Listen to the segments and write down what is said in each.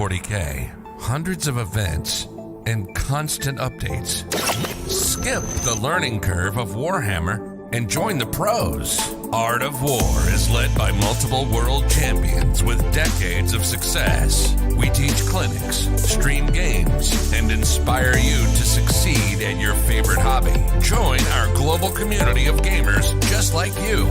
40K, hundreds of events, and constant updates. Skip the learning curve of Warhammer and join the pros. Art of War is led by multiple world champions with decades of success. We teach clinics, stream games, and inspire you to succeed at your favorite hobby. Join our global community of gamers just like you.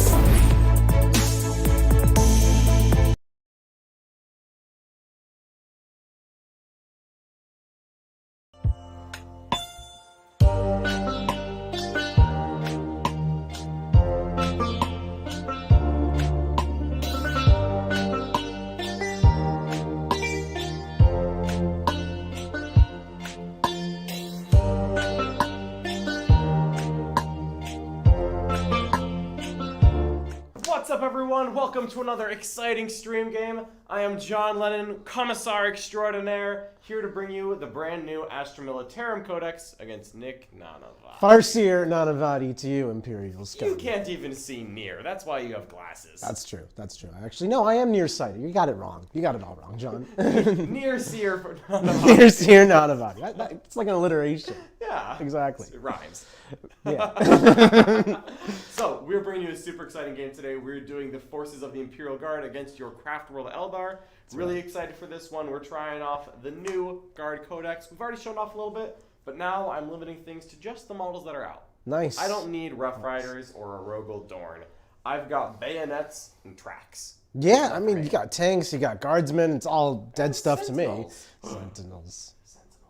What's up, everyone? Welcome to another exciting stream game. I am John Lennon, Commissar Extraordinaire, here to bring you the brand new Astra Militarum Codex against Nick Nanavati. Farseer Nanavati to you, Imperial. You can't even see near. That's why you have glasses. That's true. That's true. Actually, no, I am nearsighted. You got it wrong. You got it all wrong, John. Near-seer for Nanavati. Nearseer Nanavati. It's like an alliteration. Yeah. Exactly. It rhymes. Yeah. So, we're bringing you a super exciting game today. We're doing the Forces of the Imperial Guard against your Craftworld Eldar. Really excited for this one. We're trying off the new Guard Codex. We've already shown off a little bit, but now I'm limiting things to just the models that are out. Nice. I don't need Rough Riders or a Rogel Dorn. I've got bayonets and tracks. Yeah, I mean, you got tanks, you got guardsmen. It's all dead stuff Sentinels. to me. Sentinels.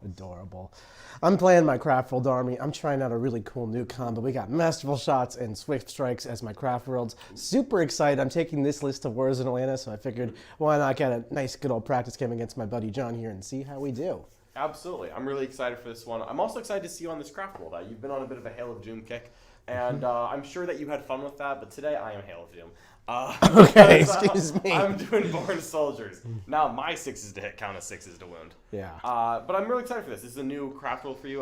Adorable. I'm playing my Craftworld army. I'm trying out a really cool new combo. We got Masterful Shots and Swift Strikes as my Craftworlds. Super excited. I'm taking this list to Wars in Atlanta, so I figured why not get a nice good old practice game against my buddy John here and see how we do. Absolutely. I'm really excited for this one. I'm also excited to see you on this Craftworld. You've been on a bit of a Hail of Doom kick, and I'm sure that you had fun with that, but today I am Hail of Doom. Okay, excuse me. I'm doing Born Soldiers. Now my 6s to hit count as 6s to wound. Yeah. But I'm really excited for this. This is a new Craftworld for you.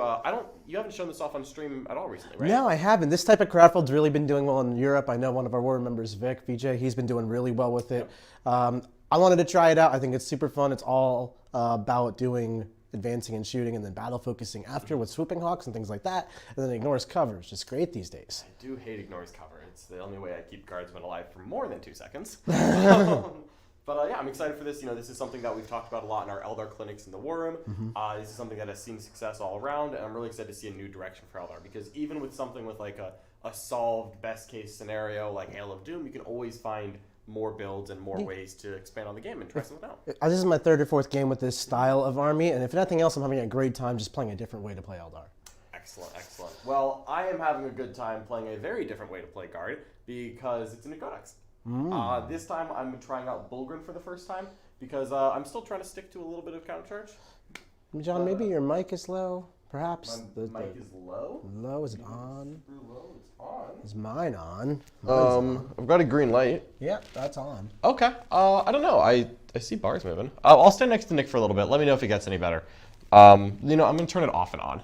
You haven't shown this off on stream at all recently, right? No, I haven't. This type of Craftworld's really been doing well in Europe. I know one of our war members, Vic, VJ, he's been doing really well with it. I wanted to try it out. I think it's super fun. It's all about doing advancing and shooting and then battle focusing after with swooping hawks and things like that. And then ignores cover. It's just great these days. I do hate ignores cover. It's the only way I keep guardsmen alive for more than 2 seconds. But yeah, I'm excited for this. You know, this is something that we've talked about a lot in our Eldar clinics in the War Room. This is something that has seen success all around, and I'm really excited to see a new direction for Eldar, because even with something with like a solved best case scenario like Hail of Doom, you can always find more builds and more ways to expand on the game and try something out. This is my 3rd or 4th game with this style of army, and if nothing else, I'm having a great time just playing a different way to play Eldar. Excellent, excellent. Well, I am having a good time playing a very different way to play Guard because it's a new codex. This time I'm trying out Bulgrin for the first time because I'm still trying to stick to a little bit of countercharge. John, maybe your mic is low, perhaps? My mic is low? Low? Is it on? Low, it's on. Is mine on? I've got a green light. Yeah, that's on. Okay. I don't know. I see bars moving. I'll stand next to Nick for a little bit. Let me know if it gets any better. I'm gonna turn it off and on.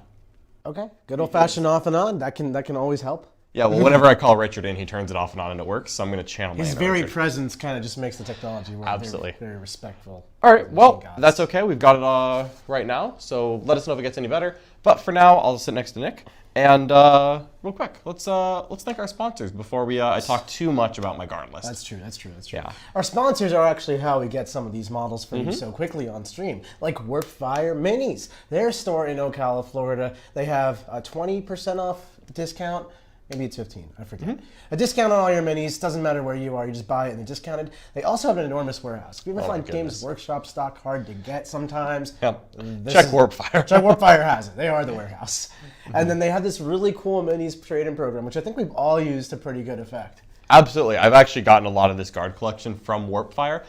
Okay. Good old-fashioned off and on. That can always help. Yeah. Well, whenever I call Richard in, he turns it off and on, and it works. So I'm gonna channel my His inner very Richard. presence kind of just makes the technology work. Absolutely. Very respectful. All right. Well, that's okay. We've got it right now. So let us know if it gets any better. But for now, I'll sit next to Nick. And real quick, let's thank our sponsors before I talk too much about my guard list. That's true. That's true. That's true. Yeah. Our sponsors are actually how we get some of these models for you so quickly on stream, like Warpfire Minis. Their store in Ocala, Florida. They have a 20% off discount. Maybe it's 15, I forget. A discount on all your minis, doesn't matter where you are, you just buy it and they're discounted. They also have an enormous warehouse. If you ever find Games Workshop stock hard to get sometimes, Yep. Check Warpfire. Check Warpfire has it. They are the warehouse. And then they have this really cool minis trade-in program, which I think we've all used to pretty good effect. Absolutely. I've actually gotten a lot of this guard collection from Warpfire.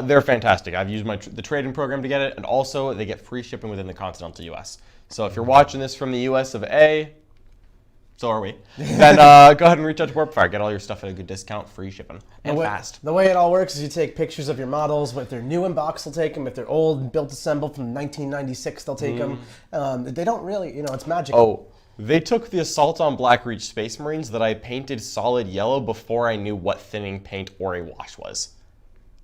They're fantastic. I've used the trade-in program to get it, and also they get free shipping within the continental US. So if you're watching this from the US of A, so are we, then go ahead and reach out to Warpfire. Get all your stuff at a good discount, free shipping, and fast. The way it all works is you take pictures of your models. If they're new in box, they'll take them. If they're old, built assembled from 1996, they'll take them. They don't really, it's magical. Oh, they took the Assault on Blackreach Space Marines that I painted solid yellow before I knew what thinning paint or a wash was.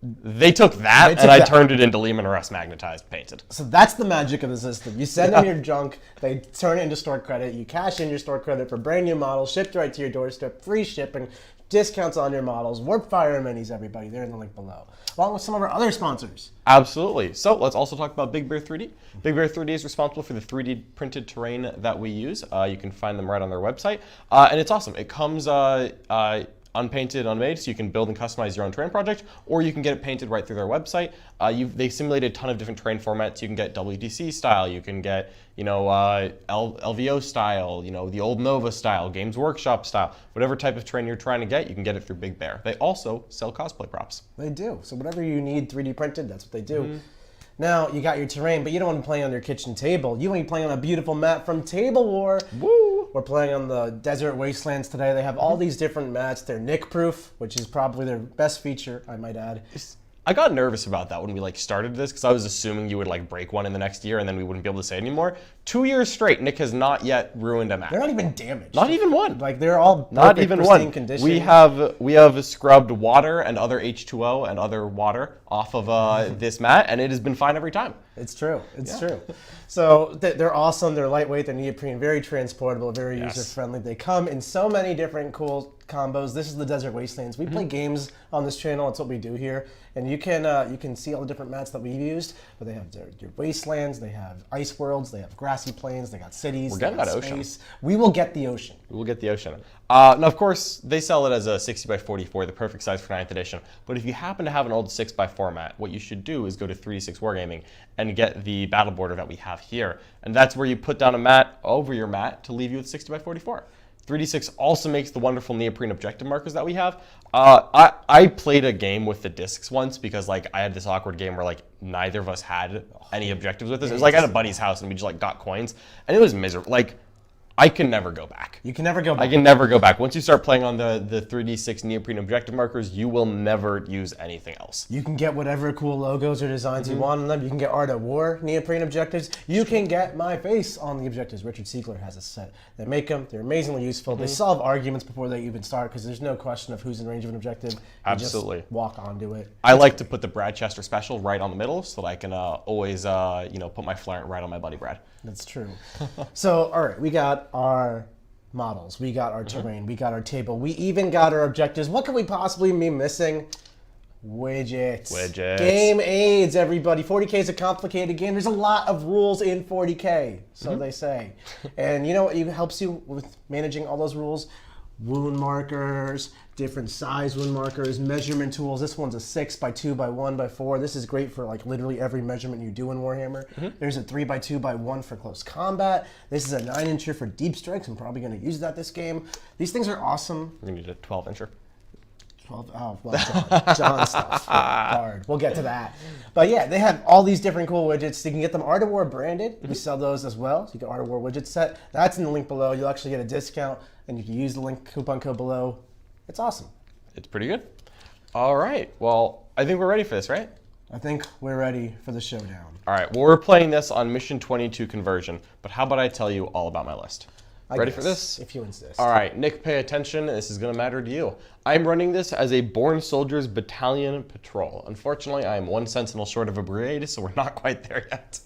They took that and I turned it into Lehman Russ magnetized painted. So that's the magic of the system. You send them your junk, they turn it into store credit, you cash in your store credit for brand new models, shipped right to your doorstep, free shipping, discounts on your models, Warp Fire minis, everybody. They're in the link below. Along with some of our other sponsors. Absolutely. So let's also talk about Big Bear 3D. Big Bear 3D is responsible for the 3D printed terrain that we use. You can find them right on their website. And it's awesome. It comes unpainted, unmade, so you can build and customize your own terrain project, or you can get it painted right through their website. They simulated a ton of different terrain formats. You can get WDC style, you can get, LVO style, the old Nova style, Games Workshop style, whatever type of terrain you're trying to get, you can get it through Big Bear. They also sell cosplay props. They do. So whatever you need 3D printed, that's what they do. Now, you got your terrain, but you don't want to play on your kitchen table. You want to play on a beautiful map from Table War. Woo! We're playing on the Desert Wastelands today. They have all these different mats. They're nick-proof, which is probably their best feature, I might add. I got nervous about that when we started this because I was assuming you would break one in the next year and then we wouldn't be able to say it anymore. 2 years straight, Nick has not yet ruined a map. They're not even damaged. Not even one. They're all not even one. Condition. We have scrubbed water and other H2O and other water off of this mat, and it has been fine every time. It's true. It's true. So they're awesome. They're lightweight. They're neoprene. Very transportable. Very user friendly. They come in so many different cool combos. This is the Desert Wastelands. We play games on this channel. That's what we do here. And you can see all the different mats that we've used. But they have your wastelands. They have ice worlds. They have grassy plains. They got cities. We're getting that ocean. We will get the ocean. We will get the ocean. Now, of course, they sell it as a 60x44, the perfect size for 9th edition. But if you happen to have an old 6x4 mat, what you should do is go to 3D6 Wargaming and get the battle border that we have here. And that's where you put down a mat over your mat to leave you with 60x44. 3D6 also makes the wonderful neoprene objective markers that we have. I played a game with the discs once because I had this awkward game where neither of us had any objectives with us. It was at a buddy's house and we just got coins and it was miserable. I can never go back. You can never go back. I can never go back. Once you start playing on the 3D6 neoprene objective markers, you will never use anything else. You can get whatever cool logos or designs you want on them. You can get Art of War neoprene objectives. You can get my face on the objectives. Richard Siegler has a set. They make them. They're amazingly useful. They solve arguments before they even start because there's no question of who's in range of an objective. You Absolutely. Just walk onto it. I like to put the Brad Chester special right on the middle so that I can always put my Florent right on my buddy Brad. That's true. So, all right, we got our models, we got our terrain, we got our table, we even got our objectives. What could we possibly be missing? Widgets. Game aids, everybody. 40K is a complicated game. There's a lot of rules in 40K, so they say. And you know what helps you with managing all those rules? Wound markers, different size wound markers, measurement tools. This one's a 6x2 by 1 by 4. This is great for literally every measurement you do in Warhammer. There's a 3x2 by 1 for close combat. This is a 9-incher for deep strikes. I'm probably going to use that this game. These things are awesome. You need a 12-incher. 12. Oh, well, John stuff. Hard. We'll get to that. But yeah, they have all these different cool widgets. You can get them Art of War branded. We sell those as well. So you get Art of War widget set. That's in the link below. You'll actually get a discount, and you can use the link coupon code below. It's awesome. It's pretty good. All right. Well, I think we're ready for this, right? I think we're ready for the showdown. All right. Well, we're playing this on Mission 22 conversion, but how about I tell you all about my list? Ready for this? If you insist. All right, Nick, pay attention. This is going to matter to you. I'm running this as a Born Soldiers Battalion Patrol. Unfortunately, I am one sentinel short of a brigade, so we're not quite there yet.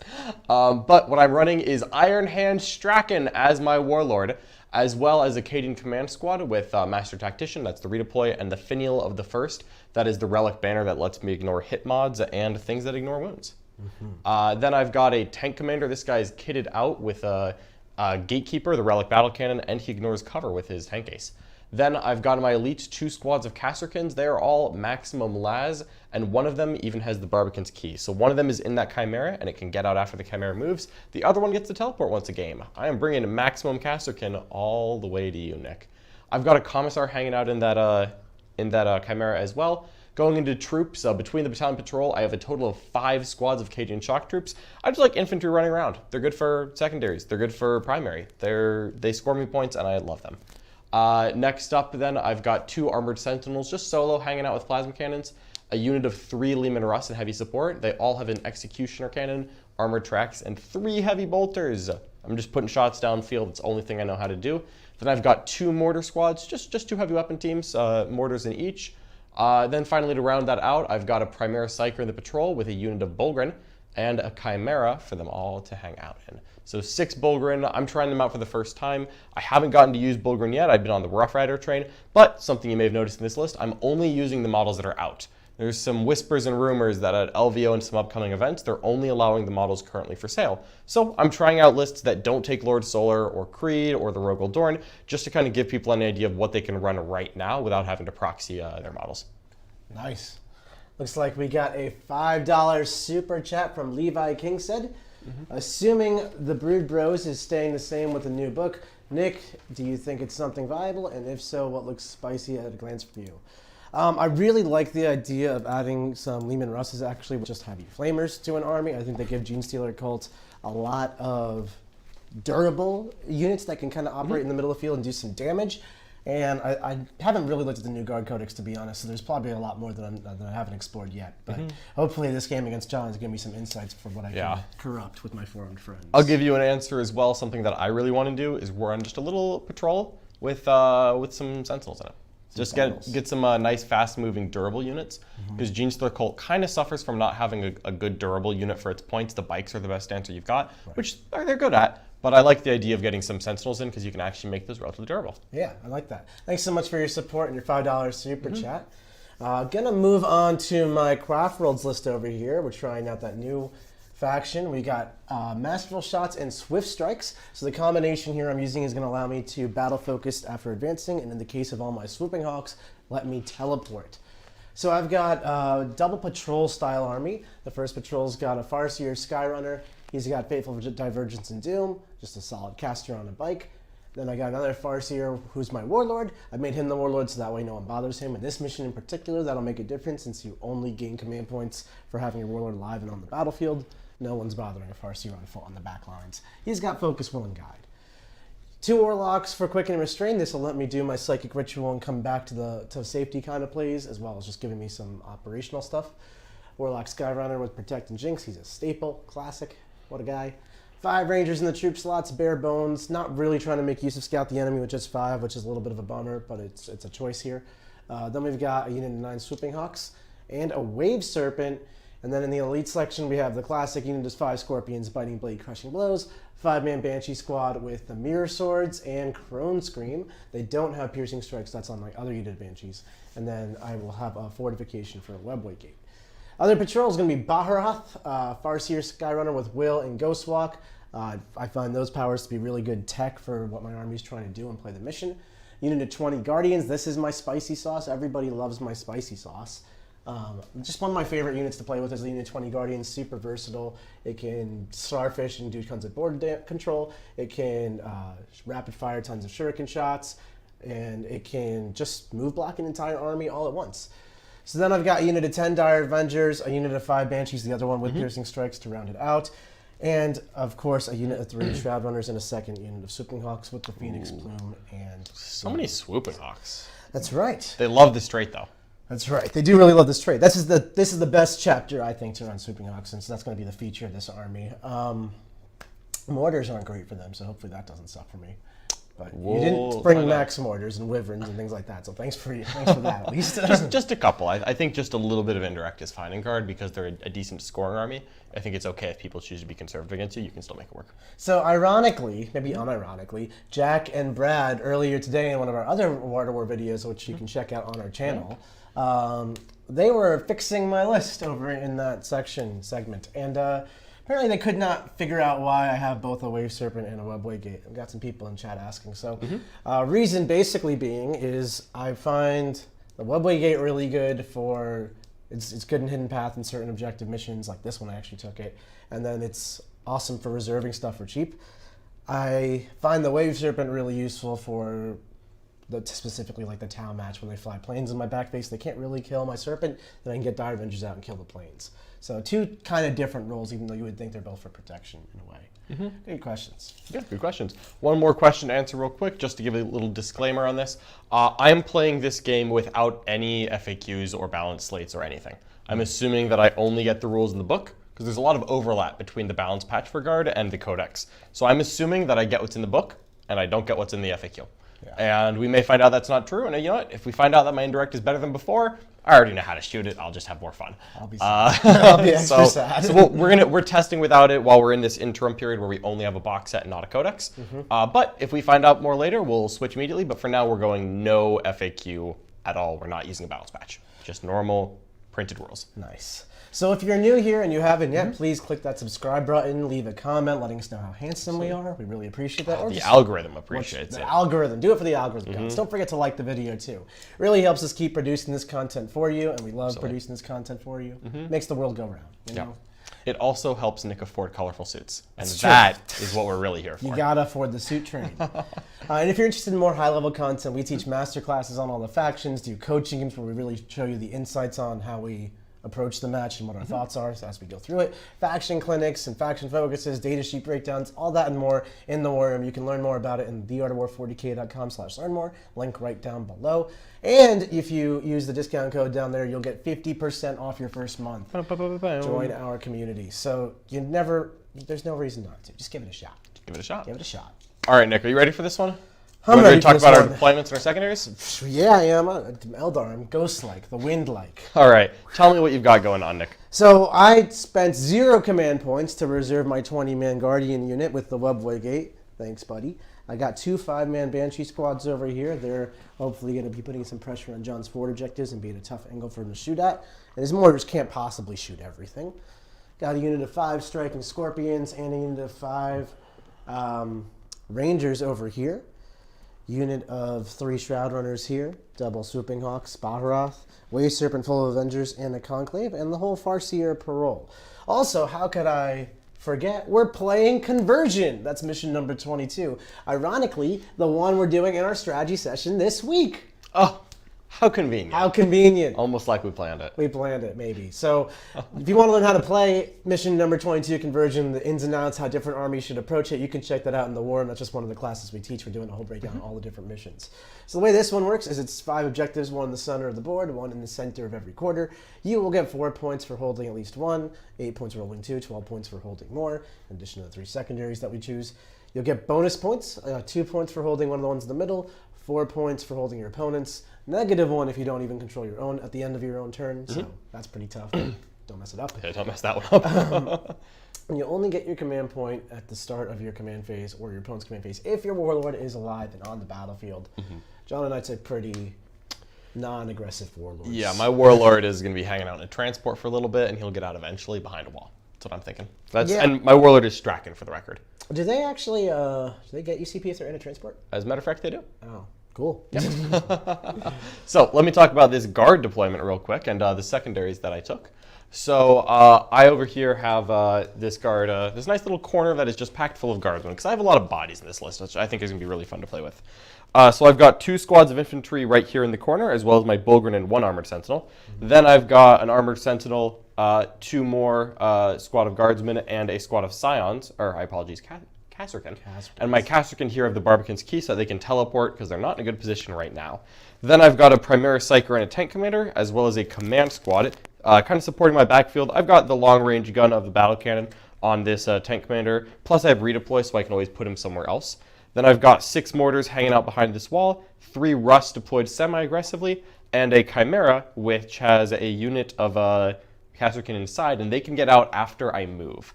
But what I'm running is Iron Hand Straken as my Warlord, as well as a Cadian Command Squad with Master Tactician, that's the redeploy, and the Finial of the First, that is the relic banner that lets me ignore hit mods and things that ignore wounds. Then I've got a Tank Commander. This guy is kitted out with a Gatekeeper, the relic battle cannon, and he ignores cover with his tank ace. Then I've got my elite 2 squads of Kasrkins. They are all maximum las, and one of them even has the Barbicant's key. So one of them is in that Chimera, and it can get out after the Chimera moves. The other one gets to teleport once a game. I am bringing maximum Kasrkin all the way to you, Nick. I've got a Commissar hanging out in that Chimera as well. Going into troops, between the battalion patrol, I have a total of 5 squads of Cadian shock troops. I just like infantry running around. They're good for secondaries. They're good for primary. They score me points, and I love them. Next up, then, I've got 2 armored sentinels, just solo, hanging out with plasma cannons. A unit of 3 Lehman Russ and heavy support. They all have an executioner cannon, armored tracks, and 3 heavy bolters. I'm just putting shots downfield. It's the only thing I know how to do. Then I've got 2 mortar squads, just 2 heavy weapon teams, mortars in each. Then finally, to round that out, I've got a Primera Psyker in the patrol with a unit of Bulgrin and a Chimera for them all to hang out in. So 6 Bulgrin. I'm trying them out for the first time. I haven't gotten to use Bulgrin yet. I've been on the Rough Rider train, but something you may have noticed in this list, I'm only using the models that are out. There's some whispers and rumors that at LVO and some upcoming events, they're only allowing the models currently for sale. So I'm trying out lists that don't take Lord Solar or Creed or the Rogue Eldorn, just to kind of give people an idea of what they can run right now without having to proxy their models. Nice. Looks like we got a $5 super chat from Levi King said, assuming the Brood Bros is staying the same with the new book, Nick, do you think it's something viable? And if so, what looks spicy at a glance for you? I really like the idea of adding some Lehman Russes, actually, with just heavy flamers to an army. I think they give Genestealer Cult a lot of durable units that can kind of operate in the middle of the field and do some damage. And I haven't really looked at the new Guard Codex, to be honest, so there's probably a lot more that I haven't explored yet. But hopefully this game against John is giving me some insights for what I can corrupt with my forearmed friends. I'll give you an answer as well. Something that I really want to do is run just a little patrol with some Sentinels in it. Just get some nice, fast-moving, durable units, because Genestealer Cult kind of suffers from not having a good durable unit for its points. The bikes are the best answer you've got, which they're good at. But I like the idea of getting some Sentinels in, because you can actually make those relatively durable. Yeah, I like that. Thanks so much for your support and your $5 super chat. Gonna move on to my Craftworlds list over here. We're trying out that new faction. We got Masterful Shots and Swift Strikes. So the combination here I'm using is going to allow me to battle focused after advancing, and in the case of all my Swooping Hawks, let me teleport. So I've got a double patrol style army. The first patrol's got a Farseer Skyrunner. He's got Fateful Divergence and Doom, just a solid caster on a bike. Then I got another Farseer who's my Warlord. I made him the Warlord so that way no one bothers him. In this mission in particular, that'll make a difference since you only gain command points for having your Warlord alive and on the battlefield. No one's bothering a Farseer on foot on the back lines. He's got Focus, Will, and Guide. 2 Warlocks for Quicken and Restrain. This will let me do my Psychic Ritual and come back to safety kind of plays, as well as just giving me some operational stuff. Warlock Skyrunner with Protect and Jinx. He's a staple, classic. What a guy. 5 Rangers in the troop slots, bare bones. Not really trying to make use of Scout the Enemy with just 5, which is a little bit of a bummer, but it's a choice here. Then we've got a unit of 9 Swooping Hawks and a Wave Serpent. And then in the elite section, we have the classic unit of 5 Scorpions, Biting Blade, Crushing Blows, 5-man Banshee squad with the Mirror Swords and Crone Scream. They don't have Piercing Strikes, that's on my other unit of Banshees. And then I will have a Fortification for a Webway Gate. Other patrol is going to be Baharath, Farseer Skyrunner with Will and Ghostwalk. I find those powers to be really good tech for what my army is trying to do and play the mission. Unit of 20 Guardians. This is my spicy sauce. Everybody loves my spicy sauce. Just one of my favorite units to play with is the Unit 20 Guardians. Super versatile. It can starfish and do tons of board control. It can rapid fire tons of shuriken shots, and it can just move block an entire army all at once. So then I've got a unit of 10 Dire Avengers, a unit of 5 Banshees, the other one with Piercing Strikes to round it out, and of course a unit of 3 Shroud Runners and a second unit of Swooping Hawks with the Phoenix Plume and So many Swooping Hawks. That's right. They love this trait, though. That's right. They do really love this trait. This is the best chapter, I think, to run Swooping Hawks, since that's going to be the feature of this army. Mortars aren't great for them, so hopefully that doesn't suck for me. But you didn't bring Max Mortars and Wyverns and things like that, so thanks for that, at least. just a couple. I think just a little bit of indirect is fine in Guard, because they're a decent scoring army. I think it's okay if people choose to be conservative against you. You can still make it work. So ironically, maybe unironically, Jack and Brad earlier today in one of our other War to War videos, which you can check out on our channel, they were fixing my list over in that segment, and apparently they could not figure out why I have both a Wave Serpent and a Webway Gate. I've got some people in chat asking. So reason basically being is I find the Webway Gate really good for, it's good in Hidden Path and certain objective missions, like this one I actually took it, and then it's awesome for reserving stuff for cheap. I find the Wave Serpent really useful for specifically like the Tau match when they fly planes in my back face. They can't really kill my Serpent, then I can get Dire Avengers out and kill the planes. So 2 kind of different roles, even though you would think they're both for protection in a way. Good questions. Yeah, good questions. One more question to answer real quick, just to give a little disclaimer on this. I'm playing this game without any FAQs or balance slates or anything. I'm assuming that I only get the rules in the book, because there's a lot of overlap between the balance patch for Guard and the Codex. So I'm assuming that I get what's in the book, and I don't get what's in the FAQ. And we may find out that's not true. And you know what? If we find out that my indirect is better than before, I already know how to shoot it. I'll just have more fun. I'll be sad. I'll be extra sad. So we're testing without it while we're in this interim period where we only have a box set and not a codex. But if we find out more later, we'll switch immediately. But for now, we're going no FAQ at all. We're not using a battles patch. Just normal printed rules. Nice. So if you're new here and you haven't yet, please click that subscribe button, leave a comment letting us know how handsome we are. We really appreciate that. The algorithm appreciates it. The algorithm. Do it for the algorithm, guys. Don't forget to like the video, too. Really helps us keep producing this content for you, and we love producing this content for you. Makes the world go round, you know? It also helps Nick afford colorful suits. And that is what we're really here for. You gotta afford the suit train. And if you're interested in more high-level content, we teach masterclasses on all the factions, do coaching games where we really show you the insights on how we approach the match and what our thoughts are as we go through it. Faction clinics and faction focuses, data sheet breakdowns, all that and more in the War Room. You can learn more about it in theartofwar40k.com/learn-more, link right down below. And if you use the discount code down there, you'll get 50% off your first month. Join our community. So there's no reason not to. Just give it a shot. Give it a shot. Give it a shot. All right, Nick, are you ready for this one? I'm ready ready to talk for this about our one. deployments and our secondaries? Yeah, I am. I'm Eldar. I'm ghost-like, the wind-like. All right. Tell me what you've got going on, Nick. So I spent 0 command points to reserve my 20-man Guardian unit with the Webway Gate. Thanks, buddy. I got 2 5-man Banshee squads over here. They're hopefully going to be putting some pressure on John's forward objectives and being a tough angle for him to shoot at. And his mortars can't possibly shoot everything. Got a unit of 5 striking Scorpions and a unit of 5 Rangers over here. Unit of 3 Shroud Runners here, double Swooping Hawks, Baharoth, Wave Serpent full of Avengers, and a Conclave, and the whole Farseer Parole. Also, how could I forget? We're playing Conversion. That's mission number 22. Ironically, the one we're doing in our strategy session this week. Oh, how convenient. How convenient. Almost like we planned it. We planned it, maybe. So if you want to learn how to play mission number 22, Conversion, the ins and outs, how different armies should approach it, you can check that out in the War Room. That's just one of the classes we teach. We're doing a whole breakdown of all the different missions. So the way this one works is it's 5 objectives, 1 in the center of the board, 1 in the center of every quarter. You will get 4 points for holding at least 1, 8 points for holding 2, 12 points for holding more, in addition to the 3 secondaries that we choose. You'll get bonus points, 2 points for holding one of the ones in the middle, 4 points for holding your opponents, -1 if you don't even control your own at the end of your own turn. So that's pretty tough. Don't mess it up. Yeah, don't mess that one up. And you only get your command point at the start of your command phase or your opponent's command phase if your Warlord is alive and on the battlefield. John and I took pretty non-aggressive Warlords. Yeah, my Warlord is going to be hanging out in a transport for a little bit, and he'll get out eventually behind a wall. That's what I'm thinking. And my Warlord is Straken, for the record. Do they actually do they get UCP if they're in a transport? As a matter of fact, they do. Oh, cool. So let me talk about this guard deployment real quick and the secondaries that I took. So I over here have this guard, this nice little corner that is just packed full of guardsmen, because I have a lot of bodies in this list, which I think is going to be really fun to play with. So I've got 2 squads of infantry right here in the corner, as well as my Bulgrin and 1 armored sentinel. Then I've got an armored sentinel, 2 more squad of guardsmen, and a squad of scions, or I apologize, Kasrkin. And my Kasrkin here have the Barbicant's key so they can teleport because they're not in a good position right now. Then I've got a Primera Psyker and a tank commander, as well as a command squad, kind of supporting my backfield. I've got the long-range gun of the battle cannon on this tank commander, plus I have redeploy so I can always put him somewhere else. Then I've got 6 mortars hanging out behind this wall, 3 Rust deployed semi-aggressively, and a Chimera, which has a unit of Kasrkin inside, and they can get out after I move.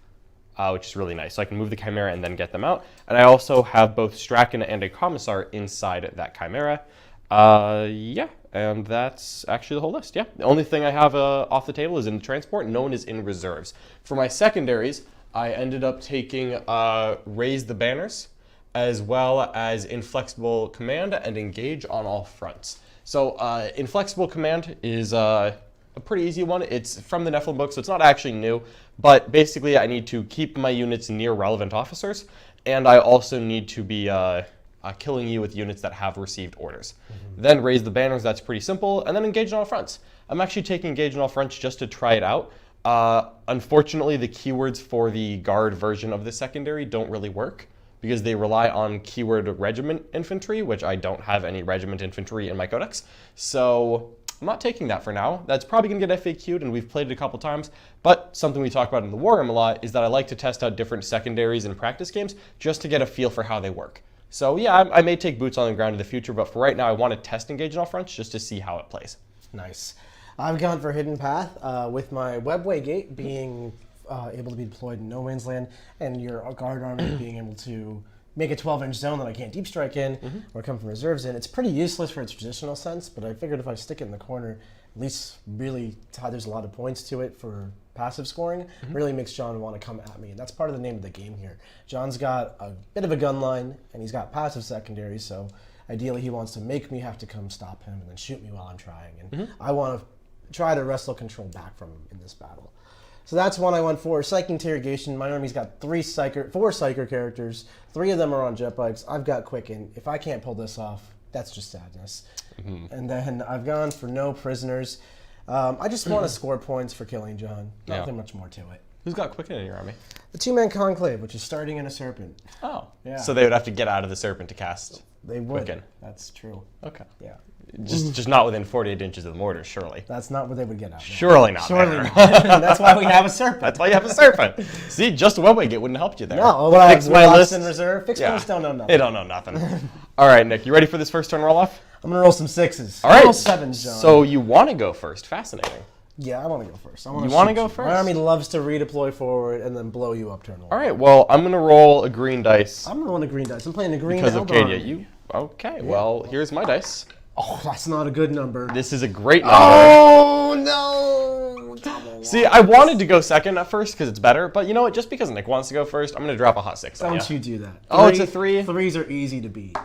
Which is really nice. So I can move the Chimera and then get them out. And I also have both Straken and a Commissar inside that Chimera. Yeah, and that's actually the whole list, yeah. The only thing I have off the table is in transport. No one is in reserves. For my secondaries, I ended up taking Raise the Banners, as well as Inflexible Command and Engage on all fronts. So Inflexible Command is a pretty easy one. It's from the Nephilim book, so it's not actually new, but basically I need to keep my units near relevant officers, and I also need to be killing you with units that have received orders. Then Raise the Banners, that's pretty simple, and then Engage on all fronts. I'm actually taking Engage on all fronts just to try it out. Unfortunately, the keywords for the guard version of the secondary don't really work, because they rely on keyword regiment infantry, which I don't have any regiment infantry in my codex. So I'm not taking that for now. That's probably going to get FAQ'd, and we've played it a couple times, but something we talk about in the War Room a lot is that I like to test out different secondaries in practice games just to get a feel for how they work. So yeah, I may take boots on the ground in the future, but for right now, I want to test engage on all fronts just to see how it plays. Nice. I've gone for Hidden Path with my Webway Gate being able to be deployed in no man's land, and your guard army being able to make a 12-inch zone that I can't deep strike in or come from reserves in. It's pretty useless for its traditional sense, but I figured if I stick it in the corner, at least really there's a lot of points to it for passive scoring, really makes John want to come at me. And that's part of the name of the game here. John's got a bit of a gun line, and he's got passive secondary, so ideally he wants to make me have to come stop him and then shoot me while I'm trying. And I want to try to wrestle control back from him in this battle. So that's one I went for. Psych Interrogation. My army's got 4 Psyker characters. 3 of them are on jet bikes. I've got Quicken. If I can't pull this off, that's just sadness. And then I've gone for no prisoners. I just want to score points for killing John. Nothing much more to it. Who's got Quicken in your army? The 2-man Conclave, which is starting in a Serpent. Oh. Yeah. So they would have to get out of the Serpent to cast They would. Quicken. That's true. Okay. Yeah. Just not within 48 inches of the mortar, surely. That's not what they would get out. Surely not. Surely there. not. That's why we have a Serpent. That's why you have a Serpent. See, just a Webway Gate wouldn't help you there. No, well, Fix my list. in reserve. Fixed points don't know nothing. They don't know nothing. All right, Nick, you ready for this first turn roll-off? I'm going to roll some 6s. All right. Roll 7s, John. So you want to go first. Fascinating. Yeah, I want to go first. You want to go first? My army loves to redeploy forward and then blow you up turn 1. All right, well, I'm going to roll a green dice. I'm rolling a green dice. I'm playing a green Because of Eldar Cadia. Okay, well, here's my dice. Oh, that's not a good number. This is a great number. Oh, no. See, I wanted to go second at first because it's better, but you know what? Just because Nick wants to go first, I'm going to drop a hot 6 on Don't you. you do that. Oh, it's a 3? 3s are easy to beat.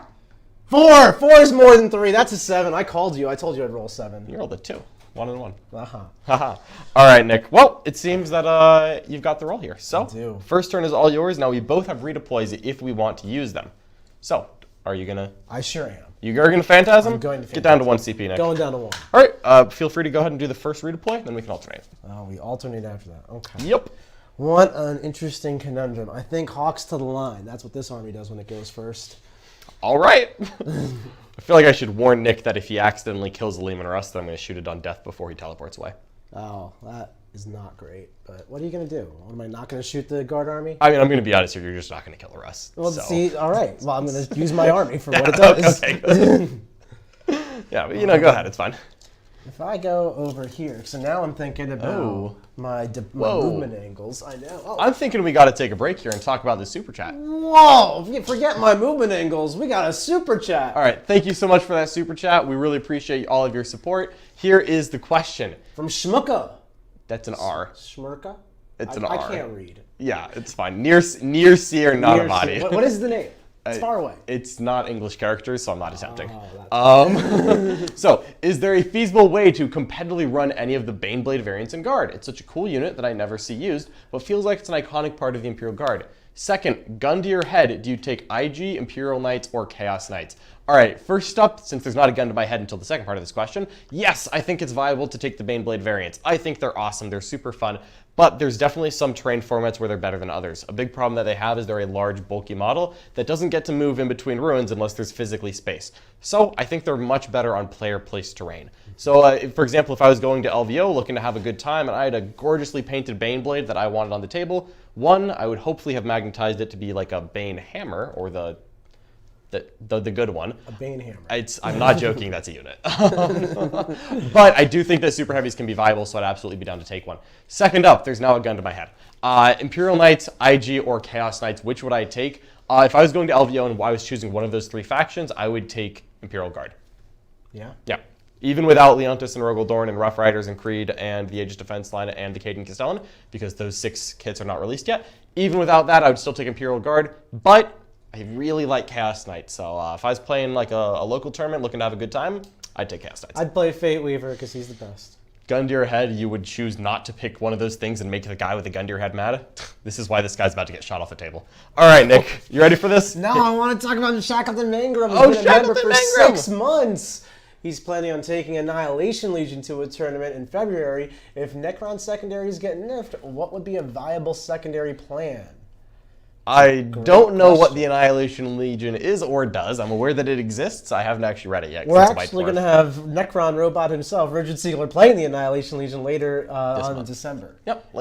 4! 4 is more than 3. That's a 7. I called you. I told you I'd roll 7. You rolled a 2. 1 and 1. Uh-huh. Haha. All right, Nick. Well, it seems that you've got the roll here. So, I do. first turn is all yours. Now, we both have redeploys if we want to use them. So, are you going to... I sure am. You are going to Phantasm? I'm going to Get down to 1 CP, Nick. Going down to 1. All right, feel free to go ahead and do the first redeploy, then we can alternate. Oh, we alternate after that. Okay. Yep. What an interesting conundrum. I think Hawks to the line. That's what this army does when it goes first. All right. I feel like I should warn Nick that if he accidentally kills the Lehman Russ, then I'm going to shoot it on death before he teleports away. Oh, that is not great. But what are you going to do? Am I not going to shoot the guard army? I mean, I'm going to be honest here. You're just not going to kill the Russ. Well, so. see, all right. Well, I'm going to use my army for what it does. Okay, good. Yeah, but go ahead. It's fine. If I go over here, so now I'm thinking about my movement angles. I know. Oh. I'm thinking we got to take a break here and talk about the super chat. Whoa! Forget my movement angles. We got a super chat. All right, thank you so much for that super chat. We really appreciate all of your support. Here is the question. From Shmuka. That's an R. Shmurka? It's an I R. can't read. Yeah, it's fine. Near seer, not a body. What is the name? It's far away. It's not English characters, so I'm not attempting. Oh, So, is there a feasible way to competitively run any of the Baneblade variants in Guard? It's such a cool unit that I never see used, but feels like it's an iconic part of the Imperial Guard. Second, gun to your head, do you take IG, Imperial Knights, or Chaos Knights? All right, first up, since there's not a gun to my head until the second part of this question, yes, I think it's viable to take the Baneblade variants. I think they're awesome, they're super fun, but there's definitely some terrain formats where they're better than others. A big problem that they have is they're a large, bulky model that doesn't get to move in between ruins unless there's physically space. So I think they're much better on player-placed terrain. So for example, if I was going to LVO looking to have a good time and I had a gorgeously painted Baneblade that I wanted on the table, one, I would hopefully have magnetized it to be like a Bane Hammer, or the good one. a Bane Hammer. I'm not joking, that's a unit. But I do think that super heavies can be viable, so I'd absolutely be down to take one. Second up, there's now a gun to my head. Imperial Knights, IG, or Chaos Knights, which would I take? If I was going to LVO and I was choosing one of those 3 factions, I would take Imperial Guard. Yeah? Yeah. Even without Leontis and Rogaldorn and Rough Riders and Creed and the Aegis Defense line and the Cadian Castellan, because those 6 kits are not released yet. Even without that, I would still take Imperial Guard, but I really like Chaos Knights, so if I was playing like a local tournament looking to have a good time, I'd take Chaos Knights. I'd play Fate Weaver because he's the best. Gun to your head, you would choose not to pick one of those things and make the guy with the gun to your head mad? This is why this guy's about to get shot off the table. All right, Nick, you ready for this? No, I want to talk about Shackleton Mangrum. He's Oh, been a member Shackleton for Mangrum! 6 months. He's planning on taking Annihilation Legion to a tournament in February. If Necron secondaries get nerfed, what would be a viable secondary plan? I don't know what the Annihilation Legion is or does. I'm aware that it exists. I haven't actually read it yet. We're actually going to have Necron Robot himself, Richard Siegler, playing the Annihilation Legion later on December. Yep.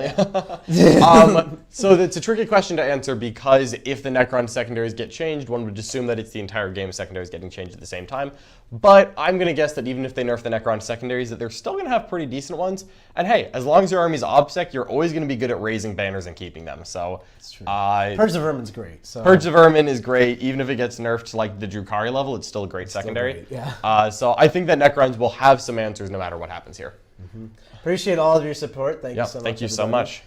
So it's a tricky question to answer because if the Necron secondaries get changed, one would assume that it's the entire game of secondaries getting changed at the same time. But I'm going to guess that even if they nerf the Necron secondaries, that they're still going to have pretty decent ones. And hey, as long as your army's OBSEC, you're always going to be good at raising banners and keeping them. So that's true. Purge of Vermin's great. So. Purge of Vermin is great. Even if it gets nerfed to like the Drukhari level, it's still a great secondary. Great, yeah. So I think that Necrons will have some answers no matter what happens here. Appreciate all of your support. Thank you so much. Thank you so much.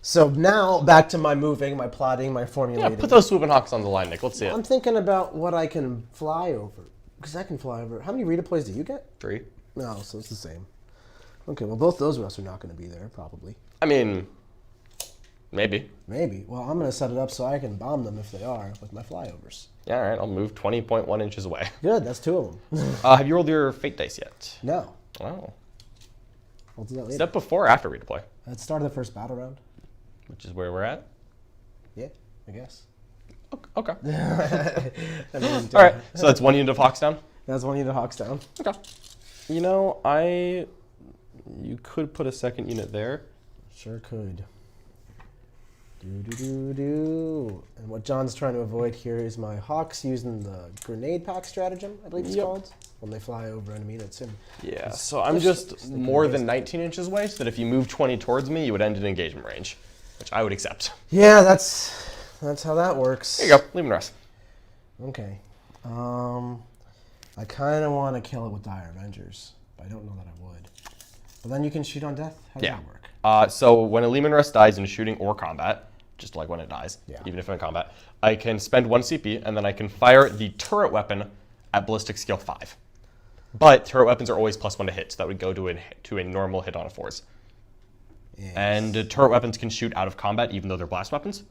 So now back to my moving, my plotting, my formulating. Yeah, put those swooping hawks on the line, Nick. Let's see it. I'm thinking about what I can fly over. Because I can fly over. How many redeploys do you get? 3. No, so it's the same. Okay, well, both those of us are not going to be there, probably. I mean, maybe. Maybe. Well, I'm going to set it up so I can bomb them if they are with my flyovers. Yeah, all right. I'll move 20.1 inches away. Good, that's 2 of them. Have you rolled your fate dice yet? No. Oh. I'll do that later. Is that before or after redeploy? At the start of the first battle round. Which is where we're at? Yeah, I guess. Okay. I mean, all right. So that's 1 unit of hawks down? That's 1 unit of hawks down. Okay. You know, you could put a second unit there. Sure could. And what John's trying to avoid here is my hawks using the grenade pack stratagem, I believe it's called, when they fly over enemy that's in. Yeah, so I'm just more than 19 inches away, so that if you move 20 towards me, you would end in engagement range, which I would accept. Yeah, that's how that works. There you go. Leave him rest. Okay. I kind of want to kill it with Dire Avengers, but I don't know that I would. But then you can shoot on death? How does that work? So when a Lehman Rest dies in shooting or combat, just like when it dies, even if I'm in combat, I can spend 1 CP, and then I can fire the turret weapon at ballistic skill 5. But turret weapons are always +1 to hit, so that would go to a normal hit on a 4s. Yes. And turret weapons can shoot out of combat, even though they're blast weapons.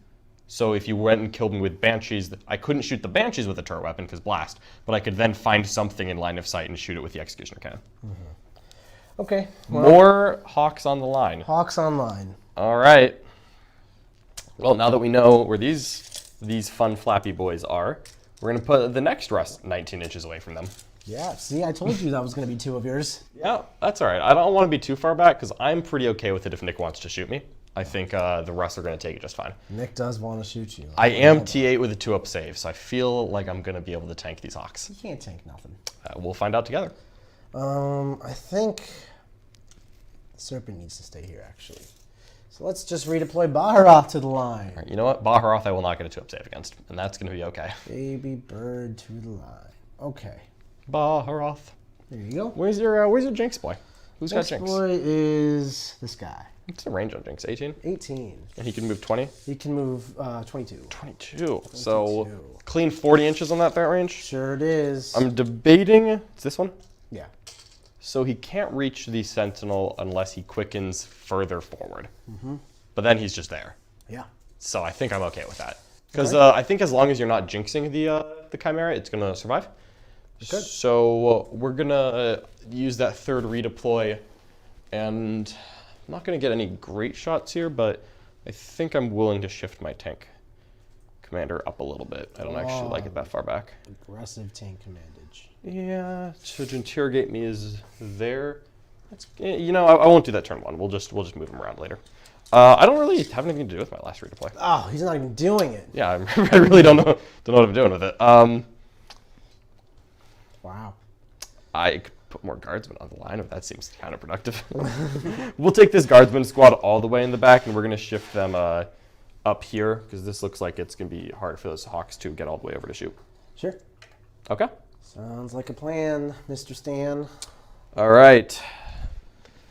So if you went and killed me with Banshees, I couldn't shoot the Banshees with a turret weapon because blast, but I could then find something in line of sight and shoot it with the Executioner Cannon. Okay. Well, more hawks on the line. Hawks on line. All right. Well, now that we know where these fun flappy boys are, we're going to put the next rest 19 inches away from them. Yeah, see, I told you that was going to be 2 of yours. Yeah, that's all right. I don't want to be too far back because I'm pretty okay with it if Nick wants to shoot me. I think the rest are going to take it just fine. Nick does want to shoot you. I am T8 with a 2-up save, so I feel like I'm going to be able to tank these hawks. You can't tank nothing. We'll find out together. I think the Serpent needs to stay here, actually. So let's just redeploy Baharoth to the line. All right, you know what? Baharoth I will not get a 2-up save against, and that's going to be okay. Baby bird to the line. Okay. Baharoth. There you go. Where's your Jinx boy? Who's got Jinx? Jinx boy is this guy. What's the range on Jinx? 18? 18. And he can move 20? He can move 22. 22. So clean 40 inches on that threat range? Sure it is. I'm debating. It's this one? Yeah. So he can't reach the Sentinel unless he quickens further forward. But then he's just there. Yeah. So I think I'm okay with that. Because I think as long as you're not jinxing the Chimera, it's going to survive. Good. So we're going to use that 3rd redeploy. And I'm not going to get any great shots here, but I think I'm willing to shift my tank commander up a little bit. I don't actually like it that far back. Aggressive tank commandage. Yeah, to interrogate me is there. That's, you know, I won't do that turn 1. We'll just move him around later. I don't really have anything to do with my last redeploy. Oh, he's not even doing it. Yeah, I really don't know what I'm doing with it. Wow. I could put more guardsmen on the line, but that seems counterproductive. We'll take this guardsman squad all the way in the back, and we're going to shift them up here, because this looks like it's going to be hard for those hawks to get all the way over to shoot. Sure. Okay. Sounds like a plan, Mr. Stan. All right.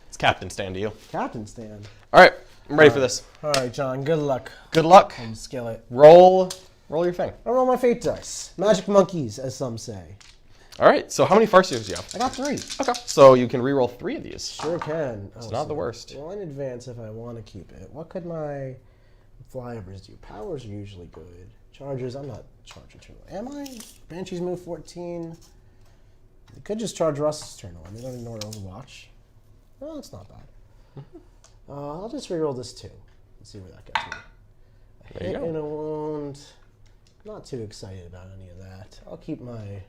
It's Captain Stan to you. Captain Stan. All right. I'm ready for this. All right, John. Good luck. Good luck. On Skillet. Roll your thing. I roll my fate dice. Magic monkeys, as some say. All right. So how many Farseers do you have? I got 3. Okay. So you can reroll 3 of these. Sure can. It's not the worst. Well, in advance if I want to keep it. What could my flyovers do? Powers are usually good. Charges, I'm not charging turn 1. Am I? Banshees move 14. They could just charge Russ's turn 1. They don't ignore Overwatch. Well, it's not bad. I'll just reroll this 2 and see where that gets me. There you Hit go. and a wound. Not too excited about any of that. I'll keep my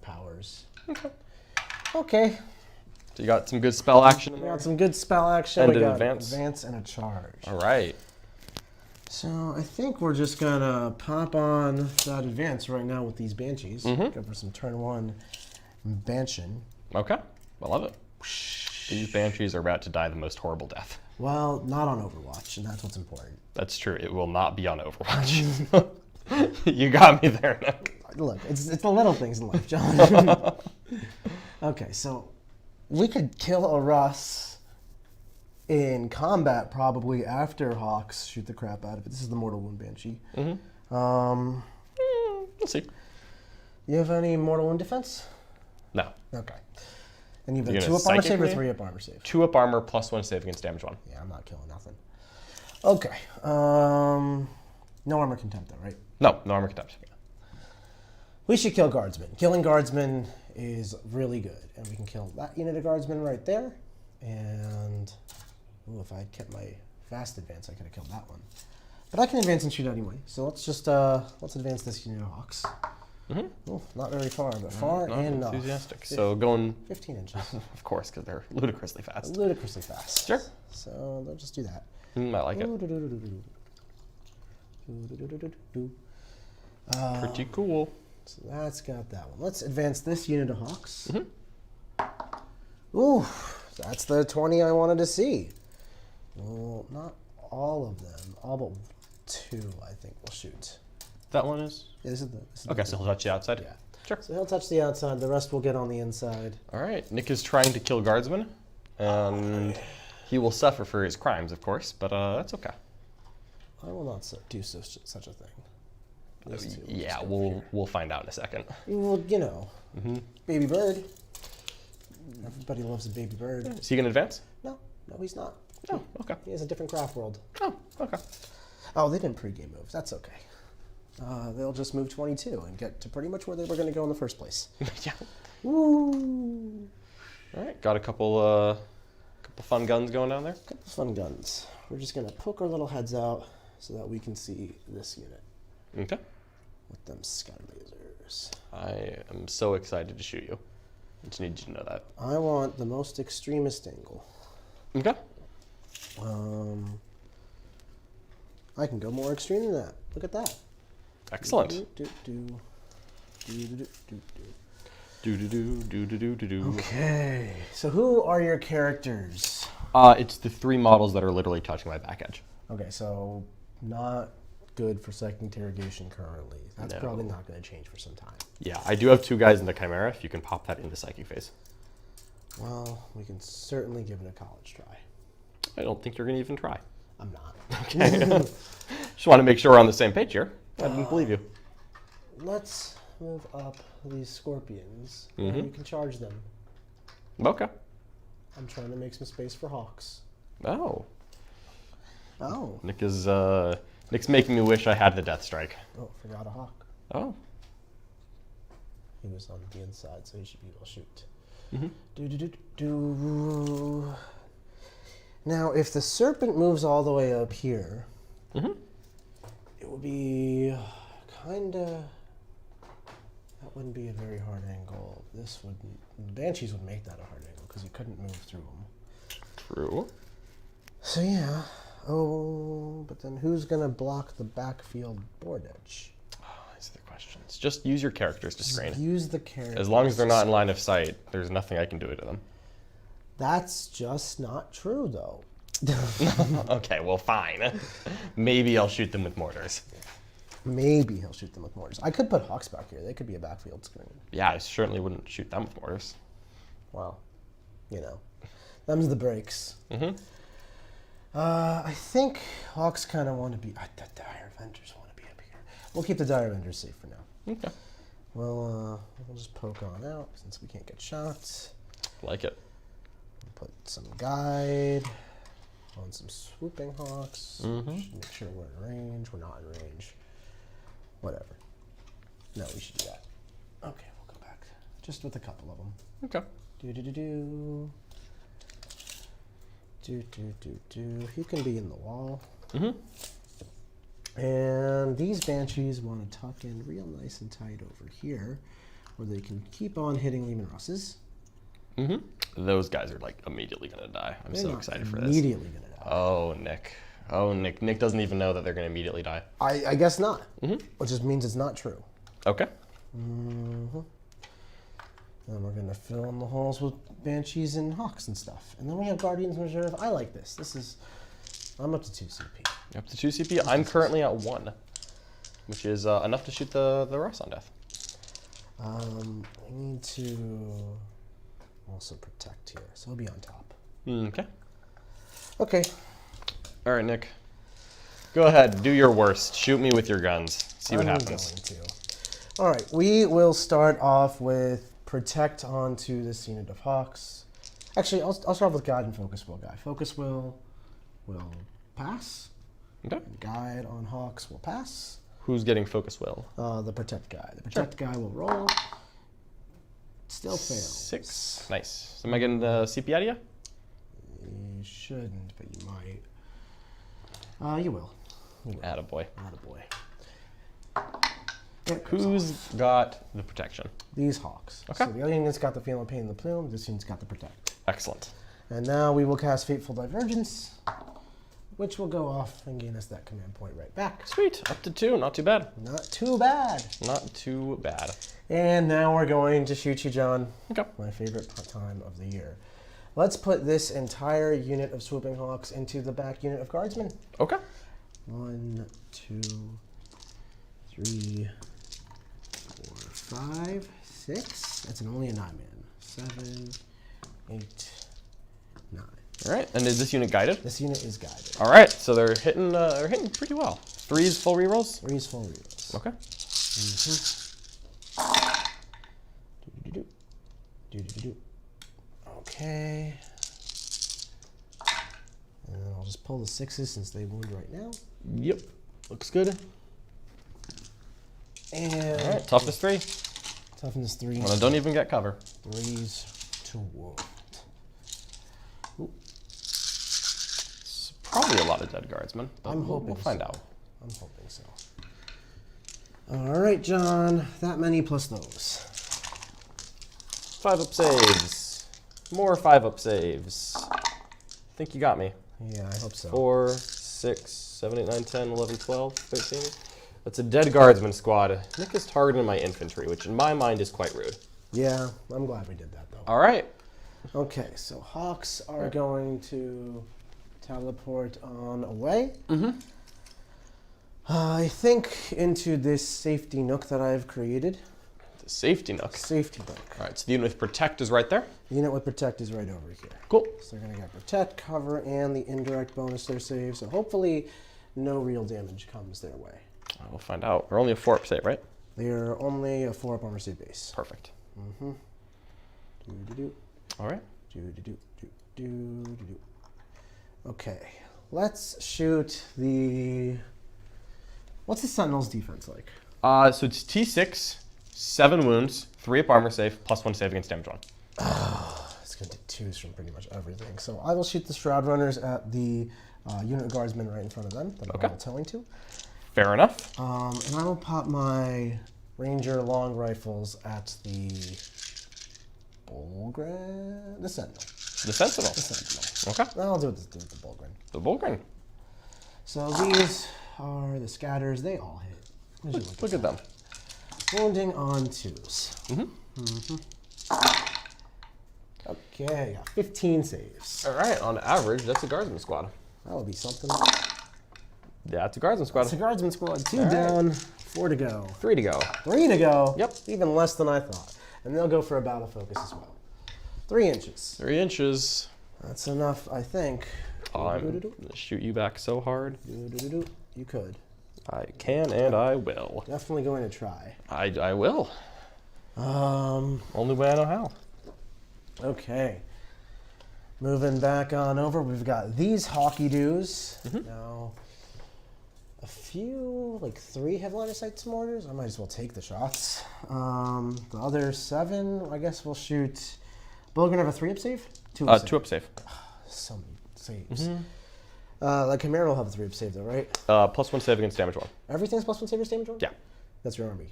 powers. Okay. So you got some good spell action in We there. got some good spell action. And We an got advance. advance and a charge. All right. So I think we're just gonna pop on that advance right now with these banshees. Go for some turn 1 Banshin. Okay. I love it. These banshees are about to die the most horrible death. Well, not on Overwatch, and that's what's important. That's true. It will not be on Overwatch. You got me there now. Look, it's the little things in life, John. Okay, so we could kill a Russ in combat probably after Hawks shoot the crap out of it. This is the Mortal Wound Banshee. We'll see. You have any Mortal Wound defense? No. Okay. And you've got You're 2 gonna up armor psychic save or me? 3 up armor save? 2 up armor plus 1 save against damage 1. Yeah, I'm not killing nothing. Okay. No armor contempt though, right? No armor contempt. We should kill guardsmen. Killing guardsmen is really good, and we can kill that unit of guardsmen right there. And if I had kept my fast advance, I could have killed that one. But I can advance and shoot anyway. So let's just let's advance this unit of Hawks. Oh, not very far, but far Not enough. enthusiastic. So going, 15 inches. of course, because they're ludicrously fast. Ludicrously fast. Sure. So let's just do that. I like it. Pretty cool. So that's got that one. Let's advance this unit of Hawks. Ooh, that's the 20 I wanted to see. Well, not all of them. All but 2, I think, will shoot. That one is? Yeah, this is the Okay, so he'll touch the outside? Yeah. Sure. So he'll touch the outside. The rest will get on the inside. All right. Nick is trying to kill guardsmen, and he will suffer for his crimes, of course, but that's okay. I will not do such a thing. These two will Yeah, just go we'll find out in a second. Well, you know, baby bird. Everybody loves a baby bird. Is he going to advance? No, he's not. Oh, okay. He has a different Craftworld. Oh, okay. Oh, they didn't pregame move. That's okay. They'll just move 22 and get to pretty much where they were going to go in the first place. Yeah. Woo! All right, got a couple fun guns going down there. Couple fun guns. We're just going to poke our little heads out so that we can see this unit Okay. with them scatter lasers. I am so excited to shoot you. I just need you to know that. I want the most extremist angle. Okay. I can go more extreme than that. Look at that. Excellent. Do. Okay. So who are your characters? It's the 3 models that are literally touching my back edge. Okay, so not good for psychic interrogation currently. That's No. probably not going to change for some time. Yeah, I do have 2 guys in the Chimera, if you can pop that into psychic phase. Well, we can certainly give it a college try. I don't think you're going to even try. I'm not. Okay. Just want to make sure we're on the same page here. I didn't believe you. Let's move up these scorpions. And you can charge them. Okay. I'm trying to make some space for hawks. Oh. Oh. Nick's making me wish I had the Death Strike. Oh, forgot a hawk. Oh. He was on the inside, so he should be able to shoot. Do. Now, if the serpent moves all the way up here, it would be kind of... That wouldn't be a very hard angle. This would... Banshees would make that a hard angle, because you couldn't move through them. True. So, yeah. Oh, but then who's going to block the backfield board edge? These are the questions. Just use your characters to screen. Use the character. As long as they're not in line of sight, there's nothing I can do to them. That's just not true, though. Okay, well, fine. Maybe I'll shoot them with mortars. Maybe he'll shoot them with mortars. I could put hawks back here. They could be a backfield screen. Yeah, I certainly wouldn't shoot them with mortars. Well, you know, them's the breaks. I think hawks kind of want to be... the dire vendors want to be up here. We'll keep the dire vendors safe for now. Okay. Well, we'll just poke on out since we can't get shots. Like it. Put some guide on some swooping hawks. Should make sure we're in range. We're not in range. Whatever. No, we should do that. Okay, we'll go back. Just with a couple of them. Okay. Do. He can be in the wall. And these Banshees want to tuck in real nice and tight over here, where they can keep on hitting Lehman Russes. Those guys are like immediately going to die. I'm so excited for this. Immediately going to die. Oh, Nick. Oh, Nick. Nick doesn't even know that they're going to immediately die. I guess not. Which just means it's not true. Okay. And we're going to fill in the holes with Banshees and Hawks and stuff. And then we have Guardians in Reserve. I like this. I'm up to 2 CP. You're up to 2 CP. I'm currently at 1, which is enough to shoot the Russ on death. I need to also protect here, so he'll be on top. Okay. Okay. All right, Nick. Go ahead. Do your worst. Shoot me with your guns. See what happens. Going to. All right. We will start off with protect onto this unit of Hawks. Actually, I'll start off with Guide and Focus Will guy. Focus will pass. Okay. And Guide on Hawks will pass. Who's getting Focus Will? The Protect guy. The Protect guy will roll. Still fails. 6. Nice. So am I getting the CP out of you? You shouldn't, but you might. You will. Attaboy. Attaboy. Who's got the protection? These Hawks. Okay. So the other unit's got the Feel and Pain in the Plume. This unit's got the Protect. Excellent. And now we will cast Fateful Divergence, which will go off and gain us that command point right back. Sweet. Up to 2. Not too bad. Not too bad. Not too bad. And now we're going to shoot you, John. Okay. My favorite time of the year. Let's put this entire unit of Swooping Hawks into the back unit of Guardsmen. Okay. 1, 2, 3, 4, 5, 6. That's only a 9-man. 7, 8, 9. All right. And is this unit guided? This unit is guided. All right. So they're hitting pretty well. 3's full rerolls? 3's full rerolls. Okay. Do-do-do-do. Okay. And then I'll just pull the 6s since they wound right now. Yep. Looks good. And All right. Toughness 3. Toughness 3. Well, don't even get cover. 3s to wound. It's probably a lot of dead guardsmen. But I'm hoping we'll find so. out. I'm hoping so. All right, John. That many plus those. 5-up saves. More 5-up saves. I think you got me. Yeah, I hope so. 4, 6, 7, 8, 9, 10, 11, 12, 13. That's a dead guardsman squad. Nick is targeting my infantry, which in my mind is quite rude. Yeah, I'm glad we did that, though. All right. Okay, so Hawks are going to teleport on away. I think into this safety nook that I've created. The safety nook. Safety nook. All right, so the unit with protect is right there. The unit with Protect is right over here. Cool. So they're going to get Protect, Cover, and the indirect bonus to their save. So hopefully no real damage comes their way. We'll find out. We're only a 4-up save, right? They're only a 4-up armor save base. Perfect. Do-do-do. All right. Do-do-do-do-do-do-do. Okay, let's shoot the... What's the Sentinel's defense like? So it's T6, 7 wounds, 3-up armor save, +1 save against damage 1. It's going to take 2s from pretty much everything. So I will shoot the Shroud Runners at the unit of Guardsmen right in front of them that I'm telling to. Fair enough. And I will pop my Ranger long rifles at the Bullgren, the Sentinel. The Sentinel. The Sentinel. Okay. I'll do it with the Bullgren. The Bullgren. So these are the scatters. They all hit. Look at them. Wounding on 2s. Okay, got 15 saves. All right. On average, that's a guardsman squad. That'll be something. Yeah, it's a guardsman squad. It's a Guardsman squad. 2 right. down, 4 to go. 3 to go. 3 to go. Yep. Even less than I thought. And they'll go for a battle focus as well. 3 inches. 3 inches. That's enough, I think. I'm going to shoot you back so hard. You could. I can and I will. Definitely going to try. I will. Only way I know how. Okay. Moving back on over, we've got these hockey-doos. Now, a few, like 3 have line of sight to mortars. I might as well take the shots. The other 7, I guess we'll shoot. Bullgren have a 3-up save? 2-up save. 2-up save. So many saves. The Chimera will have a 3-up save though, right? +1 save against damage 1. Everything's +1 save against damage 1? Yeah. That's your army.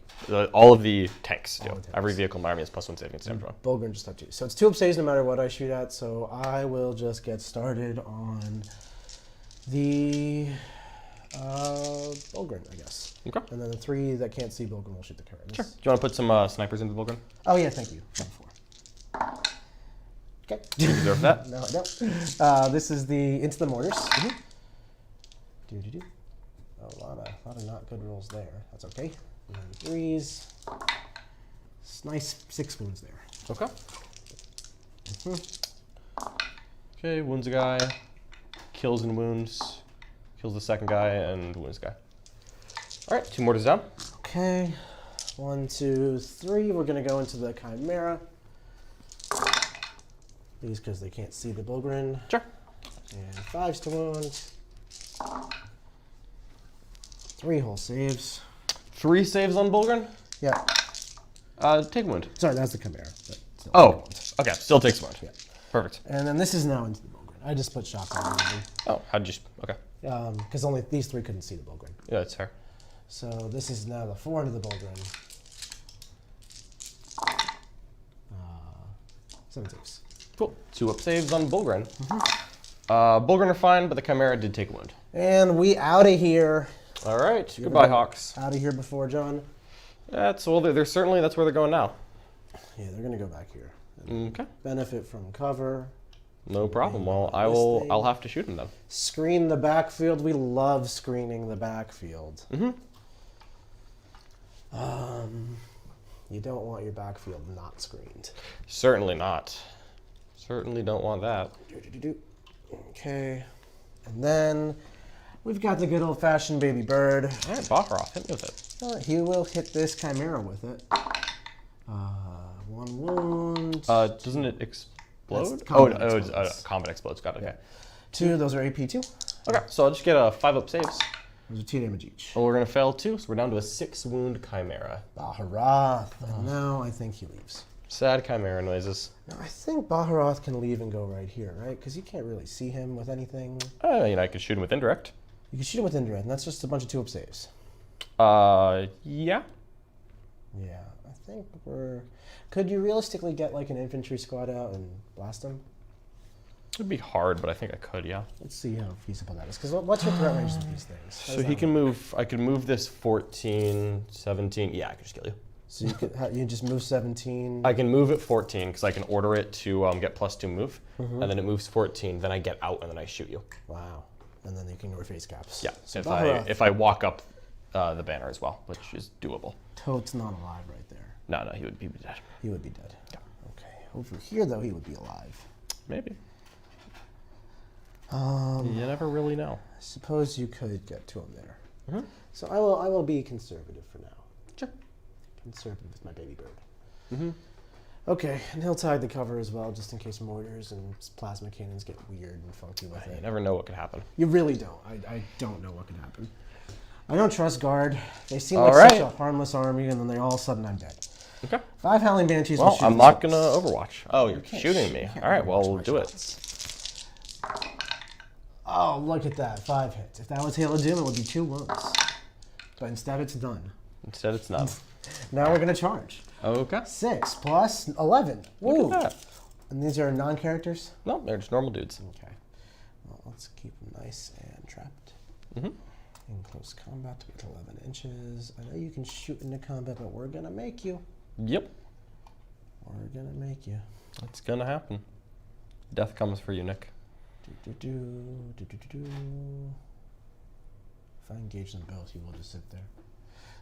All of the tanks do. the tanks. Every vehicle in my army is +1 save against damage 1. Bulgrin just have 2. So it's 2-up saves no matter what I shoot at, so I will just get started on the Bulgrin, I guess. Okay. And then the 3 that can't see Bulgrin will shoot the Chimera. Sure. Do you want to put some snipers into the Vulcan? Oh yeah, thank you. 4. Okay. You deserve that. No, I don't. This is the into the mortars. Do. A lot of not good rolls there. That's okay. And then 3s. Nice 6 wounds there. Okay. Okay, wounds a guy, kills and wounds, kills the second guy, and wounds a guy. All right, 2 mortars down. Okay. 1, 2, 3. We're gonna go into the Chimera. These because they can't see the Bulgrin. Sure. And 5s to wound. 3 whole saves. 3 saves on Bulgrin. Yeah. Take wound. Sorry, that's the Chimera. But still. Oh, okay. Still takes wound. Yeah. Perfect. And then this is now into the Bulgrin. I just put shotgun on them. Oh, how'd you? Okay. Because only these 3 couldn't see the Bulgrin. Yeah, that's fair. So this is now the 4 into the Bulgrin. 7 saves. Cool. 2-up saves on Bulgrin. Bulgrin are fine, but the Chimera did take a wound. And we out of here. All right. Goodbye, Hawks. Out of here before John. That's well. They're certainly that's where they're going now. Yeah, they're gonna go back here. Okay. Benefit from cover. No problem. Well, I'll have to shoot him then. Screen the backfield. We love screening the backfield. You don't want your backfield not screened. Certainly not. Certainly don't want that. Okay. And then we've got the good old-fashioned baby bird. All right, Baccarat, hit me with it. He will hit this Chimera with it. 1 wound. Doesn't it explode? That's combat It's explodes. combat explodes. Got it. Okay. 2, those are AP2. Okay, so I'll just get a 5-up saves. Those are 2 damage each. Well, we're gonna fail 2, so we're down to a 6 wound Chimera. Baharath. And now I think he leaves. Sad Chimera noises. Now I think Baharath can leave and go right here, right? Because you can't really see him with anything. I could shoot him with indirect. You can shoot him with indirect, and that's just a bunch of 2-up saves. Yeah. Yeah, I think we're... Could you realistically get like an infantry squad out and blast them? It'd be hard, but I think I could, yeah. Let's see how feasible that is. Because what's your threat range with these things? So he can move, I can move this 14, 17. Yeah, I could just kill you. So you could you just move 17. I can move it 14 because I can order it to get +2 move, and then it moves 14. Then I get out and then I shoot you. Wow. And then you can ignore face caps. Yeah, So if I walk up the banner as well, which is doable. Toad's not alive right there. No, he would be dead. He would be dead. Yeah. Okay. Over here though, he would be alive. Maybe. You never really know. I suppose you could get to him there. So I will be conservative for now. Sure. Conservative with my baby bird. Okay, and he'll tag the cover as well, just in case mortars and plasma cannons get weird and funky with You it. never know what could happen. You really don't. I don't know what could happen. I don't trust Guard. They seem All like such right. a harmless army, and then all of a sudden I'm dead. Okay. 5 Howling Banshees. Well, will shoot I'm the not six. gonna Overwatch. Oh, you're can't shooting shoot- me. you can't All right, well, Overwatch we'll my do it. shots. Oh, look at that. 5 hits. If that was Hail of Doom, it would be 2 wounds. But instead, it's done. Instead, it's not. Now we're going to charge. Okay. 6 plus 11. Woo. Look at that. And these are non-characters? No, they're just normal dudes. Okay. Well, let's keep them nice and trapped. Mm-hmm. In close combat with 11 inches. I know you can shoot into combat, but we're going to make you. Yep. We're going to make you. It's gonna happen. Death comes for you, Nick. If I engage them both, he will just sit there.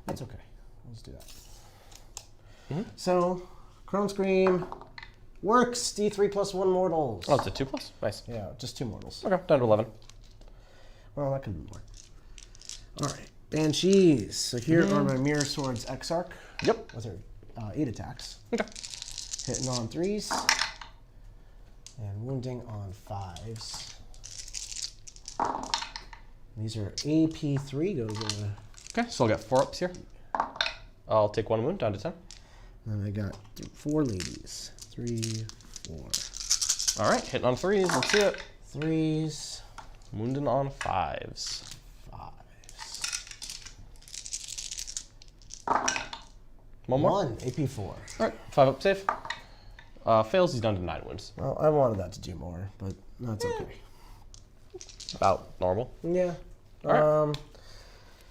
That's okay. Let's do that. So, Chrome Scream works. D3 plus 1 mortals. Oh, it's a 2+? Nice. Yeah, just 2 mortals. Okay, down to 11. Well, that could be more. All right, Banshees. So here are my Mirror Swords Exarch. Yep. With her 8 attacks. Okay. Hitting on 3s. And wounding on 5s. These are AP3 goes in the... Okay, so I'll get 4 ups here. I'll take 1 wound, down to 10. And I got 4 ladies. 3, 4. All right, hitting on 3s, let's see it. 3s. Munden on 5s. 5s. One more. 1, AP4. All right, 5 up save. Fails, he's down to 9 wounds. Well, I wanted that to do more, but that's okay. About normal. Yeah. All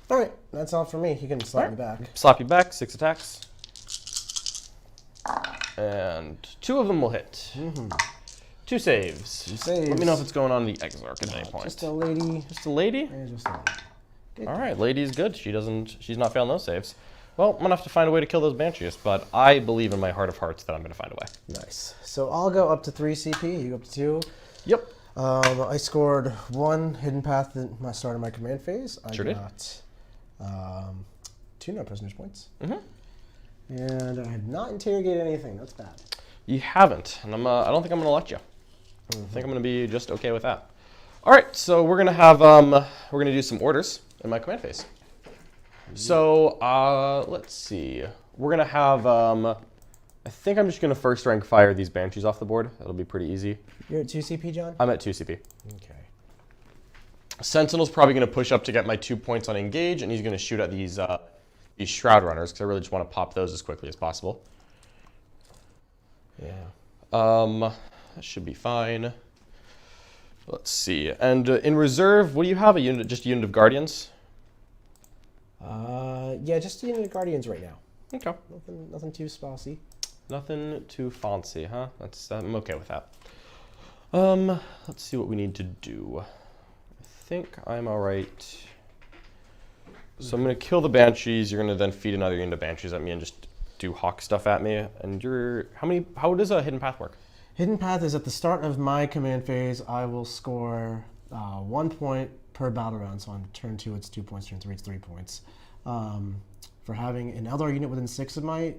Alright, that's all for me. You can slap me back. Slap you back, 6 attacks. And 2 of them will hit. 2 saves. 2 saves. Let me know if it's going on the Exarch at any point. Just a lady. Just a lady? Yeah, just a lady. All right, lady's good. She's not failing those saves. Well, I'm gonna have to find a way to kill those banshees, but I believe in my heart of hearts that I'm gonna find a way. Nice. So I'll go up to 3 CP. You go up to 2. Yep. I scored 1 hidden path at my start of my command phase. I Sure did. got 2 no prisoners points. Mm-hmm. And I have not interrogated anything. That's bad. You haven't, and I don't think I'm gonna let you. I think I'm gonna be just okay with that. All right, so we're gonna have we're gonna do some orders in my command phase. So let's see. We're gonna have I think I'm just gonna first rank fire these banshees off the board. That'll be pretty easy. You're at 2 CP, John? I'm at 2 CP. Okay. Sentinel's probably gonna push up to get my 2 points on engage, and he's gonna shoot at these shroud runners because I really just want to pop those as quickly as possible. Yeah. That should be fine. Let's see. And in reserve, what do you have? Just a unit of guardians? Yeah, just a unit of guardians right now. Okay. Nothing too spicy. Nothing too fancy, huh? I'm okay with that. Let's see what we need to do. I think I'm all right. So I'm gonna kill the banshees. You're gonna then feed another unit of banshees at me and just do hawk stuff at me. And how does a hidden path work? Hidden path is at the start of my command phase. I will score 1 point per battle round. So on turn 2, it's 2 points. Turn 3, it's 3 points. For having an Eldar unit within 6 of my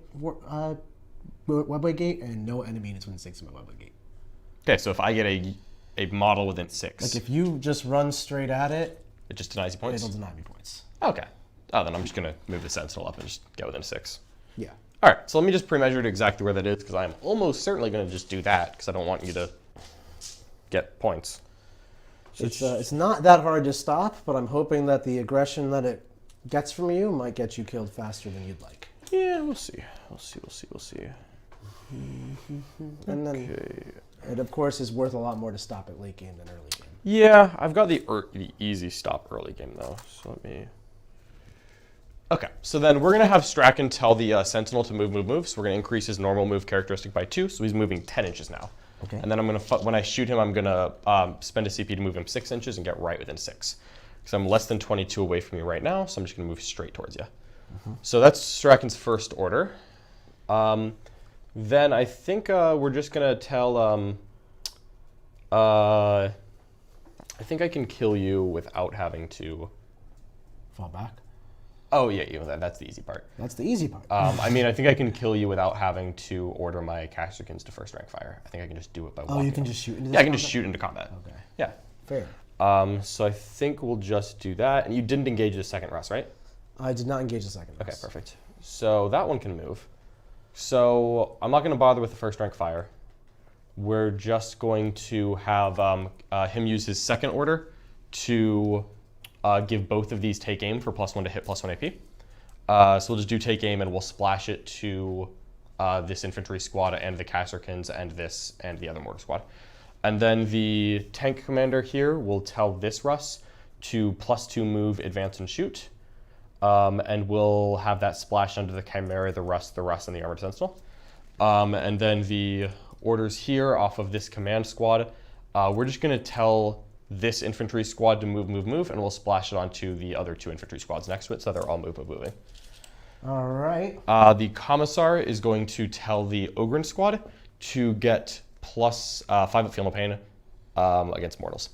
webway gate, and no enemy units within 6 of my webway gate. Okay, so if I get a model within 6, Like if you just run straight at it, it just denies you points. it'll deny me points. Okay. Oh, then I'm just gonna move the Sentinel up and just get within 6. Yeah. All right, so let me just pre-measure it exactly where that is, because I'm almost certainly going to just do that, because I don't want you to get points. So It's not that hard to stop, but I'm hoping that the aggression that it gets from you might get you killed faster than you'd like. yeah, we'll see. We'll see. And then it, of course, is worth a lot more to stop at late game than early game. Yeah, I've got the easy stop early game, though, so let me... Okay, so then we're going to have Straken tell the Sentinel to move. So we're going to increase his normal move characteristic by 2, so he's moving 10 inches now. Okay. And then I'm going to, when I shoot him, I'm going to spend a CP to move him 6 inches and get right within 6. Because I'm less than 22 away from you right now, so I'm just going to move straight towards you. So that's Straken's first order. Then I think we're just going to tell... I think I can kill you without having to... Fall back. Oh, yeah, that's the easy part. That's the easy part. I mean, I think I can kill you without having to order my Kasrkins to first rank fire. I think I can just do it by walking. Oh, you can just shoot into this Yeah, I can just combat? shoot into combat. Okay. Yeah. Fair. So I think we'll just do that. And you didn't engage the second Russ, right? I did not engage the second. Okay, Russ. perfect. So that one can move. So I'm not going to bother with the first rank fire. We're just going to have him use his second order to give both of these take aim for +1 to hit, +1 AP. So we'll just do take aim and we'll splash it to this infantry squad and the Kasrkins and this and the other mortar squad. And then the tank commander here will tell this Russ to +2 move, advance, and shoot. And we'll have that splash under the Chimera, the Russ, and the Armored Sentinel. And then the orders here off of this command squad, we're just going to tell this infantry squad to move, and we'll splash it onto the other 2 infantry squads next to it, so they're all moving. All right. The Commissar is going to tell the Ogren squad to get +5 at Feel No Pain against mortals.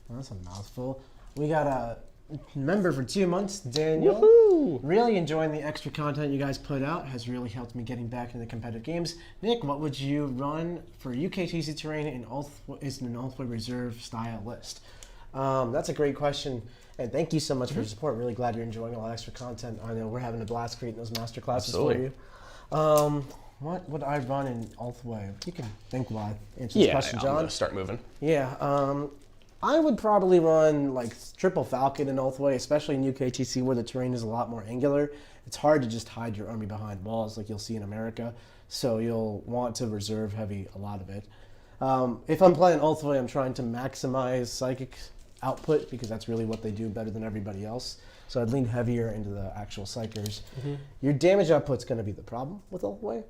Well, that's a mouthful. We got a member for 2 months, Daniel. Woohoo! Really enjoying the extra content you guys put out. Has really helped me getting back into competitive games. Nick, what would you run for UKTC terrain in an Ulthway Reserve style list? That's a great question. And thank you so much for your support. Really glad you're enjoying all that extra content. I know we're having a blast creating those master classes for you. What would I run in Ulthway? You can think while I answer this question, I'm John. going to start moving. Yeah, I would probably run like triple Falcon in Oathway, especially in UKTC where the terrain is a lot more angular. It's hard to just hide your army behind walls like you'll see in America, so you'll want to reserve heavy a lot of it. If I'm playing Oathway, I'm trying to maximize psychic output because that's really what they do better than everybody else. So I'd lean heavier into the actual psychers. Your damage output's going to be the problem with Oathway.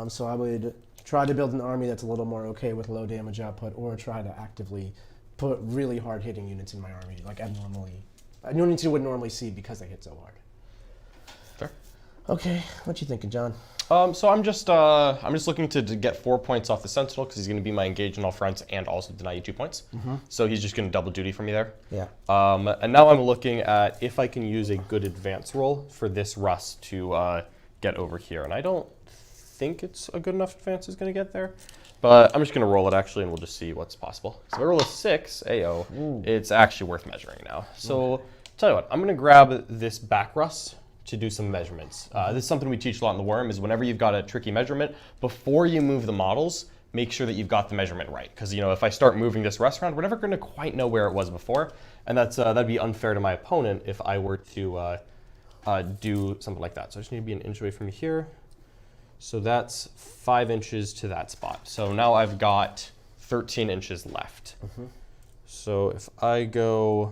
So I would try to build an army that's a little more okay with low damage output, or try to actively put really hard hitting units in my army, like units you would normally see because they hit so hard. Fair. Okay, what you thinking, John? So I'm just looking to get 4 points off the Sentinel because he's going to be my engage on all fronts and also deny you 2 points. So he's just going to double duty for me there. Yeah. And now I'm looking at if I can use a good advance roll for this Russ to get over here. And I don't think it's a good enough advance is going to get there. But I'm just going to roll it actually, and we'll just see what's possible. So if I roll a 6, AO, it's actually worth measuring now. So tell you what, I'm going to grab this back Russ to do some measurements. This is something we teach a lot in the Worm, is whenever you've got a tricky measurement, before you move the models, make sure that you've got the measurement right. Because if I start moving this Russ around, we're never going to quite know where it was before. And that'd be unfair to my opponent if I were to do something like that. So I just need to be an inch away from here. So that's 5 inches to that spot. So now I've got 13 inches left. So if I go,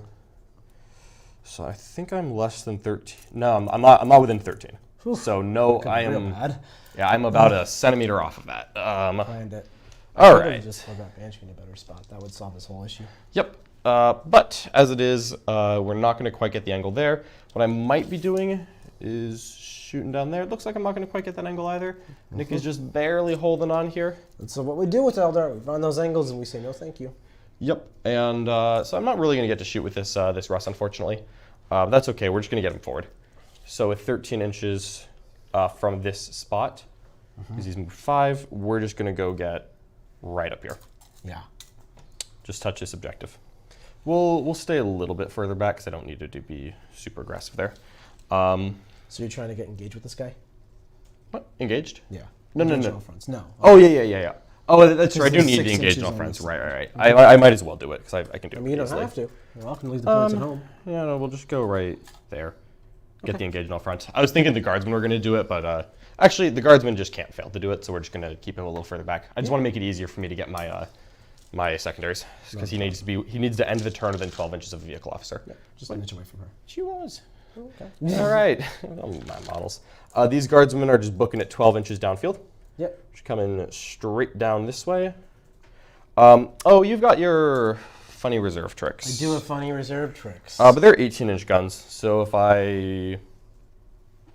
so I think I'm less than 13. No, I'm not within 13. So no, I am. Yeah, I'm about a centimeter off of that. Planned it. All right. Just put that Banshee in a better spot. That would solve this whole issue. Yep. But as it is, we're not going to quite get the angle there. What I might be doing is shooting down there. It looks like I'm not going to quite get that angle either. Nick is just barely holding on here. So what we do with Eldar, we find those angles and we say no thank you. Yep. And so I'm not really going to get to shoot with this Russ, unfortunately. But that's okay. We're just going to get him forward. So with 13 inches from this spot, because he's moved 5, we're just going to go get right up here. Yeah. Just touch this objective. We'll stay a little bit further back because I don't need it to be super aggressive there. So you're trying to get engaged with this guy? What? Engaged? Yeah. No. Fronts. No. Oh, yeah. Oh, that's true. I do there's need 6 the engaged inches on on friends. this Right. I might as well do it because I can do it. I mean, you don't easily. have to. You're often leave the points at home. Yeah, no, we'll just go right there. Get the engaged on front. I was thinking the guardsmen were going to do it, but actually the guardsmen just can't fail to do it, so we're just going to keep him a little further back. I just want to make it easier for me to get my my secondaries because he needs to end the turn within 12 inches of the vehicle officer. Yeah, just an inch away from her. She was. Okay. All right. My models. These guardsmen are just booking at 12 inches downfield. Yep. Just coming straight down this way. Oh, you've got your funny reserve tricks. I do have funny reserve tricks. But they're 18-inch guns, so if I...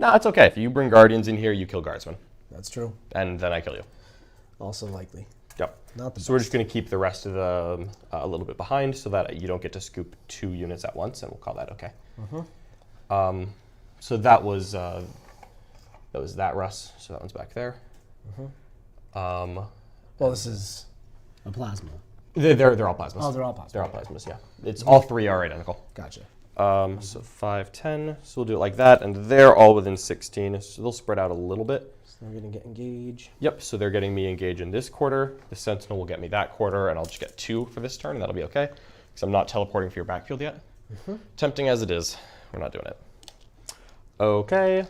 Nah, it's okay. If you bring guardians in here, you kill guardsmen. That's true. And then I kill you. Also likely. Yep. Not the So we're just going to keep the rest of them a little bit behind so that you don't get to scoop 2 units at once, and we'll call that okay. So that was that Russ. So that one's back there. Well, this is a plasma. They're all plasmas. Oh, they're all plasmas. They're all plasmas, yeah. It's all 3 are identical. Gotcha. So 5, 10. So we'll do it like that, and they're all within 16. So they'll spread out a little bit. So they're going to get engaged. Yep. So they're getting me engaged in this quarter. The Sentinel will get me that quarter, and I'll just get 2 for this turn, and that'll be okay because I'm not teleporting for your backfield yet. Tempting as it is, we're not doing it. Okay.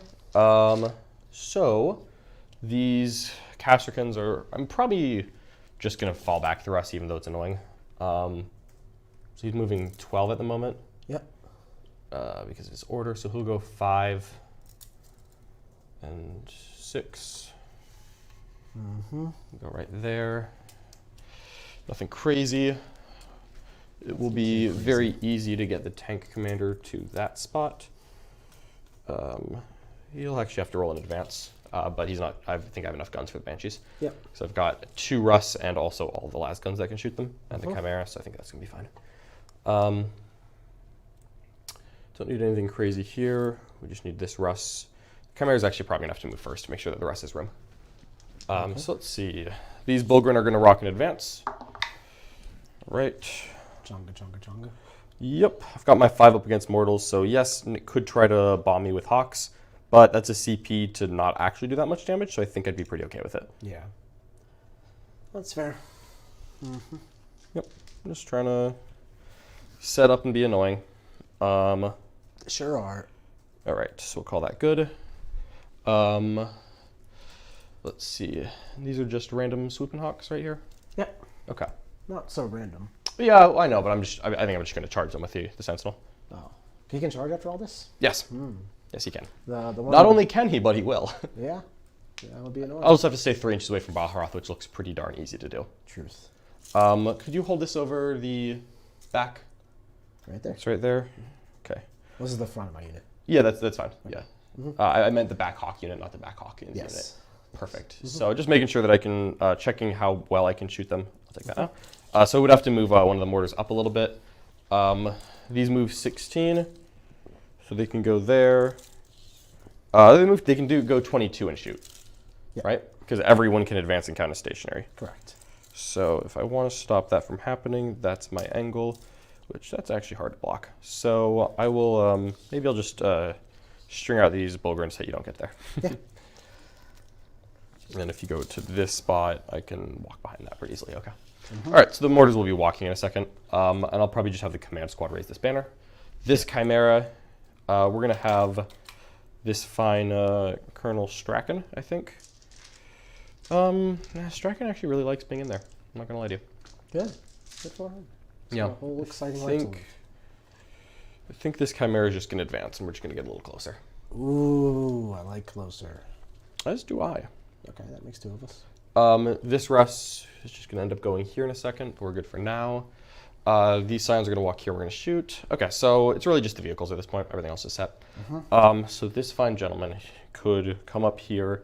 So these Kasrkins are. I'm probably just going to fall back through us, even though it's annoying. So he's moving 12 at the moment. Yep. Because of his order. So he'll go 5 and 6. Go right there. Nothing crazy. It will be very easy to get the tank commander to that spot. He'll actually have to roll in advance. But he's not. I think I have enough guns for the Banshees. Yep. So I've got 2 Russ and also all the lasguns that can shoot them, and the Chimera. So I think that's gonna be fine. Don't need anything crazy here. We just need this Russ. Chimera is actually probably enough to move first to make sure that the rest is room. So let's see. These Bulgren are gonna rock in advance. All right. Chonga. Yep. I've got my 5 up against mortals. So yes, Nick could try to bomb me with Hawks. But that's a CP to not actually do that much damage, so I think I'd be pretty okay with it. Yeah. That's fair. Yep. I'm just trying to set up and be annoying. Sure are. All right, so we'll call that good. Let's see. These are just random swooping hawks right here. Yep. Okay. Not so random. Yeah, I know, but I think I'm just going to charge them with the sentinel. Oh, he can charge after all this? Yes. Yes, he can. The one Not only can he, but he will. Yeah. That would be annoying. I'll just have to stay 3 inches away from Baharoth, which looks pretty darn easy to do. Truth. Could you hold this over the back? Right there. It's right there. Okay. This is the front of my unit. Yeah, that's fine. Yeah. I meant the back hawk unit, not the back hawk unit. Yes. Perfect. So just making sure that I can, checking how well I can shoot them. I'll take that now. So we'd have to move one of the mortars up a little bit. These move 16, so they can go there. They can go 22 and shoot, right? Because everyone can advance and count as stationary. Correct. So if I want to stop that from happening, that's my angle, which that's actually hard to block. So I will, maybe I'll just string out these Bulgarians so you don't get there. Yeah. And if you go to this spot, I can walk behind that pretty easily. Okay. All right, so the mortars will be walking in a second, and I'll probably just have the command squad raise this banner. This Chimera, we're going to have this fine Colonel Straken, I think. Straken actually really likes being in there. I'm not going to lie to you. Good. Good for him. It's Yeah. a whole exciting life to live. I think this Chimera is just going to advance, and we're just going to get a little closer. Ooh, I like closer. As do I. Okay, that makes 2 of us. This Russ is just going to end up going here in a second, but we're good for now. These Scions are going to walk here. We're going to shoot. Okay, so it's really just the vehicles at this point. Everything else is set. So this fine gentleman could come up here.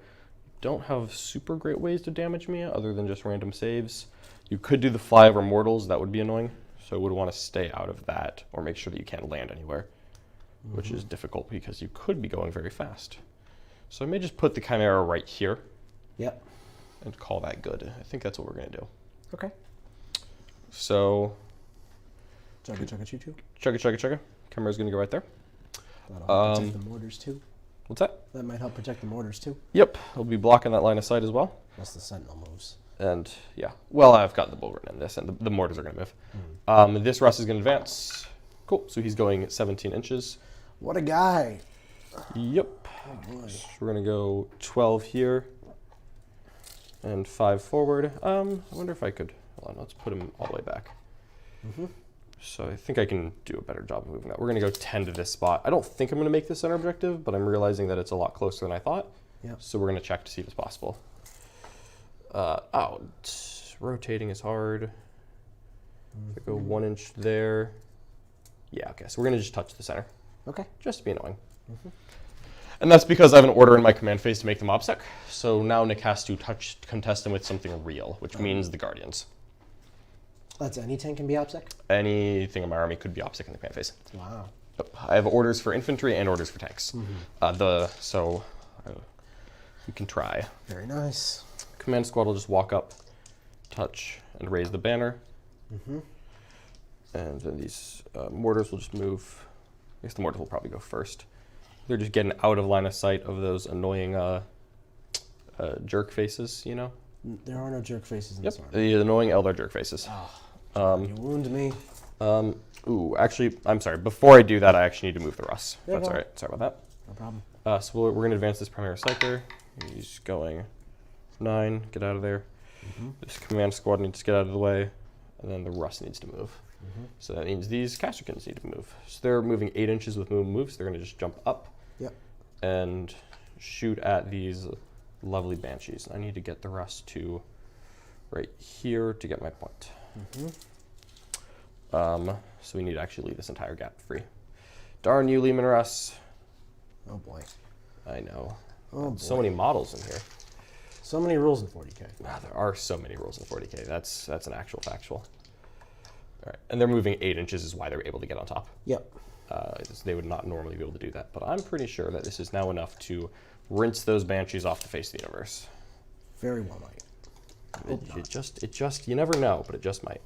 Don't have super great ways to damage me other than just random saves. You could do the flyover mortals. That would be annoying. So I would want to stay out of that or make sure that you can't land anywhere, which is difficult because you could be going very fast. So I may just put the Chimera right here. Yep. And call that good. I think that's what we're going to do. Okay. So, Chugga chugga choo choo. chugga chugga chugga. Chimera's going to go right there. That'll help protect the mortars too. What's that? That might help protect the mortars too. Yep, I'll be blocking that line of sight as well. Unless the sentinel moves. And yeah, well, I've got the Bulgarian in this, and the mortars are going to move. This Russ is going to advance. Cool. So he's going 17 inches. What a guy. Yep. Oh boy. So we're going to go 12 here. And 5 forward. I wonder if I could. Hold on, let's put him all the way back. So I think I can do a better job of moving that. We're going to go 10 to this spot. I don't think I'm going to make this center objective, but I'm realizing that it's a lot closer than I thought. Yep. So we're going to check to see if it's possible. Rotating is hard. If I go 1 inch there. Yeah, okay. So we're going to just touch the center. Okay. Just to be annoying. And that's because I have an order in my command phase to make them OBSEC. So now Nick has to contest them with something real, which means the Guardians. That's any tank can be OBSEC? Anything in my army could be OBSEC in the command phase. Wow. I have orders for infantry and orders for tanks. So you can try. Very nice. Command squad will just walk up, touch, and raise the banner. And then these mortars will just move. I guess the mortars will probably go first. They're just getting out of line of sight of those annoying jerk faces, you know? There are no jerk faces in this army. The annoying Eldar jerk faces. You wound me. Actually, I'm sorry. Before I do that, I actually need to move the Russ. Yeah, That's go all on. right. Sorry about No problem. that. So we're going to advance this Primary Psyker. He's going 9. Get out of there. This command squad needs to get out of the way. And then the Russ needs to move. So that means these Kasrkins need to move. So they're moving 8 inches with moves. They're going to just jump up. Yep. And shoot at these lovely Banshees. I need to get the Russ to right here to get my point. So we need to actually leave this entire gap free. Darn you, Lehman Russ. Oh boy. I know. Oh boy. So many models in here. So many rules in 40K. Wow, there are so many rules in 40K. That's an actual factual. All right, and they're moving 8 inches is why they're able to get on top. Yep. They would not normally be able to do that, but I'm pretty sure that this is now enough to rinse those Banshees off the face of the universe. Very well might. It just, you never know, but it just might.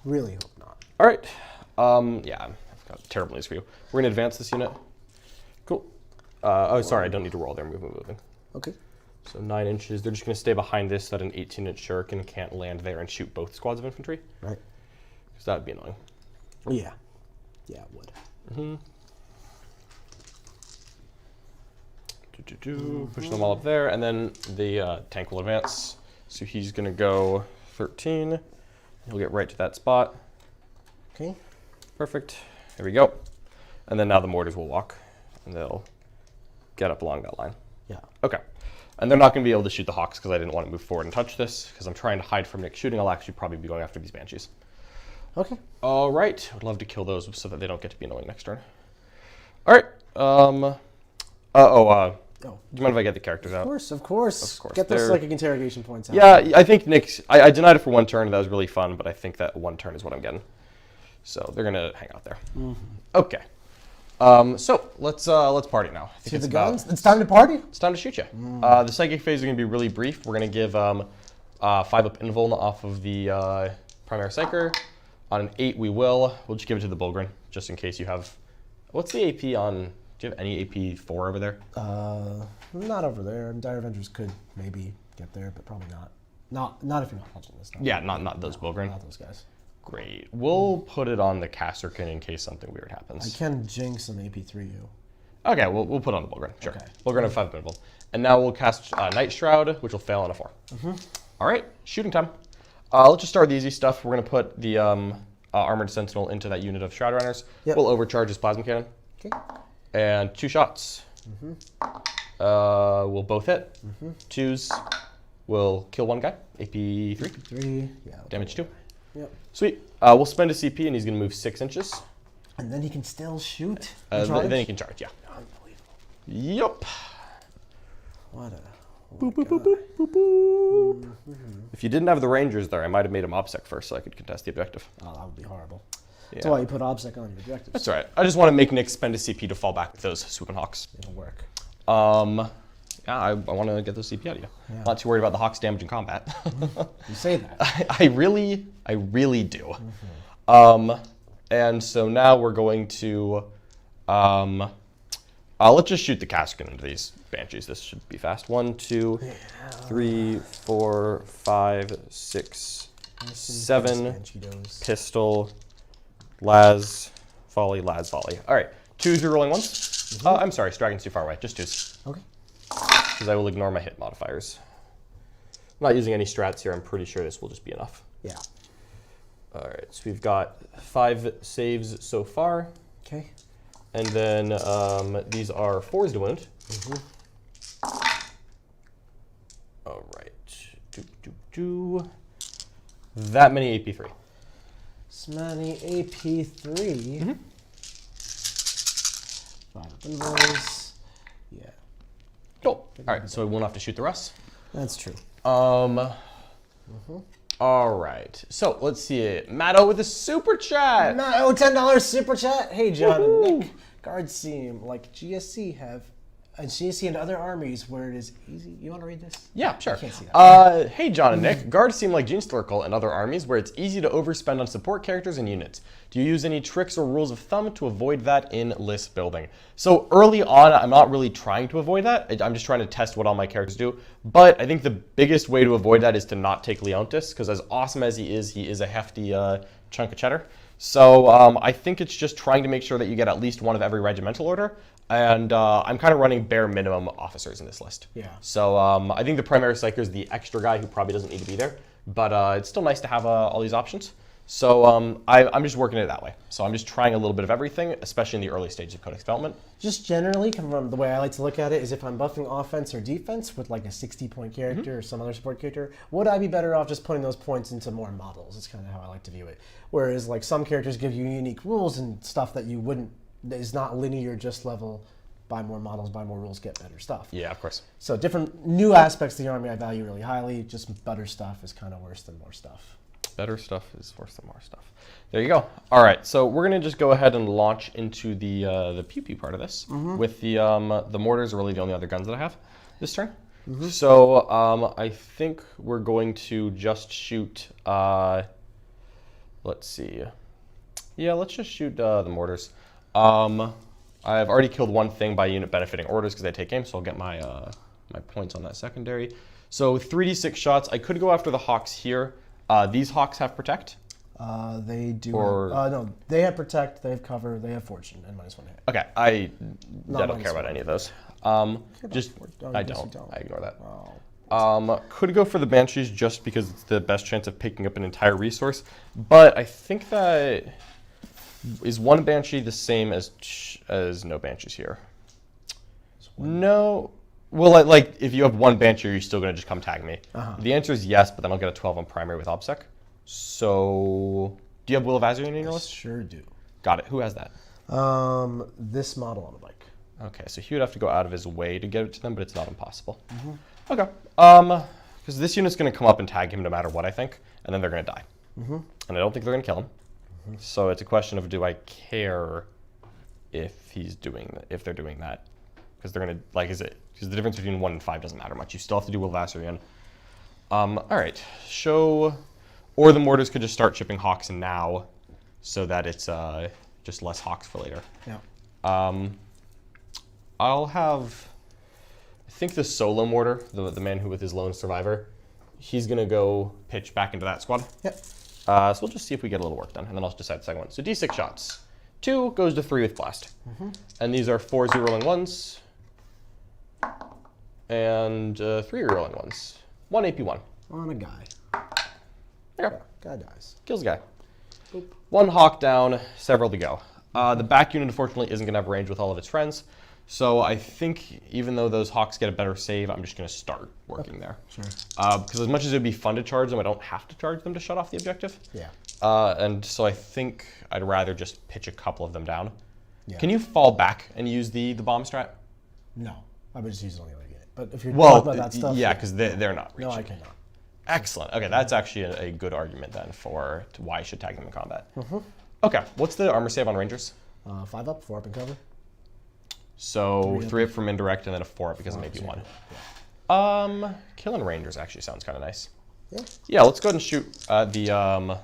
Really hope not. All right. Yeah, I've got terrible news for you. We're going to advance this unit. Cool. Sorry, I don't need to roll. They're moving. Okay. So 9 inches. They're just going to stay behind this so that an 18-inch shuriken can't land there and shoot both squads of infantry. Right. Because that would be annoying. Yeah. Yeah, it would. Push them all up there, and then the tank will advance. So he's going to go 13. He'll get right to that spot. Okay. Perfect. There we go. And then now the mortars will walk, and they'll get up along that line. Yeah. Okay. And they're not going to be able to shoot the Hawks because I didn't want to move forward and touch this because I'm trying to hide from Nick shooting. I'll actually probably be going after these Banshees. Okay. All right. I'd love to kill those so that they don't get to be annoying next turn. All right. Do you mind if I get the characters out? Of course. Of course. Get those psychic interrogation points out. Yeah, I think Nick's... I denied it for one turn. That was really fun, but I think that one turn is what I'm getting. So they're going to hang out there. Okay. So let's party now. I think To it's the guns? It's time to party? It's time to shoot you. The psychic phase is going to be really brief. We're going to give 5 up invuln off of the primary psyker. On an 8, we'll just give it to the Bulgrin, just in case you have... What's the AP on... Do you have any AP 4 over there? Not over there. Dire Avengers could maybe get there, but probably not. Not if you're not touching this stuff. Yeah, not those Bulgrin. Not those guys. Great. We'll put it on the Kasrkin in case something weird happens. I can jinx some AP3 you. Okay, we'll put on the Bulgrin. Sure. Okay. Bulgrin have 5 invuln. And now we'll cast Night Shroud, which will fail on a 4. All right, shooting time. Let's just start with the easy stuff. We're going to put the Armored Sentinel into that unit of Shroud Runners. Yep. We'll overcharge his Plasma Cannon. Okay. And 2 shots. We'll both hit. 2s will kill 1 guy. AP 3. 3. Yeah. Damage 2. Yep. Sweet. We'll spend a CP, and he's going to move 6 inches. And then he can still shoot. Then he can charge, yeah. Unbelievable. Yup. What a... Boop, boop, boop, boop, boop, boop. If you didn't have the Rangers there, I might have made him OBSEC first so I could contest the objective. Oh, that would be horrible. Yeah. That's why you put OBSEC on your objectives. That's all right. I just want to make Nick spend a CP to fall back with those swooping Hawks. It'll work. Yeah, I want to get those CP out of you. Yeah. Not too worried about the Hawks damage in combat. You say that. I really do. And so now we're going to, let's just shoot the Kasrkin into these Banshees. This should be fast. 1, 2, 3, 4, 5, 6, 7. Pistol, las, volley. All right, 2s you're rolling once. I'm sorry, Straken's too far away. Just 2s. Okay. Because I will ignore my hit modifiers. I'm not using any strats here. I'm pretty sure this will just be enough. Yeah. All right, so we've got 5 saves so far. Okay. And then these are 4s to wound. All right. That many AP3. Smanny AP3. 5 involves. Yeah. Cool. All right, so we won't have to shoot the rest. That's true. All right. So let's see it. Matto with a super chat. No, $10 super chat. Hey, John and Nick. Guards seem like GSC have, and GSC and other armies where it is easy. You want to read this? Yeah, sure. I can't see that. Hey, John and Nick. Guards seem like Genestealer and other armies where it's easy to overspend on support characters and units. Do you use any tricks or rules of thumb to avoid that in list building? So early on, I'm not really trying to avoid that. I'm just trying to test what all my characters do. But I think the biggest way to avoid that is to not take Leontis, because as awesome as he is a hefty chunk of cheddar. So I think it's just trying to make sure that you get at least one of every regimental order. And I'm kind of running bare minimum officers in this list. Yeah. So I think the primary psyker is the extra guy who probably doesn't need to be there. But it's still nice to have all these options. So I'm just working it that way. So I'm just trying a little bit of everything, especially in the early stages of Codex development. Just generally, the way I like to look at it is if I'm buffing offense or defense with like a 60-point character or some other support character, would I be better off just putting those points into more models? It's kind of how I like to view it. Whereas like some characters give you unique rules and stuff that you wouldn't, that is not linear, just level, buy more models, buy more rules, get better stuff. Yeah, of course. So different new aspects of the army I value really highly. Just better stuff is kind of worse than more stuff. Better stuff is worse than more stuff. There you go. All right, so we're gonna just go ahead and launch into the pew pew part of this with the mortars are really the only other guns that I have this turn. So I think we're going to just shoot. Let's see. Yeah, let's just shoot the mortars. I've already killed one thing by unit benefiting orders because they take aim, so I'll get my my points on that secondary. So 3d6 shots. I could go after the Hawks here. These Hawks have protect. They do. Or- No, they have protect, they have cover, they have fortune, and -1 hit. Okay, I Not don't care about -1. any of those. Just Oh, I I guess you don't. don't. I ignore that. Oh. Could go for the Banshees just because it's the best chance of picking up an entire resource, but I think that is one Banshee the same as no Banshees here. No. Well, like if you have one Banshee, you're still gonna just come tag me. The answer is yes, but then I'll get a 12 on primary with OBSEC. So, do you have Will of Azurian in your list? Sure do. Got it. Who has that? This model on the bike. Okay, so he would have to go out of his way to get it to them, but it's not impossible. Okay. Because this unit's going to come up and tag him no matter what, I think, and then they're going to die. And I don't think they're going to kill him. So it's a question of, do I care if they're doing that? Because they're going to, like, because the difference between 1 and 5 doesn't matter much. You still have to do Will of Azurian. All right, or the mortars could just start shipping Hawks now, so that it's just less Hawks for later. Yeah. I'll have, I think the solo mortar, the man who with his lone survivor, he's gonna go pitch back into that squad. Yep. So we'll just see if we get a little work done, and then I'll decide the second one. So D6 shots. 2 goes to 3 with blast. And these are 4 rolling 1s, and 3 rolling 1s. 1 AP1. On a guy. There you go. Guy dies. Kills a guy. Boop. 1 Hawk down, several to go. The back unit, unfortunately, isn't going to have range with all of its friends. So I think even though those Hawks get a better save, I'm just going to start working there. Sure. Because as much as it would be fun to charge them, I don't have to charge them to shut off the objective. Yeah. And so I think I'd rather just pitch a couple of them down. Yeah. Can you fall back and use the bomb strat? No. I would just use it on the other unit. But if you're Well, talking about that stuff. yeah, because they're not reaching. No, I cannot. Excellent. Okay, that's actually a good argument then for why I should tag them in combat. Okay, what's the armor save on Rangers? 5 up, 4 up and cover. So 3 up. 3 up from indirect and then a 4 up because of maybe so 1. Yeah. Killing Rangers actually sounds kind of nice. Yeah. Yeah, let's go ahead and shoot the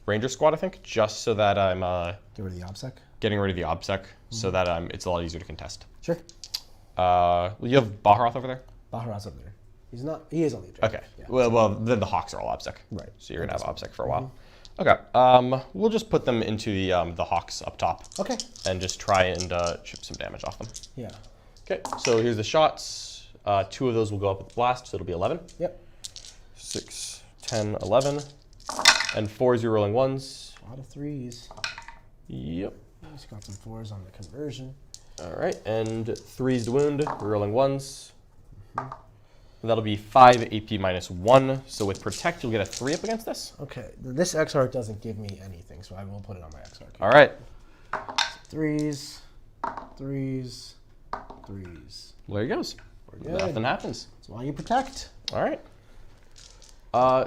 Ranger squad, I think, just so that I'm Get rid of the OBSEC. getting rid of the OBSEC so that it's a lot easier to contest. Sure. Well, you have Baharoth over there? Baharat's up there. He's not. He is on the objective. Okay. Yeah. Well, then the Hawks are all OBSEC. Right. So you're going to have OBSEC for a while. Okay. We'll just put them into the Hawks up top. Okay. And just try and chip some damage off them. Yeah. Okay, so here's the shots. 2 of those will go up with blast, so it'll be 11. Yep. 6, 10, 11. And 4 rolling 1s. A lot of 3s. Yep. He's got some 4s on the conversion. All right, and 3s to wound, rolling 1s. And that'll be 5 AP -1. So with Protect, you'll get a 3 up against this. Okay. This X-Arc doesn't give me anything, so I will put it on my X-Arc. All right. 3s, 3s, 3s. Well, there he goes. We're good. Nothing happens. That's why you protect. All right.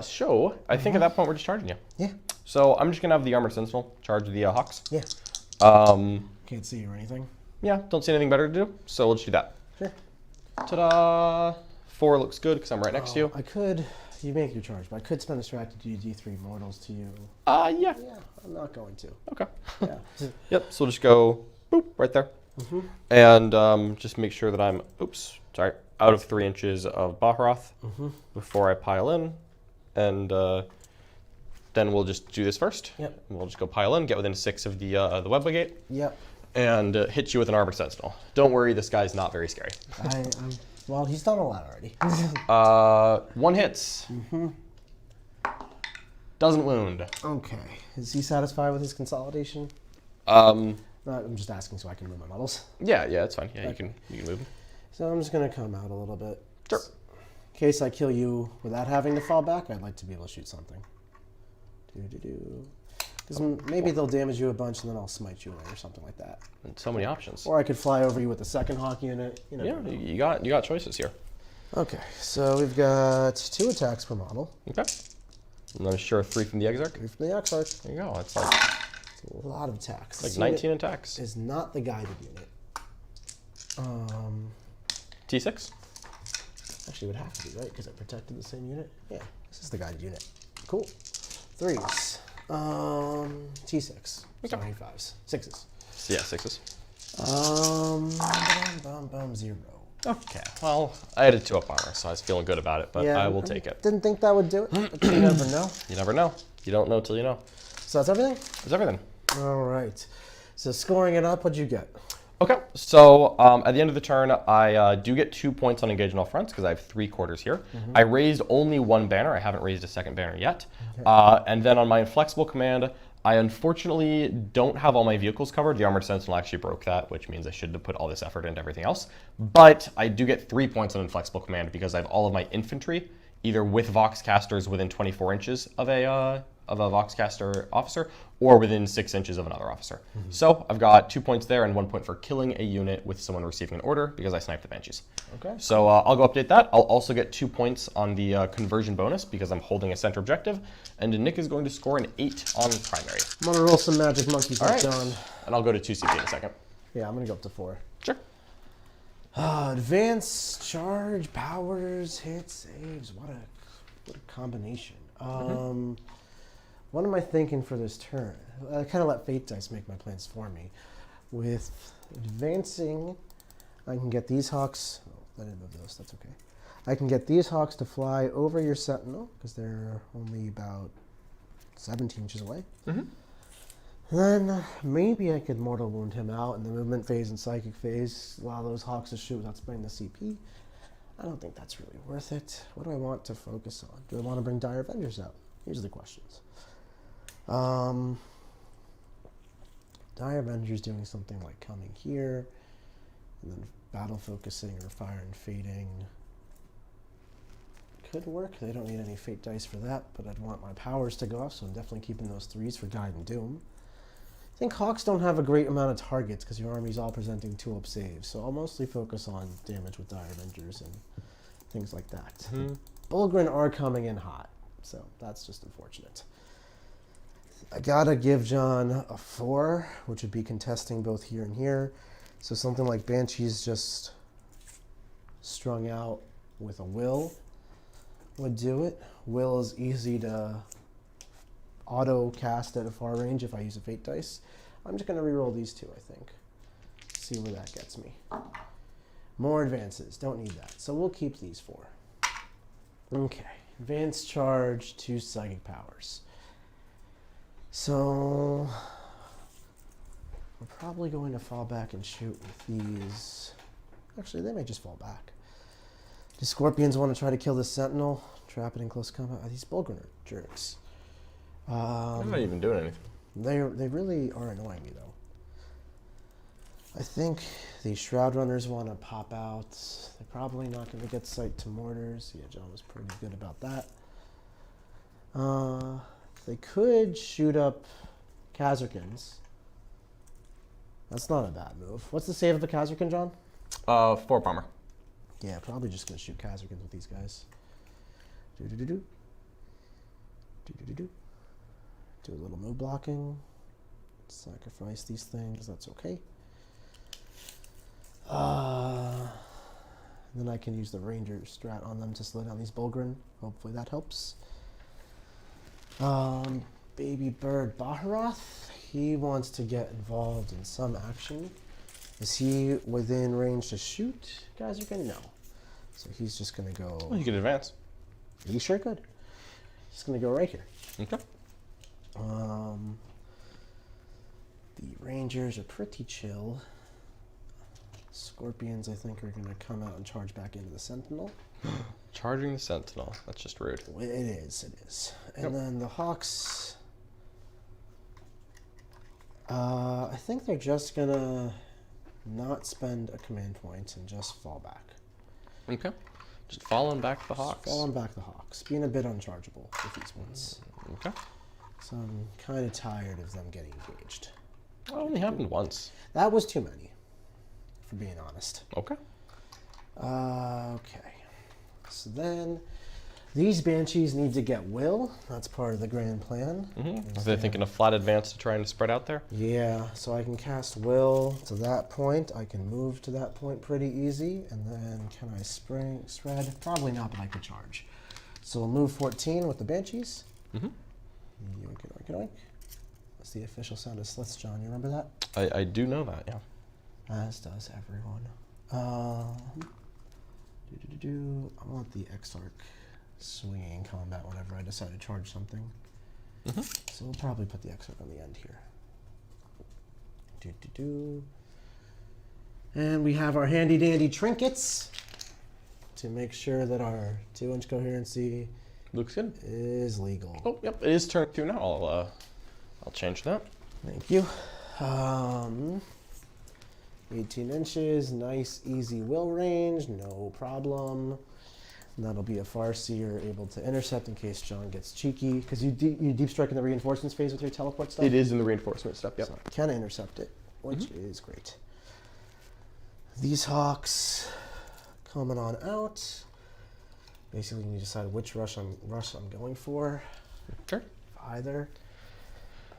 So I think at that point we're just charging you. Yeah. So I'm just gonna have the Armored Sentinel charge the Hawks. Yeah. Um, Can't see you or anything. yeah, don't see anything better to do, so we'll just do that. Sure. Ta-da! 4 looks good because I'm right next to you. I could. You make your charge, but I could spend a strat to do D3 mortals to you. Yeah. Yeah, I'm not going to. Okay. Yeah. Yep. So we'll just go boop right there, and just make sure that I'm out of 3 inches of Baharoth before I pile in, and then we'll just do this first. Yep. And we'll just go pile in, get within 6 of the web brigade, Yep. and hit you with an Armored Sentinel. Don't worry, this guy's not very scary. Well, he's done a lot already. 1 hits. Doesn't wound. Okay. Is he satisfied with his consolidation? Um, I'm just asking so I can move my models. yeah, it's fine. Yeah, you can move. So I'm just going to come out a little bit. Sure. In case I kill you without having to fall back, I'd like to be able to shoot something. Because maybe they'll damage you a bunch and then I'll smite you away or something like that. And so many options. Or I could fly over you with the second Hawk unit. You know. Yeah, you got choices here. Okay, so we've got 2 attacks per model. Okay. And then sure 3 from the Exarch. 3 from the X-Arc. There you go. It's like A lot of attacks. like This 19 unit attacks. is not the guided unit. T6. Actually, it would have to be, right? Because I protected the same unit. Yeah, this is the guided unit. Cool. 3s. T6. Sorry, 5s. 6s. Yeah, 6s. Zero. Okay. Well, I had a 2-up armor, so I was feeling good about it, but Yeah, I will take it. Didn't think that would do it, but you never know. You never know. You don't know till you know. So that's everything? That's everything. All right. So scoring it up, what'd you get? Okay, so at the end of the turn, I do get 2 points on engage on all fronts because I have 3 quarters here. I raised only 1 banner. I haven't raised a second banner yet. Okay. And then on my inflexible command, I unfortunately don't have all my vehicles covered. The Armored Sentinel actually broke that, which means I should have put all this effort into everything else. But I do get 3 points on inflexible command because I have all of my infantry, either with Voxcasters within 24 inches of a Voxcaster officer, or within 6 inches of another officer. So I've got 2 points there and 1 point for killing a unit with someone receiving an order because I sniped the Banshees. Okay. So I'll go update that. I'll also get 2 points on the conversion bonus because I'm holding a center objective, and Nick is going to score an 8 on primary. I'm gonna roll some magic monkeys with John. And I'll go to 2 CP in a second. Yeah, I'm gonna go up to 4. Sure. Advance, charge, powers, hit, saves. What a combination. What am I thinking for this turn? I kind of let Fate Dice make my plans for me. With advancing, I can get these hawks. Oh, I didn't move those. That's okay. I can get these hawks to fly over your sentinel because they're only about 17 inches away. Then maybe I could mortal wound him out in the movement phase and psychic phase. Allow those hawks to shoot without spending the CP. I don't think that's really worth it. What do I want to focus on? Do I want to bring Dire Avengers out? Here's the questions. Dire Avengers doing something like coming here, and then battle focusing or fire and fading could work. They don't need any fate dice for that, but I'd want my powers to go off, so I'm definitely keeping those 3s for Guide and Doom. I think Hawks don't have a great amount of targets because your army's all presenting 2-up saves, so I'll mostly focus on damage with Dire Avengers and things like that. Bulgrin are coming in hot, so that's just unfortunate. I gotta give John a 4, which would be contesting both here and here. So something like Banshee's just strung out with a Will would do it. Will is easy to auto cast at a far range if I use a Fate Dice. I'm just gonna reroll these 2, I think. See where that gets me. More advances, don't need that. So we'll keep these 4. Okay, advanced charge, 2 psychic powers. So we're probably going to fall back and shoot with these. Actually, they may just fall back. Do Scorpions want to try to kill this Sentinel? Trap it in close combat? These Bulgrin are jerks. They're not even doing anything. They really are annoying me, though. I think these Shroud Runners want to pop out. They're probably not going to get sight to mortars. Yeah, John was pretty good about that. They could shoot up Kasrkins. That's not a bad move. What's the save of a Kasrkin, John? 4 armor. Yeah, probably just gonna shoot Kasrkins with these guys. Do a little move blocking. Sacrifice these things. That's okay. Then I can use the Ranger strat on them to slow down these Bulgrin. Hopefully that helps. Baby Bird Baharoth, he wants to get involved in some action. Is he within range to shoot? Guys, you can no. So he's just gonna go. Well, you could advance. He sure could. He's gonna go right here. Okay. The Rangers are pretty chill. Scorpions, I think, are gonna come out and charge back into the Sentinel. Charging the Sentinel. That's just rude. It is. And then the Hawks, I think they're just gonna not spend a command point and just fall back. Okay. Just falling back the Hawks. Falling back the Hawks. Being a bit unchargeable with these ones. Okay. So I'm kind of tired of them getting engaged. That only happened once. That was too many, for being honest. Okay. Okay. So then, these Banshees need to get Will. That's part of the grand plan. Are they thinking a flat advance to try and spread out there? Yeah, so I can cast Will to that point. I can move to that point pretty easy. And then can I spread? Probably not, but I could charge. So we'll move 14 with the Banshees. Yoink, yoink, yoink. That's the official sound of slits, John. You remember that? I do know that, yeah. As does everyone. I want the Exarch swinging in combat whenever I decide to charge something. So we'll probably put the excerpt on the end here. And we have our handy dandy trinkets to make sure that our 2-inch coherency Looks good. is legal. Oh, yep, it is turn 2 now. I'll change that. Thank you. 18 inches, nice, easy will range, no problem. And that'll be a Farseer able to intercept in case John gets cheeky. Because you deep strike in the reinforcements phase with your teleport stuff? It is in the reinforcement stuff, yep. So I can intercept it, which is great. These Hawks coming on out. Basically, you decide which rush I'm going for. Sure. Either.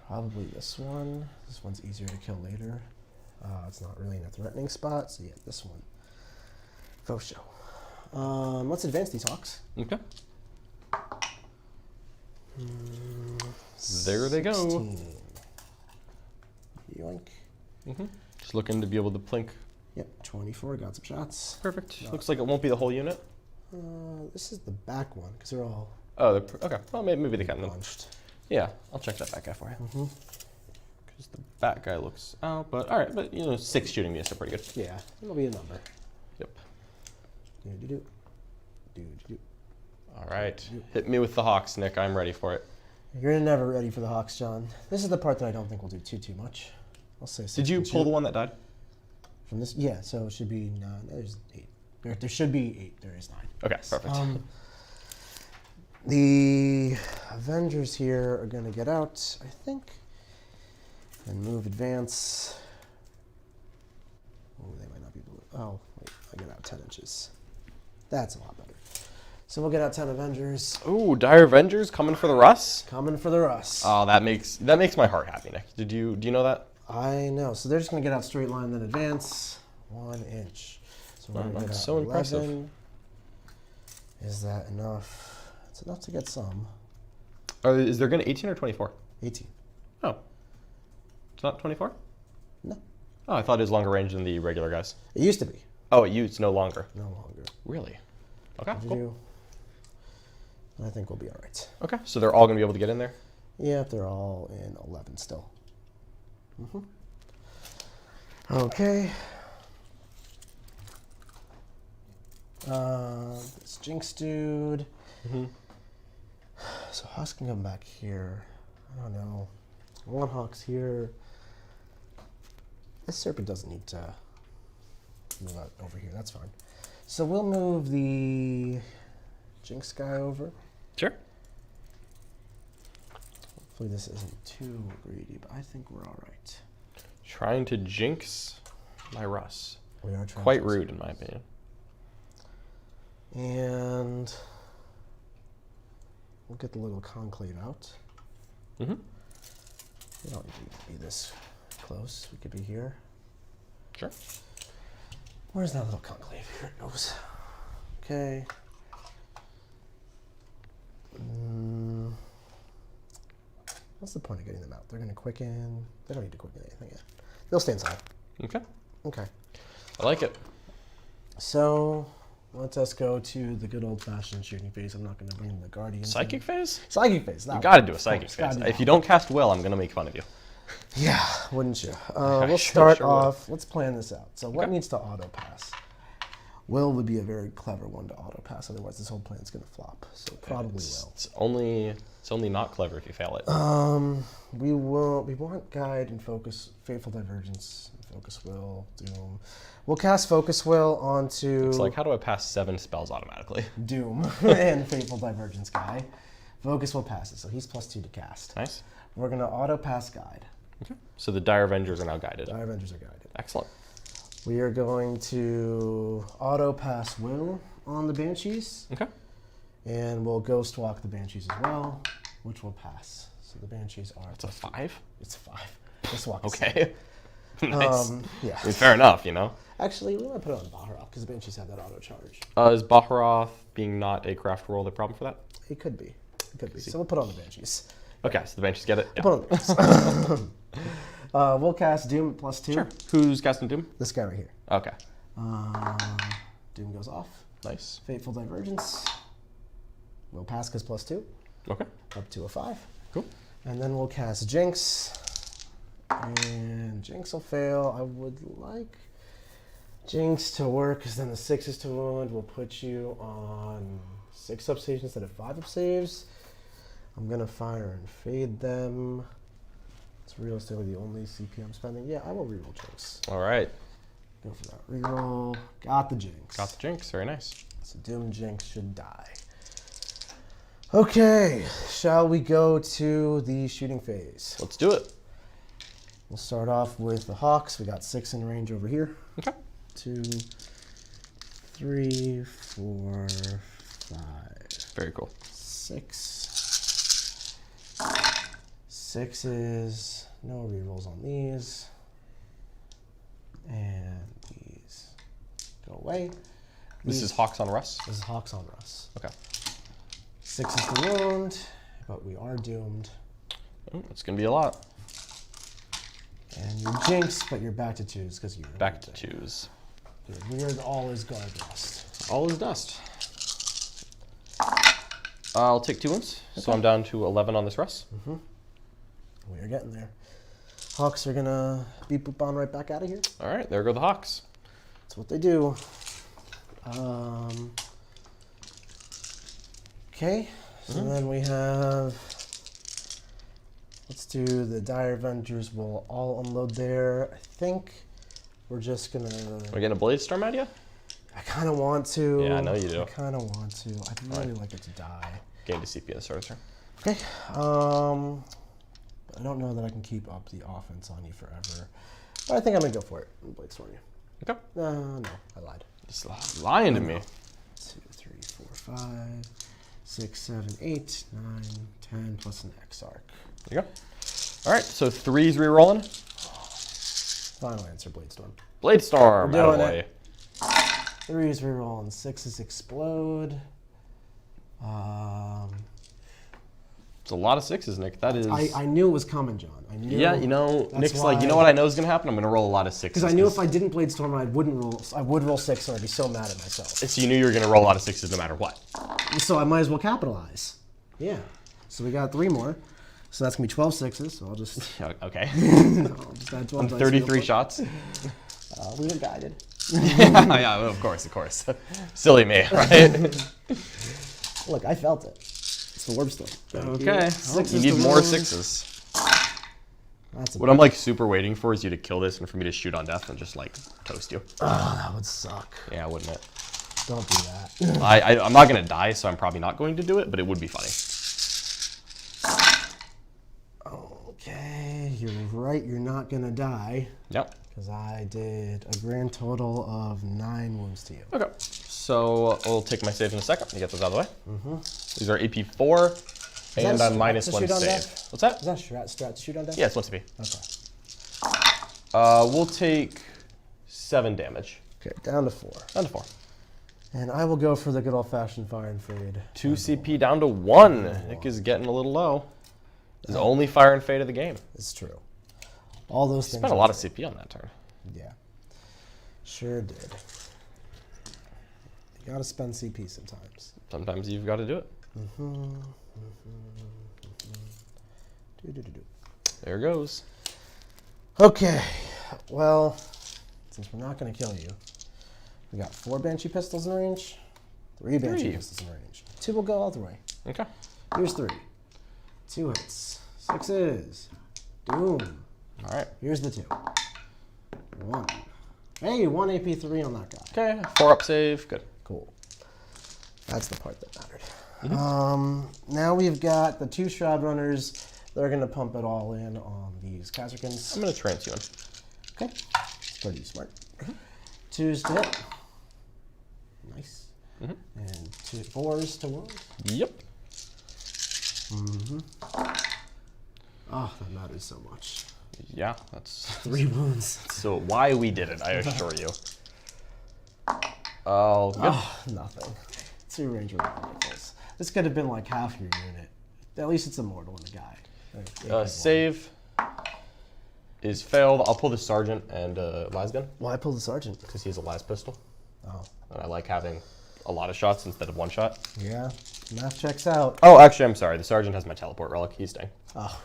Probably this one. This one's easier to kill later. It's not really in a threatening spot, so yeah, this one. Faux show. Let's advance these Hawks. Okay. There they go. 16. Yoink. Just looking to be able to plink. Yep, 24, got some shots. Perfect. Looks like it won't be the whole unit. This is the back one, because they're all Oh, okay. Well, maybe they can then. launched. Yeah, I'll check that back guy for you. Because the back guy looks out, but all right. But 6 shooting me is still pretty good. Yeah, it'll be a number. Yep. Do-do-do. All right. Hit me with the Hawks, Nick. I'm ready for it. You're never ready for the Hawks, John. This is the part that I don't think will do too much. I'll say 6. Did you pull the one that died? From this? Yeah, so it should be 9. There's 8. There should be 8. There is 9. Okay, perfect. The Avengers here are going to get out, I think, and move advance. Oh, they might not be blue. Oh, wait, I get out 10 inches. That's a lot better. So we'll get out 10 Avengers. Ooh, Dire Avengers coming for the Russ. Coming for the Russ. Oh, that makes my heart happy, Nick. Do you know that? I know. So they're just going to get out straight line, then advance 1 inch. So we're going to get out so 11. impressive. Is that enough? It's enough to get some. Is there going to 18 or 24? 18. Oh, it's not 24? No. Oh, I thought it was longer range than the regular guys. It used to be. Oh, it's no longer. No longer. Really? Okay, cool. I think we'll be all right. Okay, so they're all going to be able to get in there? Yeah, they're all in 11 still. Okay. This Jinx dude. So Hawks can come back here. I don't know. 1 Hawk's here. This Serpent doesn't need to move out over here. That's fine. So we'll move the Jinx guy over. Sure. Hopefully this isn't too greedy, but I think we're all right. Trying to jinx my Russ. We are trying. Quite rude, in my opinion. And we'll get the little conclave out. We don't need to be this close. We could be here. Sure. Where's that little conclave? Here it goes. Okay. What's the point of getting them out? They're going to quicken. They don't need to quicken anything yet. They'll stay inside. Okay. Okay. I like it. So let us go to the good old-fashioned shooting phase. I'm not going to bring the Guardians. Psychic phase? Psychic phase. You got to do a psychic phase. If you don't cast well, I'm going to make fun of you. Yeah, wouldn't you? We'll start off. Let's plan this out. So what Okay. needs to auto pass? Will would be a very clever one to auto pass. Otherwise, this whole plan's going to flop. So probably will. It's only not clever if you fail it. We want guide and focus, fateful divergence, focus will, doom. We'll cast focus will onto. It's like, how do I pass 7 spells automatically? Doom and fateful divergence guy. Focus will pass it, so he's +2 to cast. Nice. We're gonna auto pass guide. Okay. So the Dire Avengers are now guided. Dire Avengers are guided. Excellent. We are going to auto pass will on the Banshees. Okay. And we'll ghost walk the Banshees as well, which will pass. So the Banshees are. It's a 5? It's 5. Ghost walk. Okay. Nice. Yeah. I mean, fair enough, Actually, we might put it on Baharov because the Banshees have that auto charge. Is Baharov being not a craft roll the problem for that? It could be. It could be. So we'll put on the Banshees. Okay, so the Banshees get it? Yeah. Put on the Banshees. We'll cast Doom +2. Sure. Who's casting Doom? This guy right here. Okay. Doom goes off. Nice. Fateful Divergence. We'll pass because +2. Okay. Up to a 5. Cool. And then we'll cast Jinx. And Jinx will fail. I would like Jinx to work, because then the 6 to wound will put you on 6 up saves instead of 5 up saves. I'm going to fire and fade them. It's realistically the only CP I'm spending. Yeah, I will reroll Jinx. All right. Go for that reroll. Got the Jinx. Got the Jinx. Very nice. So Doom Jinx should die. Okay, shall we go to the shooting phase? Let's do it. We'll start off with the Hawks. We got 6 in range over here. Okay. 2, 3, 4, 5. Very cool. 6. 6 is no rerolls on these. And these go away. This is Hawks on Russ? This is Hawks on Russ. Okay. 6 is the wound, but we are doomed. Oh, it's going to be a lot. And you're Jinx, but you're back to 2s because you're Back to 2s. You're weird, all is guard rust. All is dust. I'll take 2 wounds, so I'm down to 11 on this Russ. We are getting there. Hawks are gonna beep boop on right back out of here. All right, there go the Hawks. That's what they do. Okay, so then we have, let's do the Dire Avengers. We'll all unload there. I think we're just gonna, We're getting a Blade Storm at you? I kind of want to. Yeah, I know you do. I kind of want to. I'd really like it to die. Gain to CP in the start of the turn. Okay. I don't know that I can keep up the offense on you forever. But I think I'm going to go for it and Blade Storm you. Okay. No, I lied. Just lying to me. 2, 3, 4, 5, 6, 7, 8, 9, 10, plus an X arc. There you go. All right, so 3's rerolling. Final answer, Blade Storm. Blade Storm. We're doing attaboy. it. 3's rerolling, 6's explode. It's a lot of 6's, Nick. That is. I knew it was coming, John. I knew. Yeah, you know, That's Nick's like, you know why- what I know is gonna happen? I'm gonna roll a lot of 6's. Because I knew if I didn't Blade Storm, I would roll 6 and I'd be so mad at myself. So you knew you were gonna roll a lot of 6's no matter what. So I might as well capitalize. Yeah. So we got 3 more. So that's gonna be 12 6's. So I'll just, Okay. I'll just add 12 On dice 33 real quick. shots. We were guided. Yeah, of course. Silly me, right? Look, I felt it. It's the warp storm. Okay. You need more 6's. That's a What I'm like super waiting for is you to kill this and for me to shoot on death and just like toast you. that would suck. Yeah, wouldn't it? Don't do that. I'm not gonna die, so I'm probably not going to do it, but it would be funny. Okay, you're right. You're not gonna die Yep. because I did a grand total of 9 wounds to you. Okay. So I'll take my save in a second to get those out of the way. These are AP 4, and that a I'm minus strat to 1 shoot on save. death? What's that? Is that strat to shoot on death? Yeah, it's 1 CP. Okay. We'll take 7 damage. Okay, down to 4. Down to 4. And I will go for the good old-fashioned fire and fade. 2 CP down to 1. Nick is getting a little low. His only fire and fade of the game. It's true. All those things. Spent a are lot of true. CP on that turn. Yeah. Sure did. You gotta spend CP sometimes. Sometimes you've got to do it. Do. There goes. Okay. Well, since we're not gonna kill you, we got 4 Banshee pistols in range, 3 Banshee 3. pistols in range. 2 will go all the way. Okay. Here's 3. 2 hits. 6's. Doom. All right. Here's the 2. 1. Hey, 1 AP3 on that guy. Okay. 4 up save. Good. Cool. That's the part that mattered. Now we've got the 2 Shroud Runners. They're going to pump it all in on these Kasrkins. I'm going to trance you in. Okay. Pretty smart. 2s to hit. Nice. And 2 4s to wound. Yep. Oh, that matters so much. Yeah, that's 3 wounds. so why we did it, I assure you. Oh, good. Oh, nothing. 2 Ranger rifles. This could have been like half your unit. At least it's immortal in the guy. Save is failed. I'll pull the Sergeant and lasgun Why pull the Sergeant? because he has a las pistol. Oh. And I like having a lot of shots instead of 1 shot. Yeah. Math checks out. Oh, actually, I'm sorry. The sergeant has my teleport relic. He's staying. Oh.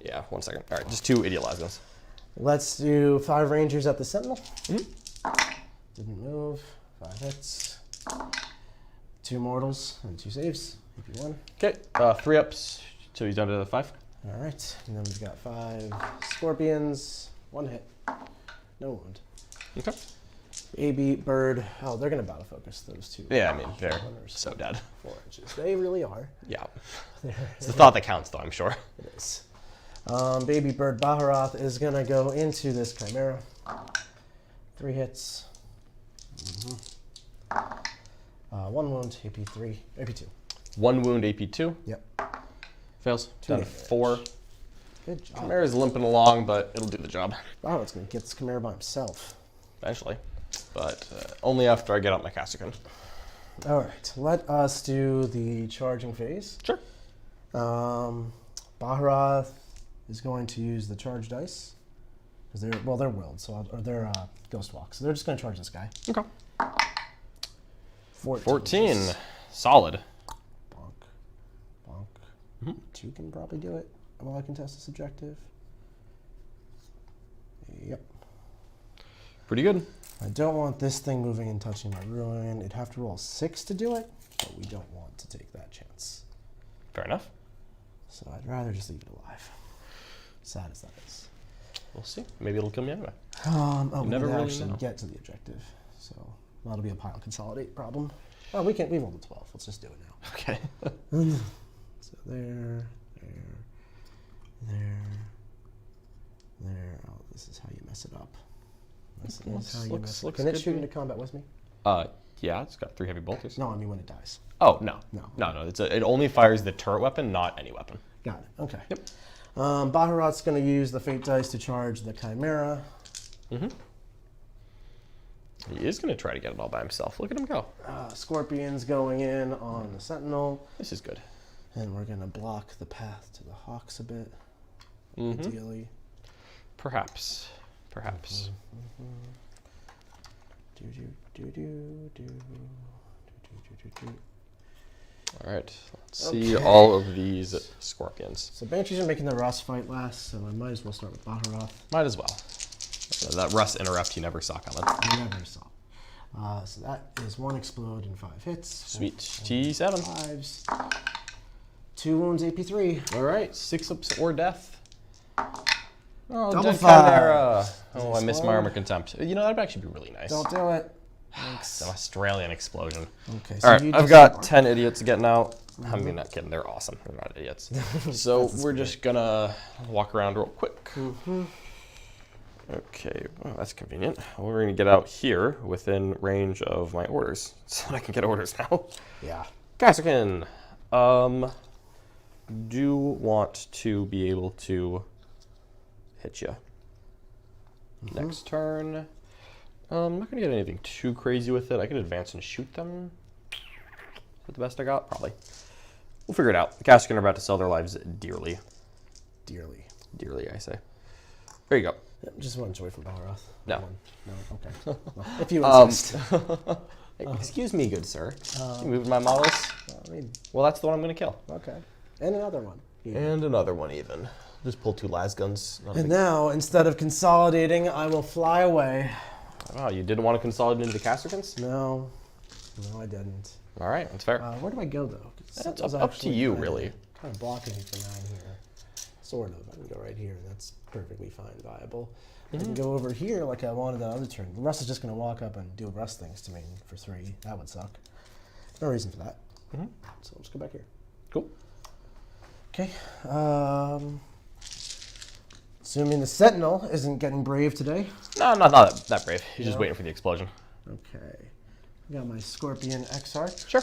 Yeah, 1 second. All right, just 2 idiot lasguns. Let's do 5 Rangers at the Sentinel. Didn't move. 5 hits. 2 mortals and 2 saves. AP1. Okay, 3 ups. So he's down to 5. All right. And then we've got 5 Scorpions. 1 hit. No wound. Okay. AB, Bird. Oh, they're going to battle focus, those 2. Yeah, I mean, they're so dead. 4 inches. They really are. Yeah. It's the thought that counts, though, I'm sure. It is. Baby Bird Baharoth is going to go into this Chimera. 3 hits. 1 wound, AP3, AP2. 1 wound, AP2. Yep. Fails. 2 Down to damage. 4. Good job. Chimera's limping along, but it'll do the job. Baharoth's going to get this Chimera by himself. Eventually. But only after I get out my Kasrkin. All right, let us do the charging phase. Sure. Baharoth is going to use the charge dice. Because they're willed, so they're ghost walk. So they're just going to charge this guy. Okay. 14. Solid. Bonk. Bonk. 2 can probably do it while I can test this objective. Yep. Pretty good. I don't want this thing moving and touching my ruin. It'd have to roll 6 to do it, but we don't want to take that chance. Fair enough. So I'd rather just leave it alive. Sad as that is. We'll see. Maybe it'll kill me anyway. We never need to really actually know. get to the objective. So that'll be a pile consolidate problem. Oh, we rolled a 12. Let's just do it now. Okay. So there. Oh, this is how you mess it up. This is how you mess it up. Can it shoot into combat with me? Yeah, it's got 3 heavy bolters. No, I mean when it dies. Oh, no. No. No. It only fires the turret weapon, not any weapon. Got it. Okay. Yep. Baharoth's going to use the fate dice to charge the Chimera. He is going to try to get it all by himself. Look at him go. Scorpions going in on the Sentinel. This is good. And we're going to block the path to the Hawks a bit, ideally. Perhaps. All right. Let's see all of these Scorpions. So Banshees are making the Rust fight last, so I might as well start with Baharoth. Might as well. That Rust interrupt you never saw coming. I never saw. So that is 1 explode and 5 hits. Sweet. T7. 5s. 2 wounds, AP3. All right. 6 ups or death. Oh, Double Dead 5. Chimera. Oh, I missed explode? my armor contempt. You know, that'd actually be really nice. Don't do it. Thanks. An Australian explosion. Okay, All right, you I've just- got 10 idiots getting out. I'm not kidding. They're awesome. They're not idiots. So we're just going to walk around real quick. Okay, well, that's convenient. We're going to get out here within range of my orders, so I can get orders now. Yeah. Kasrkin, do want to be able to hit you. Next turn. I'm not going to get anything too crazy with it. I could advance and shoot them. Is that the best I got? Probably. We'll figure it out. The Kasrkin are about to sell their lives dearly. Dearly. Dearly, I say. There you go. Yep, just 1 joy from Baharoth. No. No, okay. Well, if you insist. Excuse me, good sir. You moved my models? Well, that's the one I'm going to kill. Okay. And another one. And another one even. Just pull 2 lasguns. And now, instead of consolidating, I will fly away. Wow, you didn't want to consolidate into the Kasrkins? No, I didn't. All right, that's fair. Where do I go, though? 'Cause That's was up to actually you, kinda- really. Kind of blocking me for 9 here. Sort of. I can go right here, and that's perfectly fine, viable. I can go over here like I wanted the other turn. Russ is just going to walk up and do Russ things to me for 3. That would suck. No reason for that. So let's go back here. Cool. Okay. Assuming the Sentinel isn't getting brave today. No, not that brave. He's just waiting for the explosion. Okay. I got my Scorpion Exarch. Sure.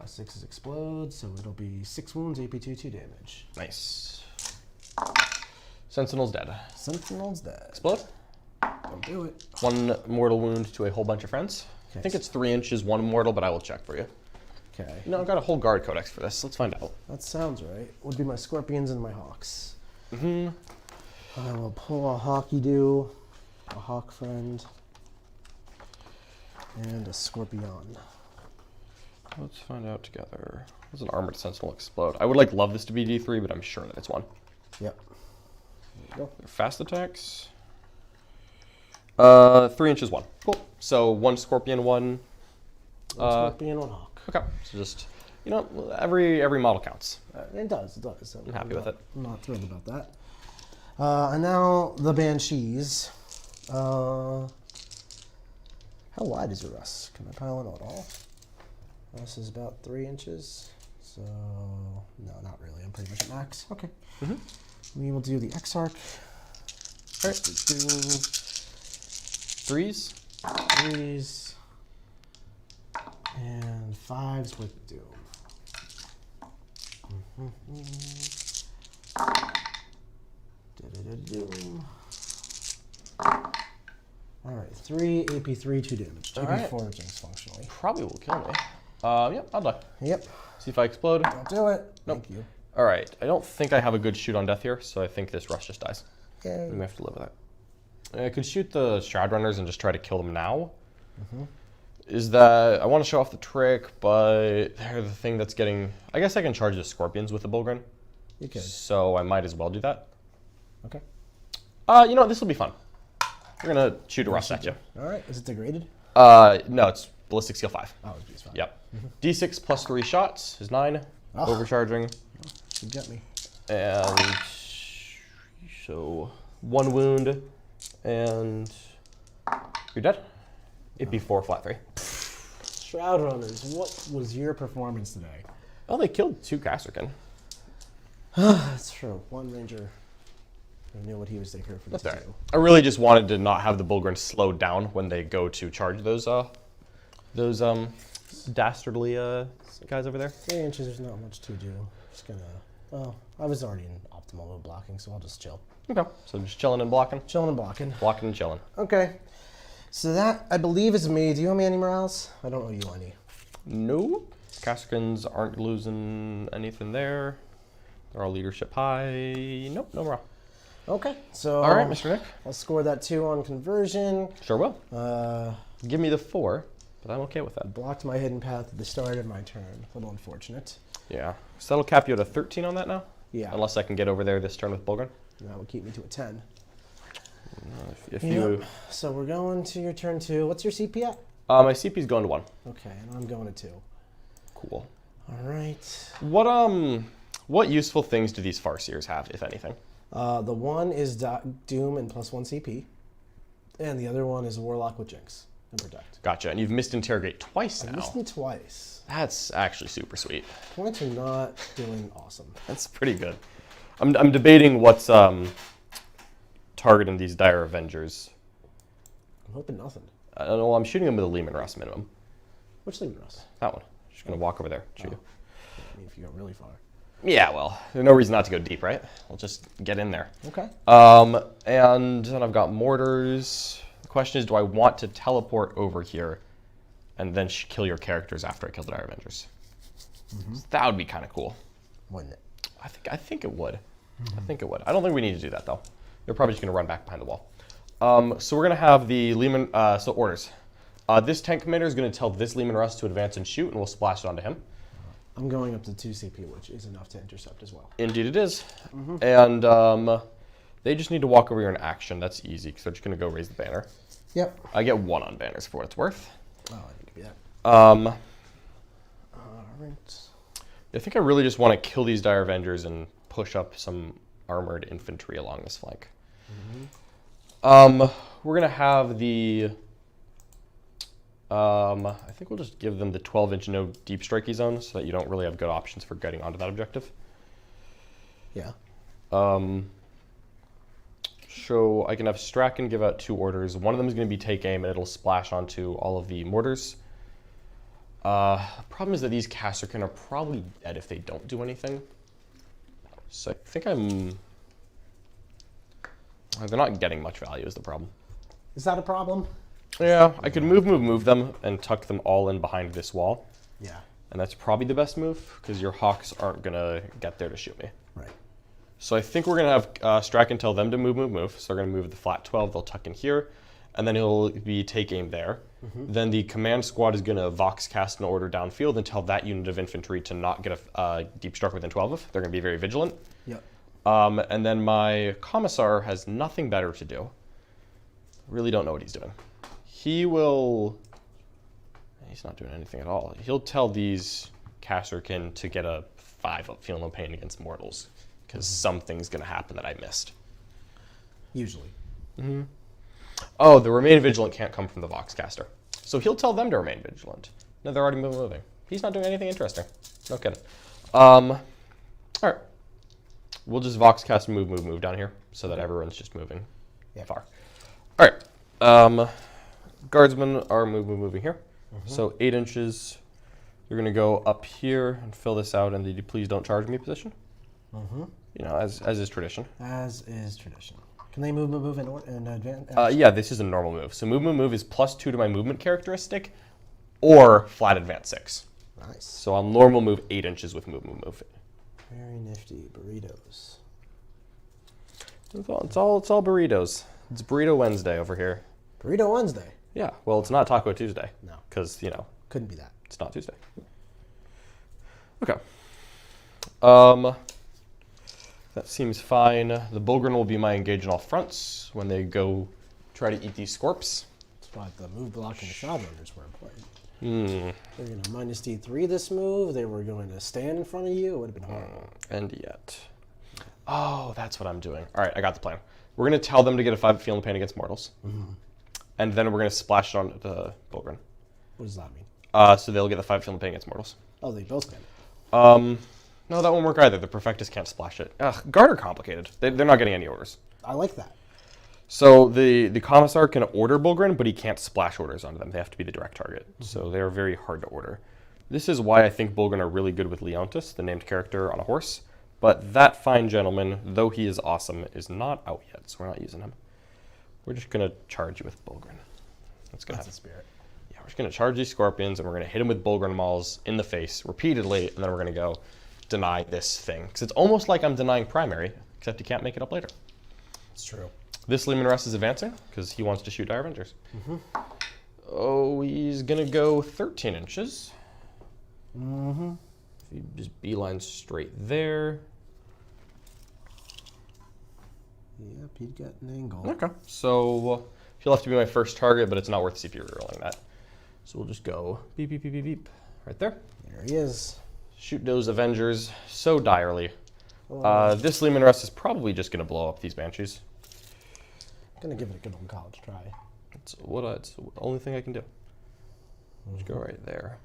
6 explode, so it'll be 6 wounds, AP2, 2 damage. Nice. Sentinel's dead. Sentinel's dead. Explode. Don't do it. 1 mortal wound to a whole bunch of friends. I think it's 3 inches, 1 mortal, but I will check for you. Okay. No, I've got a whole guard codex for this. Let's find out. That sounds right. Would be my Scorpions and my Hawks. I will pull a Hawky-Doo, a Hawk friend. And a Scorpion. Let's find out together. Does an armored sentinel explode? I would love this to be D3, but I'm sure that it's 1. Yep. There you go. Fast attacks. 3 inches 1. Cool. So 1 Scorpion, 1. Scorpion, 1 Hawk. Okay. So just, every model counts. It does. It does. I'm happy with it. I'm not thrilled about that. And now the Banshees. How wide is your Russ? Can I pile in at all? Russ is about 3 inches. So, no, not really. I'm pretty much at max. Okay. We will do the Exarch. All right. 3s. 3s. And 5s with Doom. Doom. Alright, 3 AP3, 2 damage. 2d4 Jinx functionally. Probably will kill me. Yep, I'll die. Yep. See if I explode. Don't do it. Nope. Thank you. All right. I don't think I have a good shoot on death here, so I think this rush just dies. Yay. We may have to live with that. I could shoot the Shroud Runners and just try to kill them now. Is that I want to show off the trick, but they're the thing that's getting. I guess I can charge the Scorpions with the Bullgrin. You could. So I might as well do that. Okay. You know what? This will be fun. We're gonna shoot a rust at you. Alright, is it degraded? No, it's ballistic skill 5. Oh, it's fine. Yep. D6 plus 3 shots is 9. Oh. Overcharging. You got me. And so 1 wound, and you're dead. It'd be 4 flat 3. Shroud Runners, what was your performance today? Oh, they killed 2 Kasrkin. That's true. One Ranger who knew what he was here for. That's all right. I really just wanted to not have the Bullgrin slowed down when they go to charge those dastardly guys over there. 3 inches, there's not much to do. Just gonna. Well, I was already in optimal mode blocking, so I'll just chill. Okay. So just chilling and blocking. Chilling and blocking. Blocking and chilling. Okay. So that, I believe, is me. Do you owe me any morals? I don't owe you any. No. Kasrkins aren't losing anything there. They're all leadership high. Nope, no morale. Okay. So. All right, Mr. Nick. I'll score that 2 on conversion. Sure will. Give me the 4, but I'm okay with that. Blocked my hidden path at the start of my turn. A little unfortunate. Yeah. So that'll cap you at a 13 on that now? Yeah. Unless I can get over there this turn with Bullgrin. That would keep me to a 10. If Yep. you... So we're going to your turn 2. What's your CP at? my CP's going to 1. Okay, and I'm going to 2. Cool. All right. What useful things do these Farseers have, if anything? The one is Doom and +1 CP. And the other one is Warlock with Jinx and Protect. Gotcha. And you've missed Interrogate twice now. I missed him twice. That's actually super sweet. Points are not doing awesome. That's pretty good. I'm debating what's targeting these Dire Avengers. I'm hoping nothing. I don't know. I'm shooting them with a Lehman Russ minimum. Which Lehman Russ? That one. Just gonna walk over there. Shoot you. I mean, if you go really far. Yeah, well, there's no reason not to go deep, right? We'll just get in there. Okay. And then I've got mortars. The question is, do I want to teleport over here and then kill your characters after I kill the Dire Avengers? That would be kind of cool. Wouldn't it? I think it would. I think it would. I don't think we need to do that, though. They're probably just going to run back behind the wall. So we're going to have the Lehman, so orders. This tank commander is going to tell this Lehman Russ to advance and shoot, and we'll splash it onto him. I'm going up to 2 CP, which is enough to intercept as well. Indeed it is. And they just need to walk over here in action. That's easy, because they're just going to go raise the banner. Yep. I get 1 on banners for what it's worth. Oh, I didn't give you that. All right. I think I really just want to kill these Dire Avengers and push up some armored infantry along this flank. We're going to have the... I think we'll just give them the 12-inch no deep strikey zone so that you don't really have good options for getting onto that objective. Yeah. So I can have Straken give out 2 orders. One of them is going to be take aim, and it'll splash onto all of the mortars. Problem is that these Kasrkin are probably dead if they don't do anything. So I think they're not getting much value is the problem. Is that a problem? Yeah, I could move them and tuck them all in behind this wall. Yeah. And that's probably the best move, because your Hawks aren't going to get there to shoot me. Right. So I think we're going to have Straken tell them to move. So they're going to move the flat 12. They'll tuck in here. And then he'll be take aim there. Then the command squad is going to Vox cast an order downfield and tell that unit of infantry to not get a deep struck within 12 of. They're going to be very vigilant. Yep. And then my commissar has nothing better to do. Really don't know what he's doing. He's not doing anything at all. He'll tell these Kasrkin to get a 5 up, feel no pain against mortals, because something's going to happen that I missed. Usually. Oh, the remain vigilant can't come from the Vox caster. So he'll tell them to remain vigilant. No, they're already moving. He's not doing anything interesting. No kidding. All right. We'll just Vox cast move down here so that everyone's just moving far. All right. Guardsmen are moving here. So 8 inches. You're going to go up here and fill this out in the please don't charge me position. You know, as is tradition. As is tradition. Can they move in advance? Yeah, this is a normal move. So move is +2 to my movement characteristic, or flat advance 6. Nice. So I'll normal move 8 inches with move. Very nifty. Burritos. It's all burritos. It's Burrito Wednesday over here. Burrito Wednesday? Yeah, well, it's not Taco Tuesday. No. Because, you know. Couldn't be that. It's not Tuesday. Okay. That seems fine. The Bulgren will be my engage in all fronts when they go try to eat these Scorps. That's why the move block and the Shadowrunners were important. They're going to minus D3 this move. They were going to stand in front of you. It would have been horrible. And yet. Oh, that's what I'm doing. All right, I got the plan. We're going to tell them to get a 5 feel no pain against mortals. And then we're going to splash it on the Bulgren. What does that mean? So they'll get the 5 feel no pain against mortals. Oh, they both can. No, that won't work either. The Perfectus can't splash it. Guard are complicated. They're not getting any orders. I like that. So the Commissar can order Bulgren, but he can't splash orders onto them. They have to be the direct target. So they are very hard to order. This is why I think Bulgren are really good with Leontis, the named character on a horse. But that fine gentleman, though he is awesome, is not out yet, so we're not using him. We're just going to charge you with Bulgren. That's the spirit. Yeah, we're just going to charge these Scorpions, and we're going to hit him with Bulgren Mauls in the face repeatedly, and then we're going to go deny this thing. Because it's almost like I'm denying primary, except he can't make it up later. It's true. This Leman Russ is advancing, because he wants to shoot Dire Avengers. Oh, he's going to go 13 inches. He just beeline straight there. Yep, he'd got an angle. Okay. So he'll have to be my first target, but it's not worth CPU rerolling that. So we'll just go beep, beep, beep, beep, beep. Right there. There he is. Shoot those Avengers so direly. This Leman Russ is probably just going to blow up these Banshees. I'm going to give it a good old college try. It's the only thing I can do. Just go right there.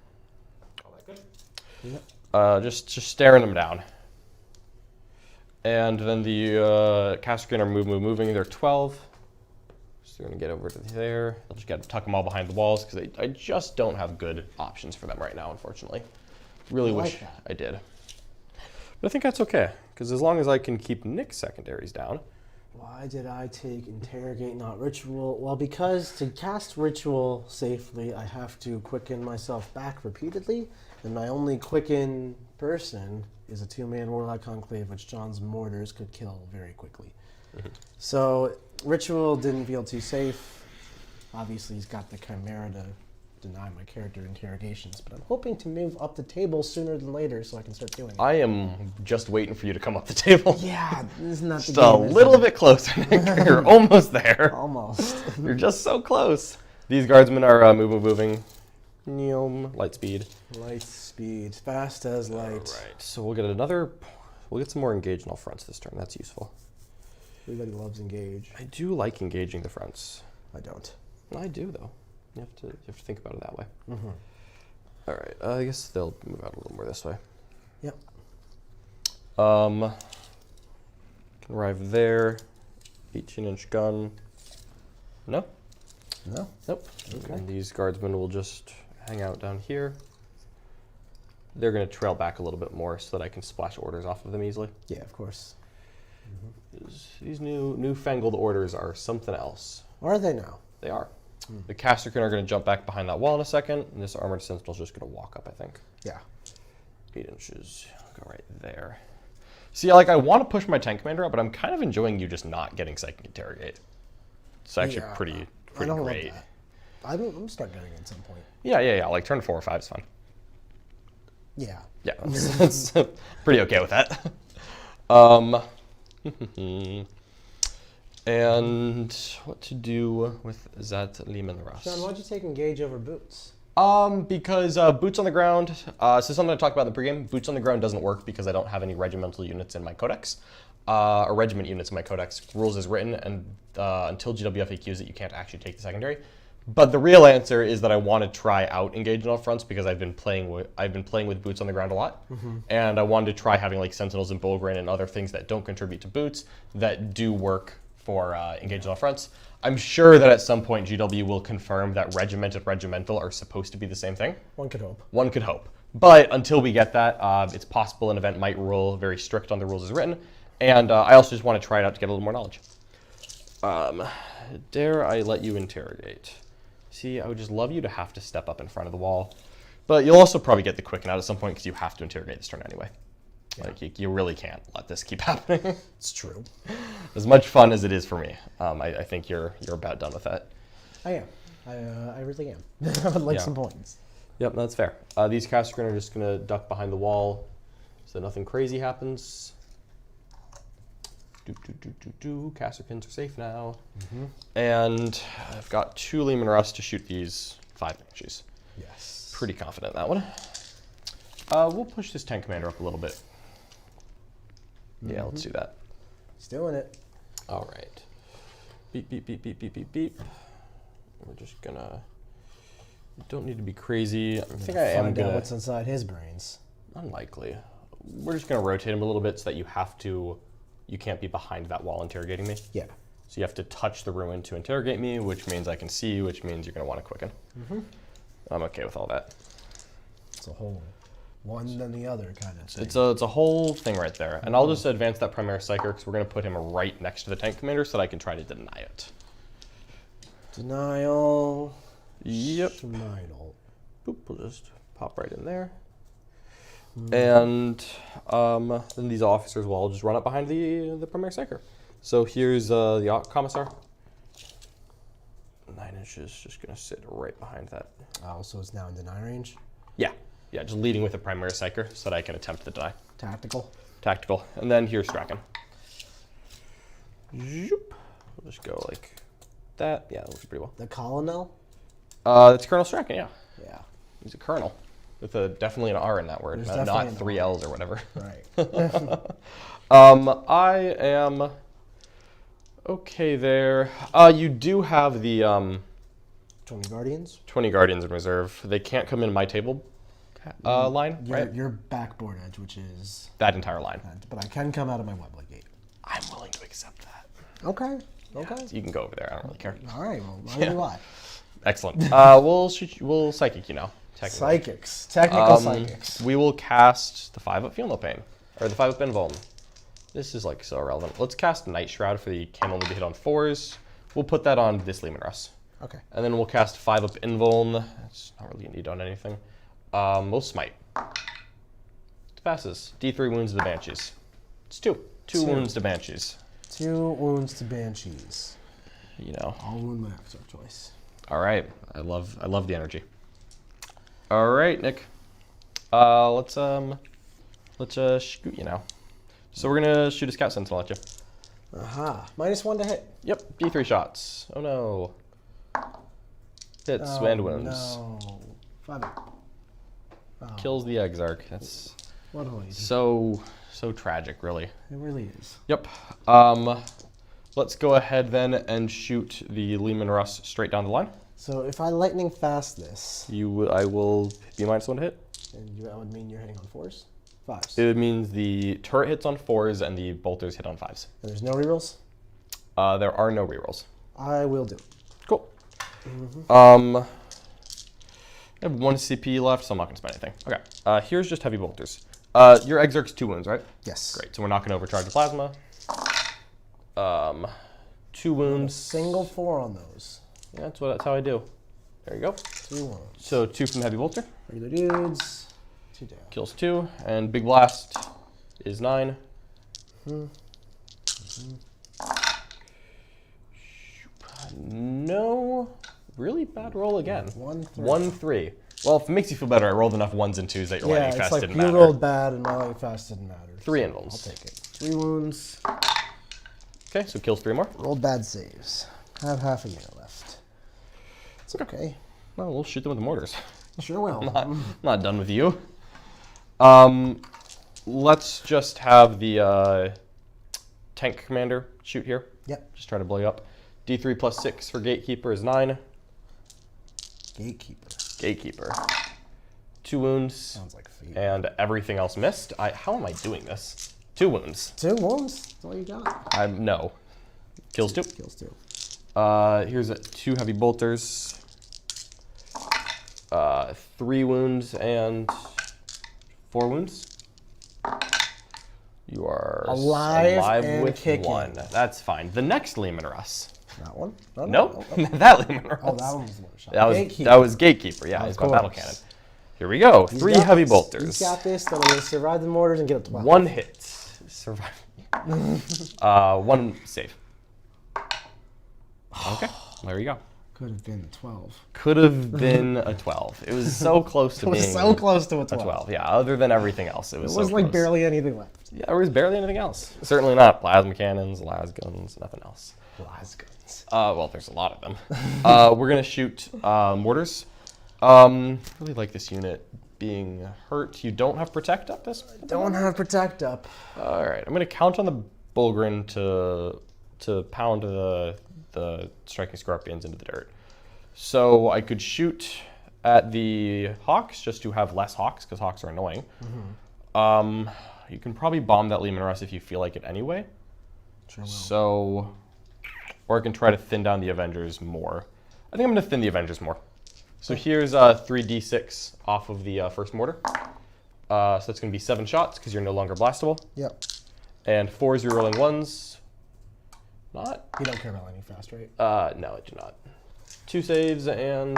Oh, that good. Yep. Just staring them down. And then the Kasrkin are moving. They're 12. So they're going to get over to there. They'll just tuck them all behind the walls because I just don't have good options for them right now, unfortunately. Really wish I did. But I think that's okay, because as long as I can keep Nick's secondaries down. Why did I take Interrogate, not Ritual? Well, because to cast Ritual safely, I have to quicken myself back repeatedly, and my only quicken person is a 2-man Warlock Conclave, which John's Mortars could kill very quickly. So Ritual didn't feel too safe. Obviously, he's got the Chimera to deny my character interrogations, but I'm hoping to move up the table sooner than later so I can start doing it. I am just waiting for you to come up the table. Yeah, isn't that the Just a little bit closer, Nick. You're almost there. Almost. You're just so close. These guardsmen are moving. Light speed. Light speed, fast as light. All right, so we'll get some more engage in all fronts this turn. That's useful. Everybody loves engage. I do like engaging the fronts. I don't. I do though. You have to think about it that way. All right, I guess they'll move out a little more this way. Yep. Can arrive there. 18-inch gun. No? No? Nope. Okay. And these guardsmen will just hang out down here. They're going to trail back a little bit more so that I can splash orders off of them easily. Yeah, of course. These newfangled orders are something else. Are they now? They are. The Kasrkin are going to jump back behind that wall in a second, and this Armored Sentinel's just going to walk up, I think. Yeah. 8 inches. Go right there. See, like, I want to push my tank commander up, but I'm kind of enjoying you just not getting Psychic Interrogate. It's actually pretty I don't great. love that. I'm start getting it at some point. Yeah. Like turn 4 or 5 is fine. Yeah. Yeah, that's pretty okay with that. And what to do with that Lehman Russ? John, why'd you take engage over boots? Because boots on the ground, so something I talked about in the pregame, boots on the ground doesn't work because I don't have any regimental units in my codex, or regiment units in my codex. Rules is written, and until GWFAQs it, you can't actually take the secondary. But the real answer is that I want to try out engaging off fronts because I've been playing with boots on the ground a lot, and I wanted to try having like sentinels and bowgrain and other things that don't contribute to boots that do work for engaging off fronts. I'm sure that at some point GW will confirm that regiment and regimental are supposed to be the same thing. One could hope. One could hope. But until we get that, it's possible an event might rule very strict on the rules as written. And I also just want to try it out to get a little more knowledge. Dare I let you interrogate? See, I would just love you to have to step up in front of the wall. But you'll also probably get the quicken out at some point because you have to interrogate this turn anyway. Yeah. Like, you really can't let this keep happening. It's true. As much fun as it is for me, I think you're about done with that. I am. I really am. I would like some points. Yep, that's fair. These Kasrkin are just going to duck behind the wall so nothing crazy happens. Kasrkins are safe now. And I've got 2 Lehman Russ to shoot these 5 Banshees. Yes. Pretty confident in that one. We'll push this tank commander up a little bit. Yeah, let's do that. He's doing it. All right. Beep, beep, beep, beep, beep, beep, beep. We're just gonna... Don't need to be crazy. I think I am gonna... what's inside his brains. Unlikely. We're just gonna rotate him a little bit so that you have to... You can't be behind that wall interrogating me. Yeah. So you have to touch the ruin to interrogate me, which means I can see you, which means you're gonna want to quicken. I'm okay with all that. It's a whole one than the other kind of thing. It's a whole thing right there. And I'll just advance that Primaris Psyker because we're going to put him right next to the tank commander so that I can try to deny it. Denial. Yep. Denial. Boop, we'll just pop right in there. And then these officers will all just run up behind the Primaris Psyker. So here's the Commissar. 9 inches, just going to sit right behind that. Oh, so it's now in deny range? Yeah. Yeah, just leading with a Primaris Psyker so that I can attempt the deny. Tactical. Tactical. And then here's Straken. Zoop. We'll just go like that. Yeah, that looks pretty well. The Colonel? It's Colonel Straken, yeah. Yeah. He's a colonel. With definitely an R in that word, not 3 L's or whatever. Right. I am okay there. You do have the 20 Guardians? 20 Guardians in reserve. They can't come in my table line, right? Your backboard edge, which is... That entire line. But I can come out of my Webley gate. I'm willing to accept that. Okay. Okay. Yeah, you can go over there. I don't really care. All right. Well, I'll do I. Excellent. We'll psychic you now. Psychics. Technical psychics. We will cast the 5-up Feel No Pain. Or the 5-up Invuln. This is like so irrelevant. Let's cast Night Shroud for the can only be hit on 4s. We'll put that on this Lehman Russ. Okay. And then we'll cast 5-up Invuln. It's not really a need on anything. We'll Smite. It passes. D3 wounds to the Banshees. It's 2. 2 wounds to Banshees. 2 wounds to Banshees. You know. All wound my of choice. All right. I love the energy. All right, Nick. Let's shoot you now. So we're gonna shoot a Scout Sentinel at you. Aha. -1 to hit. Yep. D3 shots. Oh no. Hits and wounds. No. 5. Oh. Kills the Exarch. That's what a lady. so tragic, really. It really is. Yep. Let's go ahead then and shoot the Lehman Russ straight down the line. So if I lightning fast this, I will be -1 to hit. and that would mean you're hitting on 4s, 5s. It means the turret hits on 4s and the bolters hit on 5s. And there's no rerolls. There are no rerolls. I will do. Cool. I have 1 CP left, so I'm not gonna spend anything. Okay. Here's just heavy bolters. Your Exarch's 2 wounds, right? Yes. Great. So we're not gonna overcharge the plasma. 2 wounds. Single 4 on those. Yeah, that's how I do. There you go. 2 wounds. So 2 from the heavy bolter. Regular dudes. 2 down. Kills 2, and big blast is 9. No really bad roll again. 1-3. 1-3. Well, if it makes you feel better, I rolled enough 1s and 2s that your lightning it's fast like didn't you matter. rolled bad and my lightning fast didn't matter. 3 so invulns. I'll take it. 3 wounds. Okay, so kills 3 more. Rolled bad saves. Have half a unit left. It's okay. Well, we'll shoot them with the mortars. Sure will. I'm not done with you. Let's just have the tank commander shoot here. Yep. Just try to blow you up. D3 plus 6 for Gatekeeper is 9. Gatekeeper. Gatekeeper. 2 wounds. Sounds like fate. And everything else missed. How am I doing this? 2 wounds. 2 wounds? That's all you got. No. Kills 2. Kills 2. Here's 2 heavy bolters. 3 wounds and 4 wounds. You are alive and with kicking. 1. That's fine. The next Lehman Russ. That one? Nope. That Lehman Russ. Oh, that one was the one shot. That was Gatekeeper. Yeah, he's got battle cannon. Here we go. 3 heavy bolters. He's got this. Then I'm going to survive the mortars and get up to 12. 1 hit. Survive. 1 save. Okay. There you go. Could have been 12. Could have been a 12. It was so close to It was being so close to a a 12. 12. Yeah, other than everything else. It was There was so like close. barely anything left. Yeah, there was barely anything else. Certainly not plasma cannons, lasguns, nothing else. Lasguns. Well, there's a lot of them. We're going to shoot mortars. Really like this unit being hurt. You don't have protect up this? Don't have protect up. All right, I'm going to count on the Bullgrin to pound the striking scorpions into the dirt. So I could shoot at the hawks just to have less hawks because hawks are annoying. Mm-hmm. You can probably bomb that Lehman Russ if you feel like it anyway. Sure will. So, or I can try to thin down the Avengers more. I think I'm going to thin the Avengers more. So here's 3d6 off of the first mortar. So that's going to be 7 shots because you're no longer blastable. Yep. And 4 is rerolling 1s. Not? You don't care about lightning fast, right? No, I do not. 2 saves and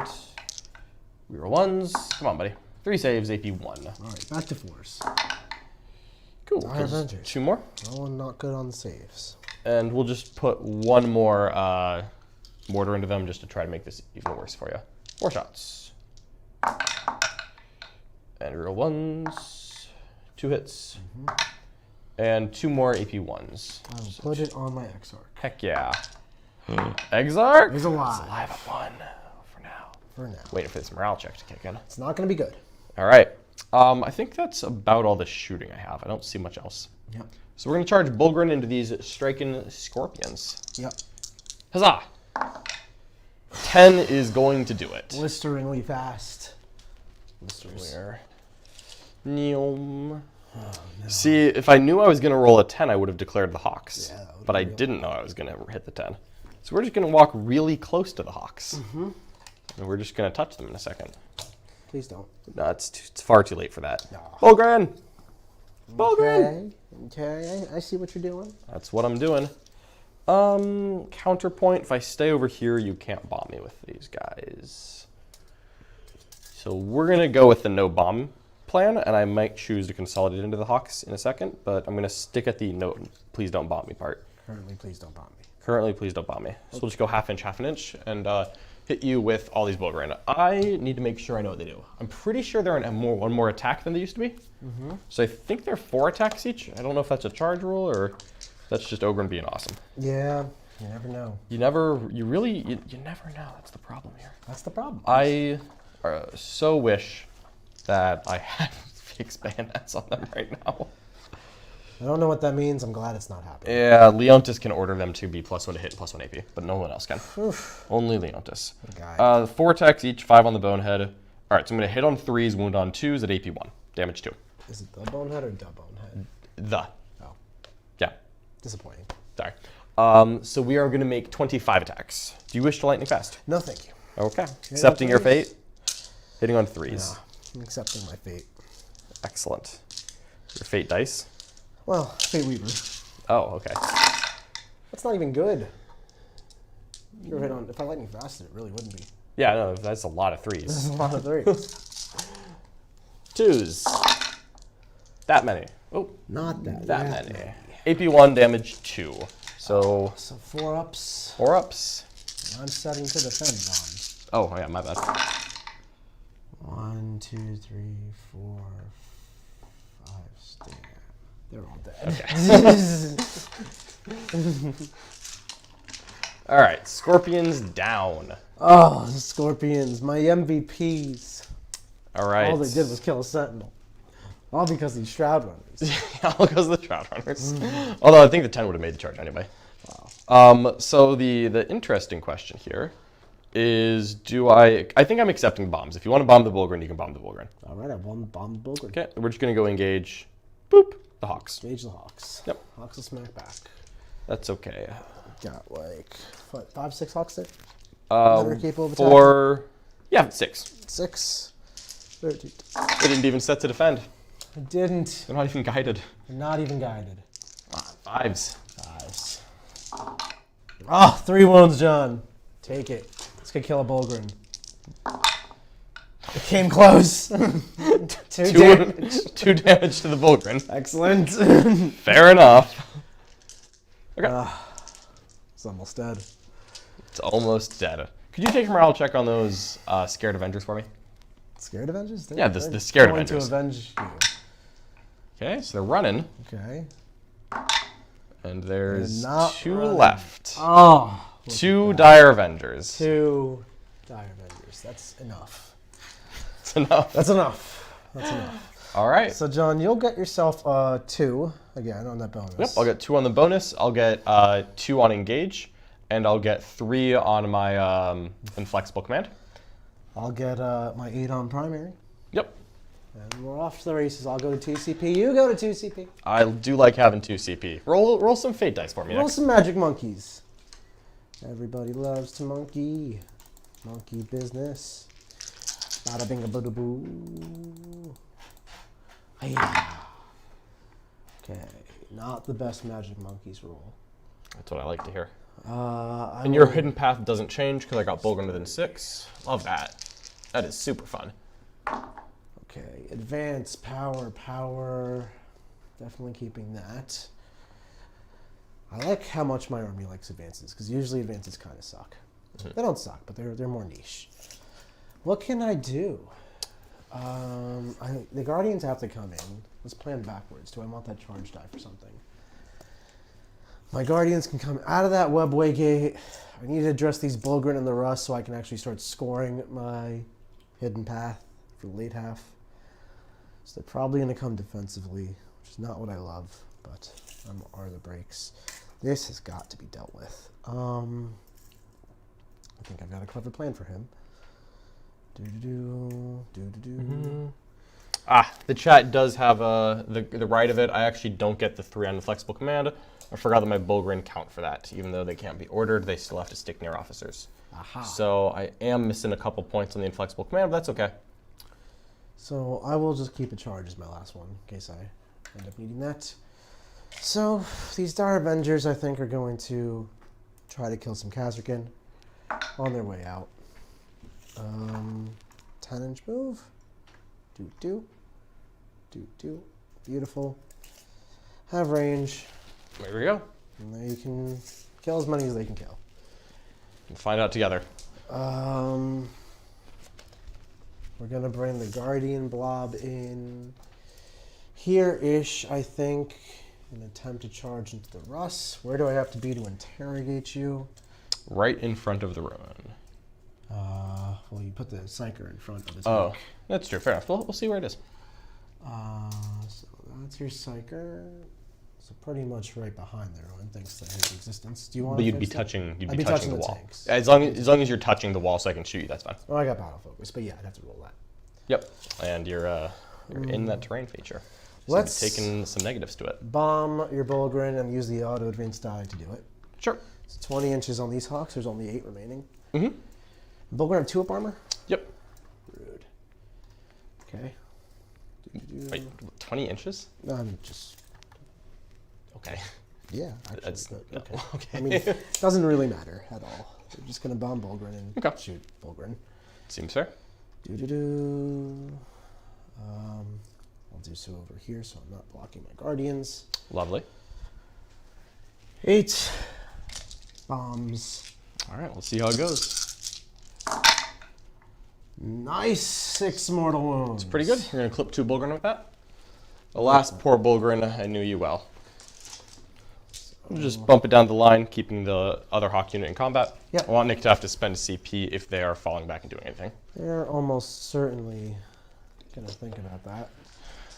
reroll 1s. Come on, buddy. 3 saves, AP 1. All right, back to 4s. Cool. Our Avengers. 2 more. Oh, not good on the saves. And we'll just put 1 more mortar into them just to try to make this even worse for you. 4 shots. And reroll 1s. 2 hits. Mm-hmm. And 2 more AP 1s. I will put it on my Exarch. Heck yeah. Exarch? He's alive. He's alive at 1 for now. For now. Waiting for this morale check to kick in. It's not going to be good. All right. I think that's about all the shooting I have. I don't see much else. Yep. So we're going to charge Bullgrin into these Straken scorpions. Yep. Huzzah! 10 is going to do it. Blisteringly fast. Blisters. Where? Neom. Oh, no. See, if I knew I was going to roll a 10, I would have declared the Hawks. Yeah, but I didn't know I was going to hit the 10. So we're just going to walk really close to the Hawks. Mm-hmm. And we're just going to touch them in a second. Please don't. No, it's far too late for that. No. Bullgrin! Bullgrin! Okay, I see what you're doing. That's what I'm doing. Counterpoint, if I stay over here, you can't bomb me with these guys. So we're going to go with the no bomb plan, and I might choose to consolidate into the Hawks in a second, but I'm going to stick at the no, please don't bomb me part. Currently, please don't bomb me. Currently, please don't bomb me. So we'll just go half inch, and hit you with all these Bullgrin. I need to make sure I know what they do. I'm pretty sure they're one more attack than they used to be. Mm-hmm. So I think they're 4 attacks each. I don't know if that's a charge rule or that's just Ogren being awesome. Yeah, you never know. You never know. That's the problem here. That's the problem. I so wish that I had fixed bayonets on them right now. I don't know what that means. I'm glad it's not happening. Yeah, Leontis can order them to be +1 to hit, +1 AP, but no one else can. Oof. Only Leontis. Okay. 4 attacks each, 5 on the bonehead. All right, so I'm going to hit on 3s, wound on 2s at AP 1. Damage 2. Is it the bonehead or da bonehead? The. Oh, Yeah. disappointing. Sorry. So we are going to make 25 attacks. Do you wish to lightning fast? No, thank you. Okay. Accepting your fate. Hitting on 3s. No, I'm accepting my fate. Excellent. Your fate dice? Well, Fate Weaver. Oh, okay. That's not even good. If I lightning fasted, it really wouldn't be. Yeah, no, that's a lot of 3s. This is a lot of 3s. 2s. That many. Oh, Not that. that many. AP 1, damage 2. So 4 ups. 4 ups. I'm setting to defend Oh, yeah, my bad. 1, 2, 3, 4, 5. Damn. They're all dead. Okay. All right, Scorpions down. Oh, the Scorpions, my MVPs. All right. All they did was kill a Sentinel. All because of these Shroud Runners. All because of the Shroud Runners. Although I think the 10 would have made the charge anyway. Wow. So the interesting question here is, I think I'm accepting bombs. If you want to bomb the Bullgrin, you can bomb the Bullgrin. All right, I bombed the Bullgrin. Okay, we're just going to go engage, boop, the Hawks. Engage the Hawks. Yep. Hawks will smack back. That's okay. Got like, what, 5, 6 Hawks there? That Uh, are capable of attacking? 4, yeah, 6. 6. 13. They didn't even set to defend. I didn't. They're not even guided. They're not even guided. 5s. 5s. Ah, 3 wounds, John. Take it. This could kill a Bullgrin. It came close. 2 damage. 2 damage to the Bullgrin. Excellent. Fair enough. Okay. It's almost dead. It's almost dead. Could you take a morale check on those scared Avengers for me? Scared Avengers? Yeah, the scared going Avengers. to avenge you. Okay, so they're running, Okay. and there's They're not 2 running. left. Oh. 2 dire Avengers. 2 dire Avengers. That's enough. That's enough. That's enough. That's enough. All right. So, John, you'll get yourself 2 again on that bonus. Yep, I'll get 2 on the bonus. I'll get 2 on engage, and I'll get 3 on my inflexible command. I'll get my 8 on primary. Yep. And we're off to the races. I'll go to 2 CP. You go to 2 CP. I do like having 2 CP. Roll some fate dice for me Roll next. some magic monkeys. Everybody loves to monkey. Monkey business. Bada binga bada boo. Hiya. Okay, not the best magic monkeys roll. That's what I like to hear. I And your hidden path doesn't change because I got Bullgrin within 6. Love that. That is super fun. Okay, advance, power. Definitely keeping that. I like how much my army likes advances, because usually advances kind of suck. They don't suck, but they're more niche. What can I do? The Guardians have to come in. Let's plan backwards. Do I want that charge die for something? My Guardians can come out of that webway gate. I need to address these Bullgrin and the Rust so I can actually start scoring my hidden path for the late half. So they're probably going to come defensively, which is not what I love, but are the breaks. This has got to be dealt with. I think I've got a clever plan for him. The chat does have the right of it. I actually don't get the 3 on the flexible command. I forgot that my Bullgrin count for that. Even though they can't be ordered, they still have to stick near officers. Aha. So I am missing a couple points on the inflexible command, but that's okay. So I will just keep a charge as my last one, in case I end up needing that. So these Dire Avengers, I think, are going to try to kill some Kasrkin on their way out. 10-inch move. Do. Beautiful. Have range. There we go. And they can kill as many as they can kill. We'll find out together. We're going to bring the Guardian Blob in here-ish, I think. An attempt to charge into the Rust. Where do I have to be to interrogate you? Right in front of the ruin. Well, you put the Psyker in front of the tank. Oh, that's true. Fair enough. We'll see where it is. So that's your Psyker. So pretty much right behind the ruin, thanks to his existence. Do you want? But to you'd be fix it? touching. You'd I'd be touching the wall. tanks. As long as you're touching the wall, so I can shoot you. That's fine. Oh, I got battle focus, but yeah, I'd have to roll that. Yep. And you're in that terrain feature. So Let's you've taken some negatives to it. bomb your Bullgrin and use the auto advance die to do it. Sure. It's 20 inches on these Hawks. There's only 8 remaining. Mm-hmm. Bullgrin have 2 up armor. Yep. Rude. Okay. Wait, 20 inches? No, I'm just. Okay. Yeah, actually. That's okay. okay. I mean, it doesn't really matter at all. We're just gonna bomb Bullgrin and Okay. shoot Bullgrin. Seems fair. I'll do so over here, so I'm not blocking my Guardians. Lovely. 8 bombs. All right, we'll see how it goes. Nice 6 mortal wounds. Pretty good. You're going to clip 2 Bulgrin with that. Alas, poor Bulgrin, I knew you well. We'll just bump it down the line, keeping the other Hawk unit in combat. Yep. I want Nick to have to spend CP if they are falling back and doing anything. They're almost certainly going to think about that.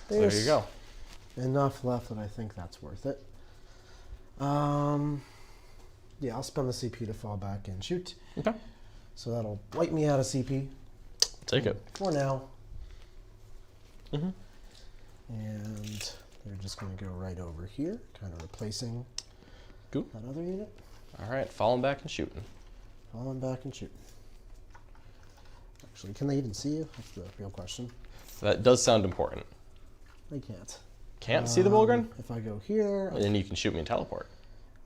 There you go. Enough left that I think that's worth it. Yeah, I'll spend the CP to fall back and shoot. Okay. So that'll wipe me out of CP. Take it. For now. Mm-hmm. And they're just going to go right over here, kind of replacing that other unit. All right, falling back and shooting. Falling back and shooting. Actually, can they even see you? That's the real question. That does sound important. They can't. Can't see the Bulgrin? If I go here... And then you can shoot me and teleport.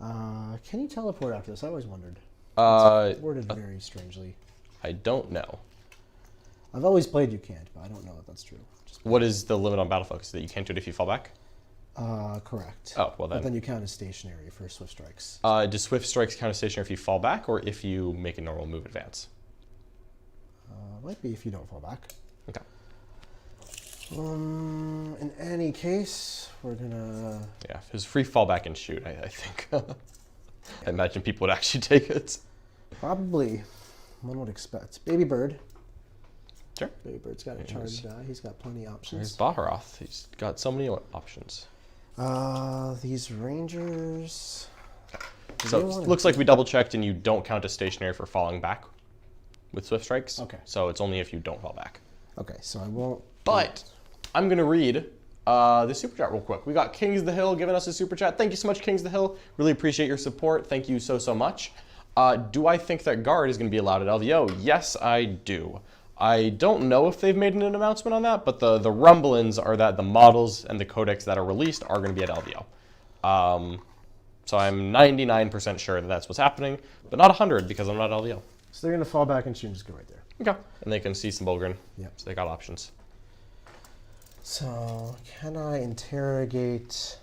Can you teleport after this? I always wondered. It's worded very strangely. I don't know. I've always played you can't, but I don't know if that's true. What is the limit on battle focus? That you can't do it if you fall back? Correct. Oh, well then. But then you count as stationary for swift strikes. Do swift strikes count as stationary if you fall back or if you make a normal move advance? Might be if you don't fall back. Okay. In any case, we're gonna... Yeah, if it was free fall back and shoot, I think. I imagine people would actually take it. Probably. One would expect. Baby Bird. Sure. Baby Bird's got a charged die. He's got plenty of options. There's Baharoth. He's got so many options. These Rangers... So it looks like we double checked and you don't count as stationary for falling back with swift strikes. Okay. So it's only if you don't fall back. Okay, so I won't... But I'm going to read the super chat real quick. We got Kings the Hill giving us a super chat. Thank you so much, Kings the Hill. Really appreciate your support. Thank you so, so much. Do I think that Guard is going to be allowed at LVO? Yes, I do. I don't know if they've made an announcement on that, but the rumblings are that the models and the codex that are released are going to be at LVO. So I'm 99% sure that that's what's happening, but not 100 because I'm not at LVO. So they're going to fall back and shoot and just go right there. Okay. And they can see some Bulgrin. Yep. So they got options. So, can I interrogate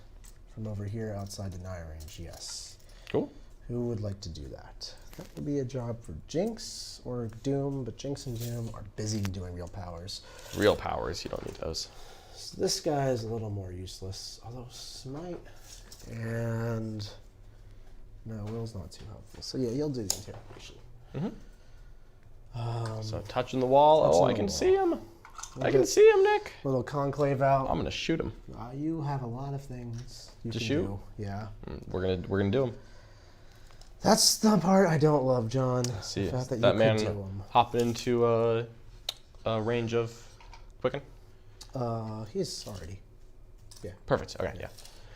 from over here outside the nigh range? Yes. Cool. Who would like to do that? That would be a job for Jinx or Doom, but Jinx and Doom are busy doing real powers. Real powers, you don't need those. So this guy is a little more useless, although Smite and... No, Will's not too helpful. So yeah, you'll do the interrogation. Mm-hmm. So touching the wall. Oh, I can see him. We'll I can see him, Nick. Little conclave out. I'm gonna shoot him. You have a lot of things you To can shoot? do. Yeah. We're gonna do him. That's the part I don't love, John. See, the fact that that you man could do him. hopping into a range of Quicken. He's already. Yeah. Perfect. Okay, yeah.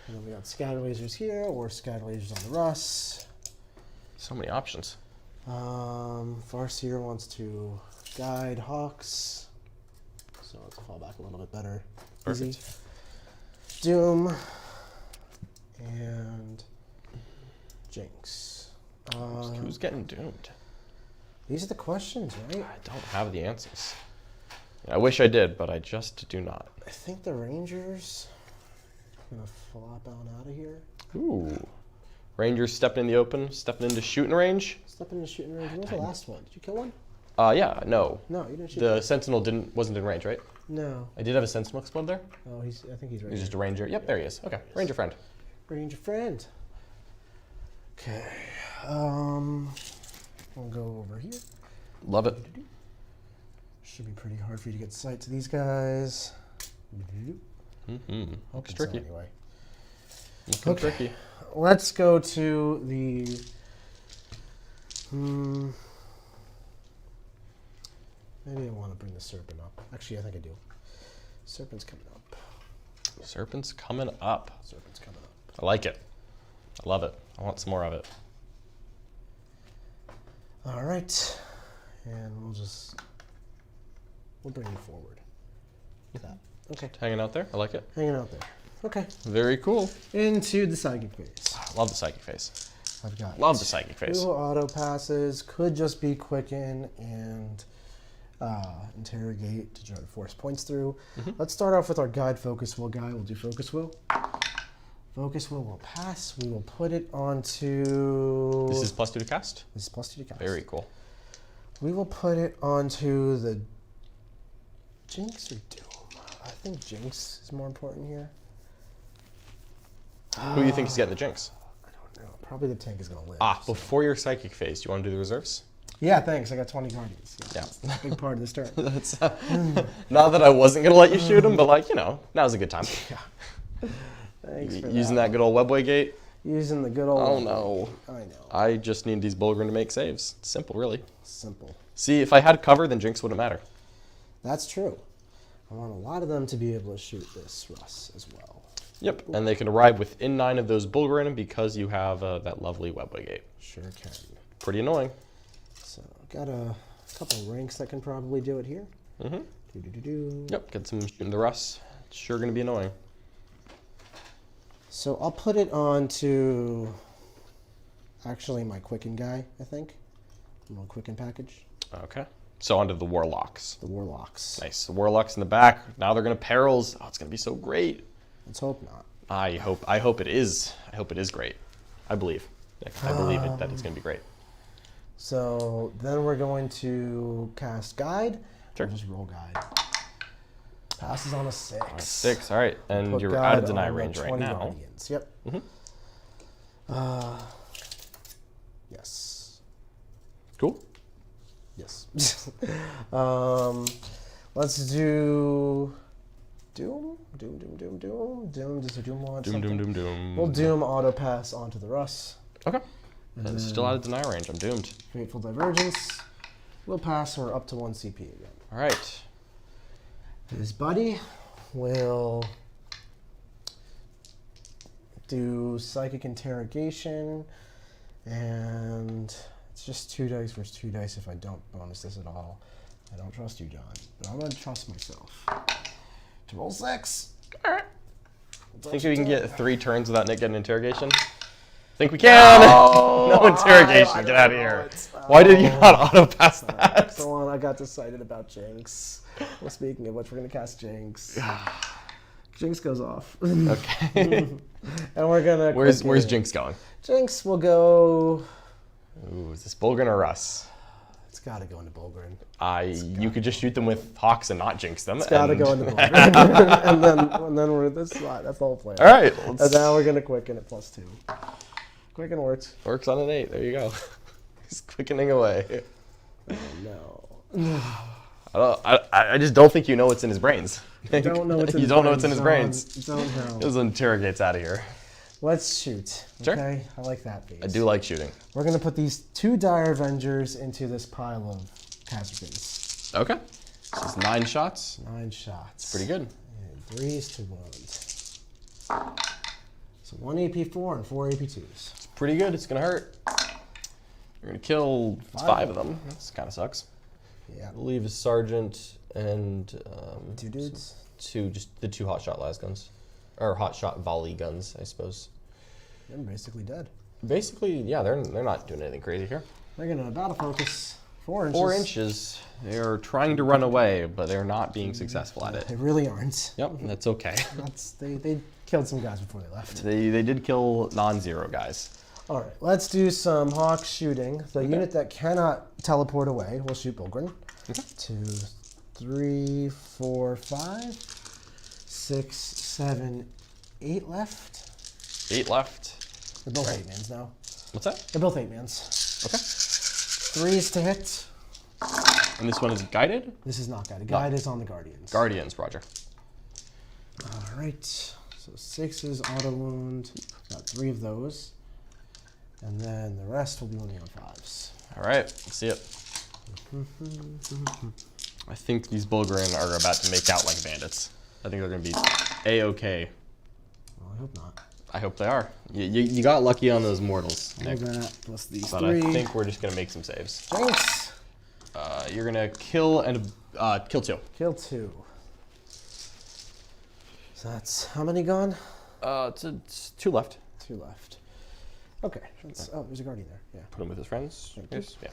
And then we got scatter lasers here, or scatter lasers on the Russ. So many options. Farseer wants to guide Hawks, so let's fall back a little bit better. Perfect. Easy. Doom and Jinx. Who's getting doomed? These are the questions, right? I don't have the answers. I wish I did, but I just do not. I think the Rangers are gonna flop on out of here. Ooh. Rangers stepping in the open, stepping into shooting range. Stepping into shooting range. What was the last one? Did you kill one? Yeah, no. No, you didn't shoot. The Sentinel wasn't in range, right? No. I did have a Sentinel explode there. Oh, I think he's right. He's just a Ranger. Yep, there he is. Okay, Ranger friend. Ranger friend. Okay. We'll go over here. Love it. Should be pretty hard for you to get sight to these guys. Mm-hmm. Looks So tricky. anyway. Looking Okay. tricky. Let's go to the... Maybe I want to bring the Serpent up. Actually, I think I do. Serpent's coming up. Serpent's coming up. Serpent's coming up. I like it. I love it. I want some more of it. All right. And we'll bring you forward. Like that. Okay. Hanging out there. I like it. Hanging out there. Okay. Very cool. Into the psychic phase. Love the psychic phase. I've got Love the psychic phase. 2 auto passes. Could just be quicken and interrogate to try to force points through. Let's start off with our guide focus will guy. We'll do focus will. Focus will pass. We will put it onto... This is +2 to cast? This is +2 to cast. Very cool. We will put it onto the Jinx or Doom? I think Jinx is more important here. Who do you think is getting the Jinx? I don't know. Probably the tank is going to live. Ah, before your psychic phase, do you want to do the reserves? Yeah, thanks. I got 20 Guardians. Yeah. That's a big part of this turn. That's, not that I wasn't going to let you shoot him, but like, you know, now's a good time. Yeah. Thanks for Using that good old webway gate. Using the good old... Oh, no. I know. I just need these Bulgrin to make saves. It's simple, really. Simple. See, if I had cover, then Jinx wouldn't matter. That's true. I want a lot of them to be able to shoot this Russ as well. Yep, and they can arrive within 9 of those Bulgrin because you have that lovely webway gate. Sure can. Pretty annoying. So, got a couple ranks that can probably do it here. Mm-hmm. Yep, get some shooting the Russ. It's sure going to be annoying. So I'll put it on to actually my Quicken guy, I think. My Quicken package. Okay. So onto the Warlocks. The Warlocks. Nice. The Warlocks in the back. Now they're going to perils. Oh, it's going to be so great. Let's hope not. I hope it is. I hope it is great. I believe. I believe it that it's going to be great. So then we're going to cast Guide. Sure. Or just roll Guide. Passes on a 6. 6. All right. And Put you're Guide out of deny on the range right 20 now. Guardians. Yep. Yes. Cool. Yes. Let's do Doom. Does the Doom want something? Doom. We'll Doom auto pass onto the Russ. Okay. And still out of deny range. I'm doomed. Fateful Divergence. We'll pass her up to 1 CP again. All right. His buddy will do Psychic Interrogation, and it's just 2 dice versus 2 dice if I don't bonus this at all. I don't trust you, John, but I'm going to trust myself. To roll 6. All right. Think we can get 3 turns without Nick getting interrogation? Think we can. No interrogation. Get out of here. Why did you not auto pass that? So on, I got decided about Jinx. Well, speaking of which, we're going to cast Jinx. Jinx goes off. Okay. And we're going to... Where's Jinx going? Jinx will go... Ooh, is this Bulgrin or Russ? It's got to go into Bulgrin. You could just shoot them with Hawks and not Jinx them. It's got to go into Bulgrin. and then we're this slot. That's the whole plan. All right. And now we're going to Quicken at +2. Quicken works. Works on an 8. There you go. He's quickening away. No. I just don't think you know what's in his brains. I don't know what's in You his don't know brains, what's in his John. brains. Don't know. Those interrogates out of here. Let's shoot. Sure. Okay? I like that base. I do like shooting. We're going to put these 2 Dire Avengers into this pile of Kasrkins. Okay. So it's 9 shots. 9 shots. Pretty good. And 3s to wound. So 1 AP4 and 4 AP2s. It's pretty good. It's going to hurt. You're going to kill 5 of them. That kind of sucks. Yeah. I believe a sergeant and 2 dudes. Just the 2 hotshot lasguns. Or hotshot volley guns, I suppose. They're basically dead. Basically, yeah, they're not doing anything crazy here. They're going to battle focus 4 inches. 4 inches. They're trying to run away, but they're not being successful at it. They really aren't. Yep, that's okay. They killed some guys before they left. They did kill non-zero guys. All right, let's do some hawk shooting. The unit that cannot teleport away will shoot Bulgrin. 2, 3, 4, 5, 6, 7, 8 left. 8 left. They're both 8-mans now. What's that? They're both 8-mans. Okay. 3s to hit. And this one is guided? This is not guided. Guide is on the Guardians. Guardians, Roger. All right. So 6s auto wound. Got 3 of those. And then the rest will be only on 5s. All right, let's see it. I think these Bulgrin are about to make out like bandits. I think they're going to be A-okay. Well, I hope not. I hope they are. You got lucky on those mortals, Nick. That plus these But 3. I think we're just going to make some saves. Jinx! You're going to kill and kill 2. Kill 2. So that's how many gone? It's 2 left. 2 left. Okay. Oh, there's a Guardian there. Yeah. Put him with his friends. Yes. Yeah.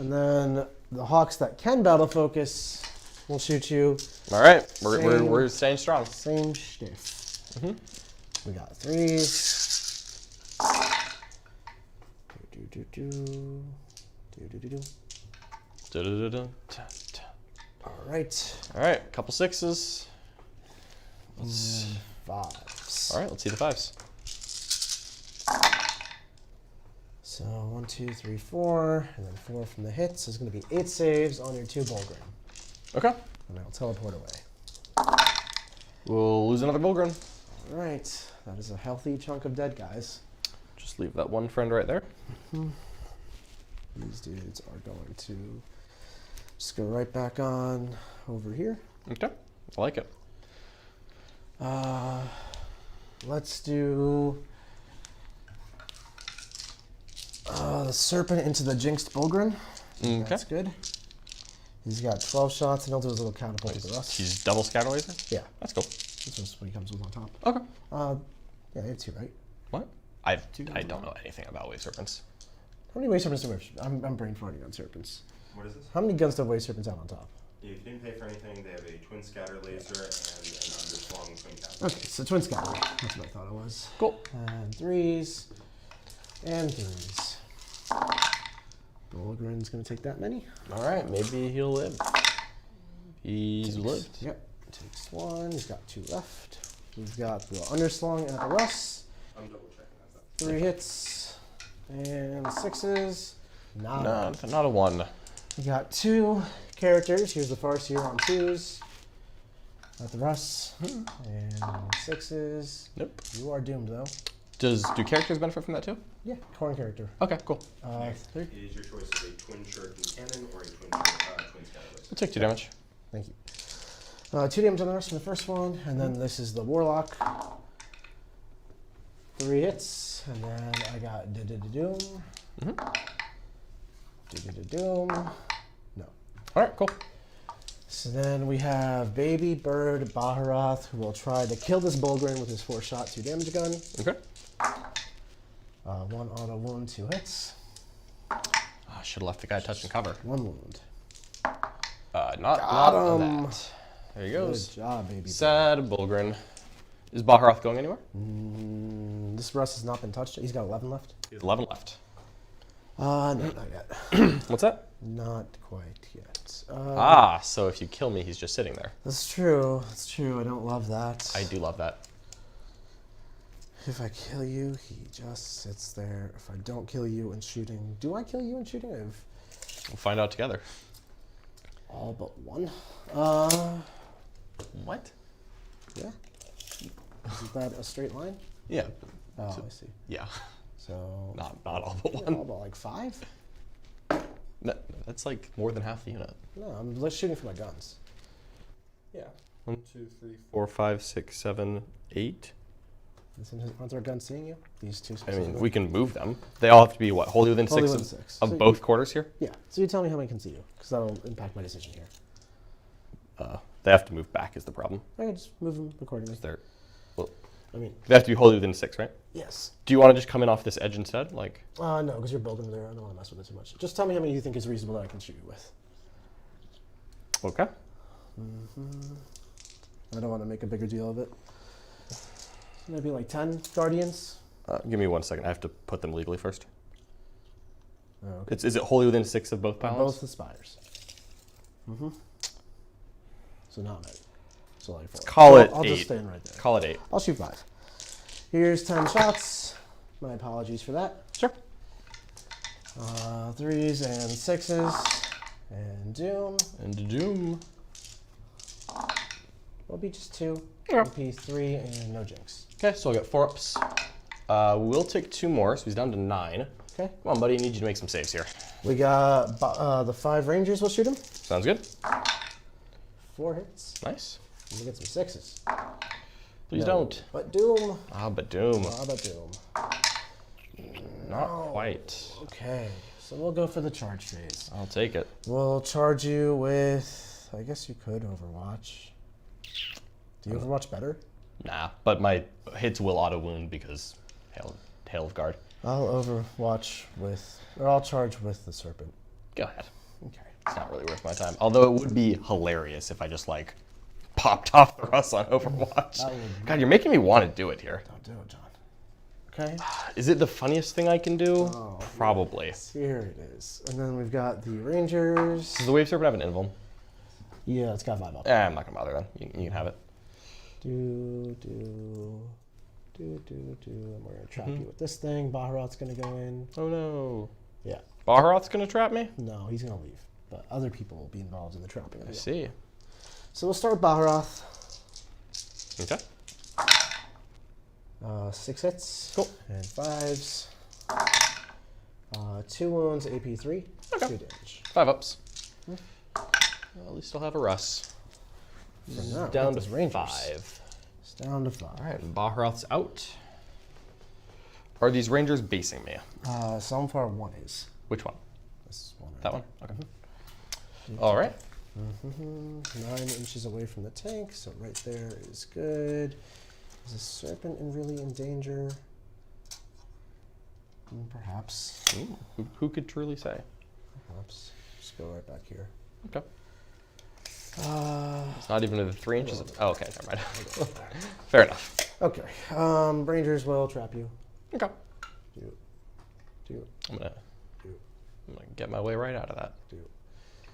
And then the Hawks that can battle focus will shoot you. All right, we're staying strong. Same stiff. We got 3s. All right. All right, couple sixes. Let's. Fives. All right, let's see the fives. So 1, 2, 3, 4, and then 4 from the hits is going to be 8 saves on your 2 Bullgrim. Okay. And I'll teleport away. We'll lose another Bullgrim. All right. That is a healthy chunk of dead guys. Just leave that one friend right there. These dudes are going to just go right back on over here. Okay, I like it. Let's do the Serpent into the Jinxed Bullgrim. Okay. That's good. He's got 12 shots, and he'll do his little catapult to the rest. He's double scatter laser? Yeah. That's cool. This is what he comes with on top. Okay. Yeah, you have 2, right? What? I don't know anything about wave serpents. How many Wave Serpents do we have? I'm brain farting on Serpents. What is this? How many guns do Wave Serpents have on top? If you didn't pay for anything, they have a twin scatter laser and an underslung twin cap. Okay, so twin scatter. That's what I thought it was. Cool. And 3s. And 3s. Bullgrim's gonna take that many. All right, maybe he'll live. He's lived. Yep. Takes 1. He's got 2 left. We've got the underslung at the Russ. I'm double checking that. 3 hits. And 6s. No, not a 1. We got 2 characters. Here's the Farseer on 2s. At the Russ. And 6s. Nope. You are doomed though. Do characters benefit from that too? Yeah, corn character. Okay, cool. 3. Is your choice of a twin shuriken cannon or a twin scatter laser? We'll take 2 damage. Thank you. 2 damage on the Russ from the first one, and then this is the Warlock. 3 hits, and then I got doom. Doom. No. All right, cool. So then we have Baby Bird Baharoth, who will try to kill this Bullgrim with his 4-shot 2 damage gun. Okay. 1 auto wound, 2 hits. I should have left the guy touching cover. 1 wound. Not Got him. that. There he goes. Good job, Baby Bird. Sad Bullgrim. Is Baharoth going anywhere? This Russ has not been touched. He's got 11 left. He has 11 left. No, not yet. What's that? Not quite yet. So if you kill me, he's just sitting there. That's true. That's true. I don't love that. I do love that. If I kill you, he just sits there. If I don't kill you and shooting, do I kill you and shooting? We'll find out together. All but 1. What? Yeah. Isn't that a straight line? Yeah. Oh, I see. Yeah. So Not all but yeah, 1. all but like 5? That's like more than half the unit. No, I'm just shooting for my guns. Yeah. 1, 2, 3, 4, 5, 6, 7, 8. Aren't our guns seeing you? These 2 I specifically? mean, we can move them. They all have to be what? Wholly within Wholly 6 within 6. of So both quarters here? Yeah. So you tell me how many can see you, because that'll impact my decision here. They have to move back is the problem. I can just move them accordingly. I mean, They have to be wholly within 6, right? yes. Do you want to just come in off this edge instead? Like, No, because you're building there. I don't want to mess with it too much. Just tell me how many you think is reasonable that I can shoot you with. okay. I don't want to make a bigger deal of it. Maybe like 10 Guardians. Give me 1 second. I have to put them legally first. Oh, okay. Is it wholly within 6 of both Both pylons? the spires. So not many. So like 4. Call it I'll 8. just stand right there. Call it 8. I'll shoot 5. Here's 10 shots. My apologies for that. Sure. 3s and 6s. And doom. And doom. Will be just 2. Yeah. MP 3 and no jinx. Okay, so I'll get 4 ups. We'll take 2 more, so he's down to 9. Okay. Come on, buddy. I need you to make some saves here. We got the 5 Rangers. We'll shoot him. Sounds good. 4 hits. Nice. And we'll get some 6s. Please No, don't. But doom. But doom. But doom. Not quite. Okay. So we'll go for the charge phase. I'll take it. We'll charge you with. I guess you could Overwatch. Do you Overwatch better? Nah, but my hits will auto wound because Hail of Guard. I'll Overwatch with. Or I'll charge with the Serpent. Go ahead. Okay. It's not really worth my time. Although it would be hilarious if I just like popped off the Russ on Overwatch. That would- God, you're making me want to do it here. Don't do it, John. Okay. Is it the funniest thing I can do? Oh, Probably. Here it is. And then we've got the Rangers. Does the Wave Serpent have an invuln? Yeah, it's got 5 up. I'm not gonna bother then. You can have it. And we're gonna trap you with this thing. Baharat's gonna go in. Oh no. Yeah. Baharat's gonna trap me? No, he's gonna leave. But other people will be involved in the trapping. I see. So we'll start with Baharath. Okay. 6 hits. Cool. And 5s. 2 wounds, AP 3. Okay. 2 damage. 5 ups. At least I'll have a Russ. For now, Down to those Rangers. 5. It's down to 5. All right, Baharath's out. Are these Rangers basing me? Some far 1 is. Which one? This one. Right That one? Okay. All right. 9 inches away from the tank, so right there is good. Is the Serpent really in danger? Perhaps. Ooh, who could truly say? Perhaps. Just go right back here. Okay. It's not even the 3 inches of... Oh, okay, never mind. Fair enough. Okay. Rangers will trap you. Okay. Do I'm gonna get my way right out of that.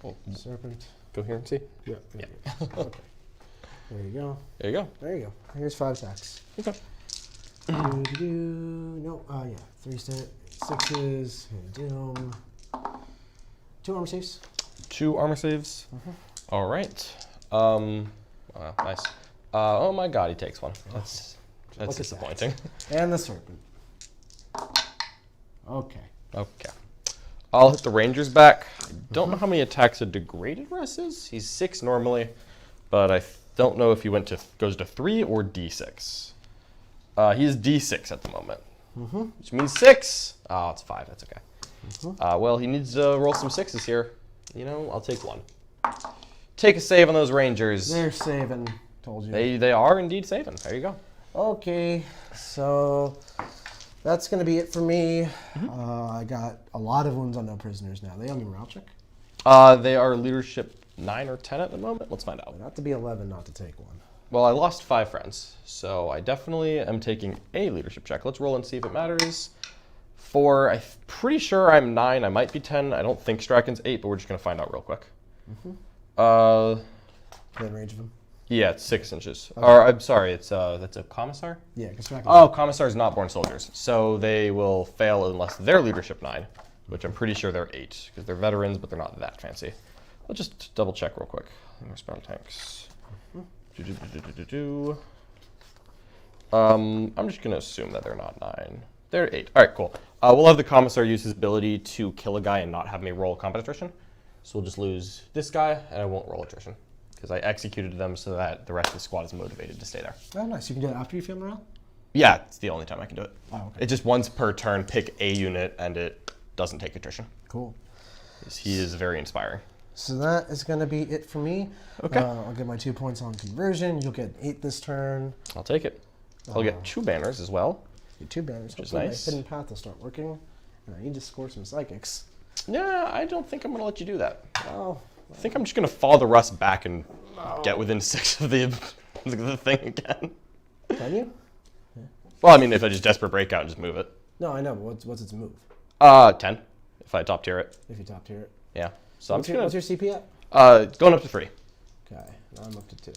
Oh, Serpent. go here and see. Yeah. Okay. There you go. There you go. There you go. Here's 5 attacks. Okay. No. Yeah. 3 6s. And Doom. 2 armor saves. 2 armor saves. All right. Wow, nice. Oh my God, he takes 1. That's Look at disappointing. And the Serpent. Okay. Okay. I'll hit the Rangers back. I don't know how many attacks a degraded Russ is. He's 6 normally, but I don't know if he goes to 3 or D6. He's D6 at the moment, which means 6. Oh, it's 5. That's okay. Well, he needs to roll some 6s here. You know, I'll take 1. Take a save on those Rangers. They're saving. Told you. They are indeed saving. There you go. Okay, so that's going to be it for me. I got a lot of wounds on no prisoners now. They on me morale check? They are leadership 9 or 10 at the moment. Let's find out. Not to be 11, not to take 1. Well, I lost 5 friends, so I definitely am taking a leadership check. Let's roll and see if it matters. 4, I'm pretty sure I'm 9. I might be 10. I don't think Straken's 8, but we're just going to find out real quick. Within range of him? Yeah, it's 6 inches. Okay. Or, I'm sorry, it's that's a commissar? Yeah, because Oh, commissars not born soldiers. So they will fail unless they're leadership 9, which I'm pretty sure they're 8, because they're veterans, but they're not that fancy. I'll just double check real quick. Battle tanks. I'm just going to assume that they're not 9. They're 8. All right, cool. We'll have the commissar use his ability to kill a guy and not have me roll combat attrition. So we'll just lose this guy, and I won't roll attrition, because I executed them so that the rest of the squad is motivated to stay there. Oh, nice. You can do it after you feel morale? Yeah, it's the only time I can do it. Oh, okay. It's just once per turn, pick a unit, and it doesn't take attrition. Cool. He is very inspiring. So that is going to be it for me. Okay. I'll get my 2 points on conversion. You'll get 8 this turn. I'll take it. I'll get 2 banners as well. Get 2 banners. Which is Hopefully nice. My hidden path will start working. And I need to score some psychics. Yeah, I don't think I'm going to let you do that. Oh. I think I'm just going to follow the Russ back and get within 6 of the thing again. Can you? Well, I mean, if I just desperate breakout and just move it. No, I know, but what's its move? 10, if I top tier it. If you top tier it. Yeah. So What's I'm your just CP at? going to... going up to 3. Okay, now I'm up to 2.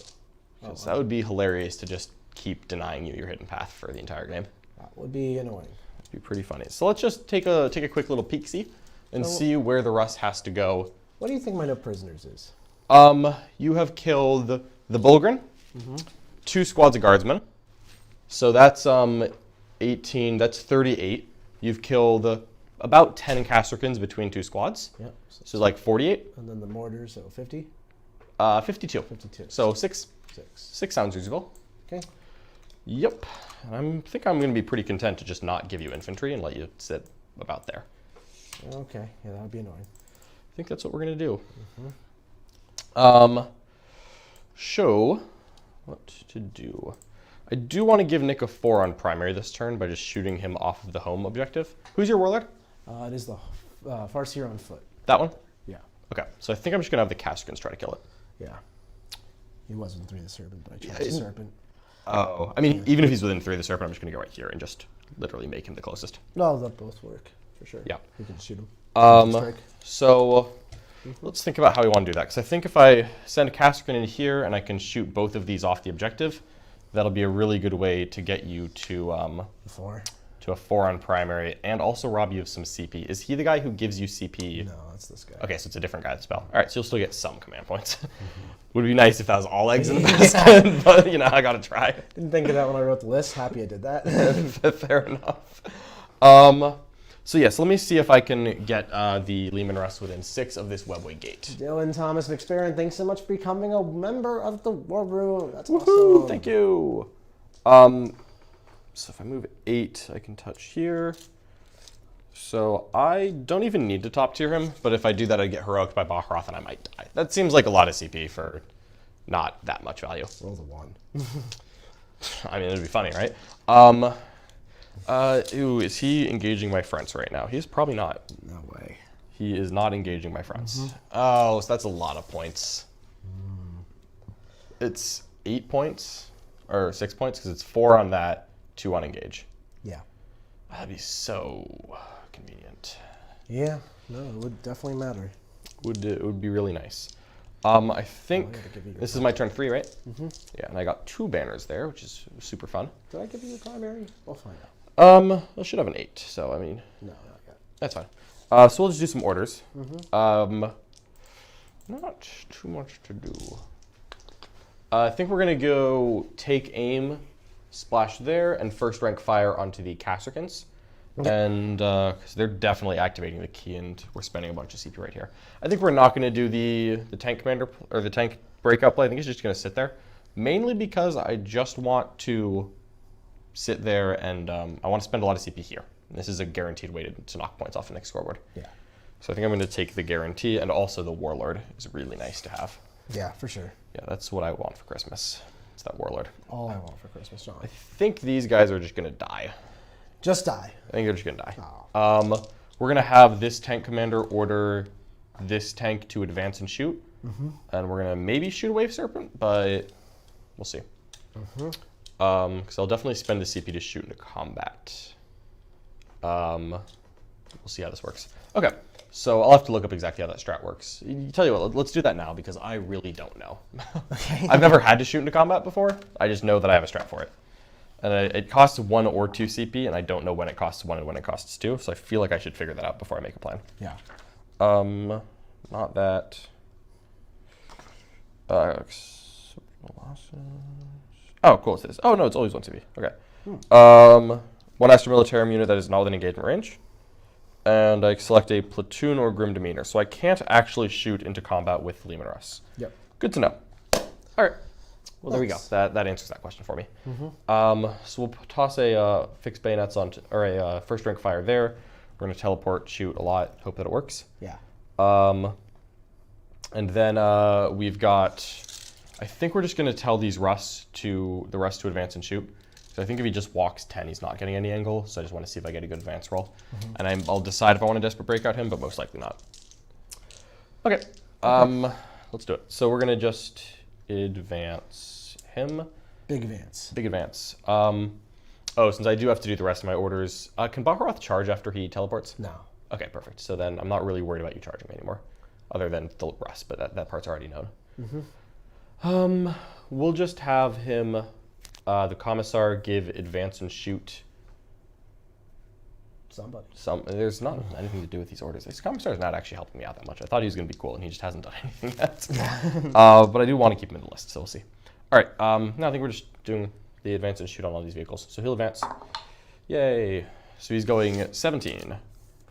Because that would be hilarious to just keep denying you your hidden path for the entire game. That would be annoying. It'd be pretty funny. So let's just take a quick little peek-see and see where the Russ has to go. What do you think my no prisoners is? You have killed the Bulgrin, 2 squads of guardsmen. So that's 18, that's 38. You've killed about 10 Kasrkins between 2 squads. Yep. So like 48. And then the mortars, so 50? 52. 52. So 6. 6. 6 sounds reasonable. Okay. Yep. And I think I'm going to be pretty content to just not give you infantry and let you sit about there. Okay, yeah, that would be annoying. I think that's what we're going to do. Show what to do. I do want to give Nick a 4 on primary this turn by just shooting him off of the home objective. Who's your warlord? It is the Farseer on foot. That one? Yeah. Okay, so I think I'm just going to have the Kasrkins try to kill it. Yeah. He was within 3 of the Serpent, but I chose the Serpent. Oh, I mean, even if he's within 3 of the Serpent, I'm just going to go right here and just literally make him the closest. No, they'll both work, for sure. Yeah. You can shoot him. So Let's think about how we want to do that. Because I think if I send Kasrkin in here and I can shoot both of these off the objective, that'll be a really good way to get you to a 4 on primary and also rob you of some CP. Is he the guy who gives you CP? No, that's this guy. Okay, so it's a different guy that spell. All right, so you'll still get some command points. Would be nice if that was all eggs in the basket, but you know, I gotta try. Didn't think of that when I wrote the list. Happy I did that. Fair enough. So yes, let me see if I can get the Leman Russ within 6 of this webway gate. Dylan Thomas McSparron, thanks so much for becoming a member of the War Room. That's Woohoo! awesome. Thank you. So if I move 8, I can touch here. So I don't even need to top tier him, but if I do that, I get heroic by Bachroth and I might die. That seems like a lot of CP for not that much value. Roll the 1. I mean, it'd be funny, right? Ooh, is he engaging my friends right now? He's probably not. No way. He is not engaging my friends. Oh, so that's a lot of points. It's 8 points, or 6 points, because it's 4 on that, 2 on engage. Yeah. That'd be so convenient. Yeah, no, it would definitely matter. It would be really nice. I think this is my turn 3, right? Yeah, and I got 2 banners there, which is super fun. Did I give you a primary? We'll find out. I should have an 8, so I mean, No, not yet. that's fine. So we'll just do some orders. Not too much to do. I think we're gonna go take aim, splash there, and first rank fire onto the Kasrkins. And because they're definitely activating the key, and we're spending a bunch of CP right here. I think we're not going to do the tank commander or the tank breakout play. I think it's just going to sit there, mainly because I just want to sit there and I want to spend a lot of CP here. And this is a guaranteed way to knock points off the next scoreboard. Yeah. So I think I'm going to take the guarantee, and also the Warlord is really nice to have. Yeah, for sure. Yeah, that's what I want for Christmas. It's that Warlord. All I want for Christmas, John. I think these guys are just going to die. Just die. I think they're just gonna die. Oh. We're gonna have this tank commander order this tank to advance and shoot, and we're gonna maybe shoot a wave serpent, but we'll see. Because I'll definitely spend the CP to shoot into combat. We'll see how this works. Okay, so I'll have to look up exactly how that strat works. Tell you what, let's do that now because I really don't know. Okay. I've never had to shoot into combat before. I just know that I have a strat for it. And it costs 1 or 2 CP, and I don't know when it costs 1 and when it costs 2, so I feel like I should figure that out before I make a plan. Yeah. Not that. Oh, cool, it's this. Oh, no, it's always 1 CP. Okay. 1 extra military unit that is not within engagement range. And I select a platoon or grim demeanor, so I can't actually shoot into combat with Leman Russ. Yep. Good to know. All right. Well, there we go. Nice. That answers that question for me. So we'll toss a fixed bayonets on, or a first rank fire there. We're going to teleport, shoot a lot, hope that it works. Yeah. And then we've got, I think we're just going to tell these the Russ to advance and shoot. So I think if he just walks 10, he's not getting any angle. So I just want to see if I get a good advance roll. And I'll decide if I want to desperate breakout him, but most likely not. Okay. Let's do it. So we're going to just advance him. Big advance. Big advance. Since I do have to do the rest of my orders, can Bachroth charge after he teleports? No. Okay, perfect. So then I'm not really worried about you charging me anymore, other than the rest, but that part's already known. We'll just have him, the Commissar, give advance and shoot. Somebody. There's not anything to do with these orders. This Commissar is not actually helping me out that much. I thought he was going to be cool, and he just hasn't done anything yet. But I do want to keep him in the list, so we'll see. All right, now I think we're just doing the advance and shoot on all these vehicles. So he'll advance. Yay. So he's going 17.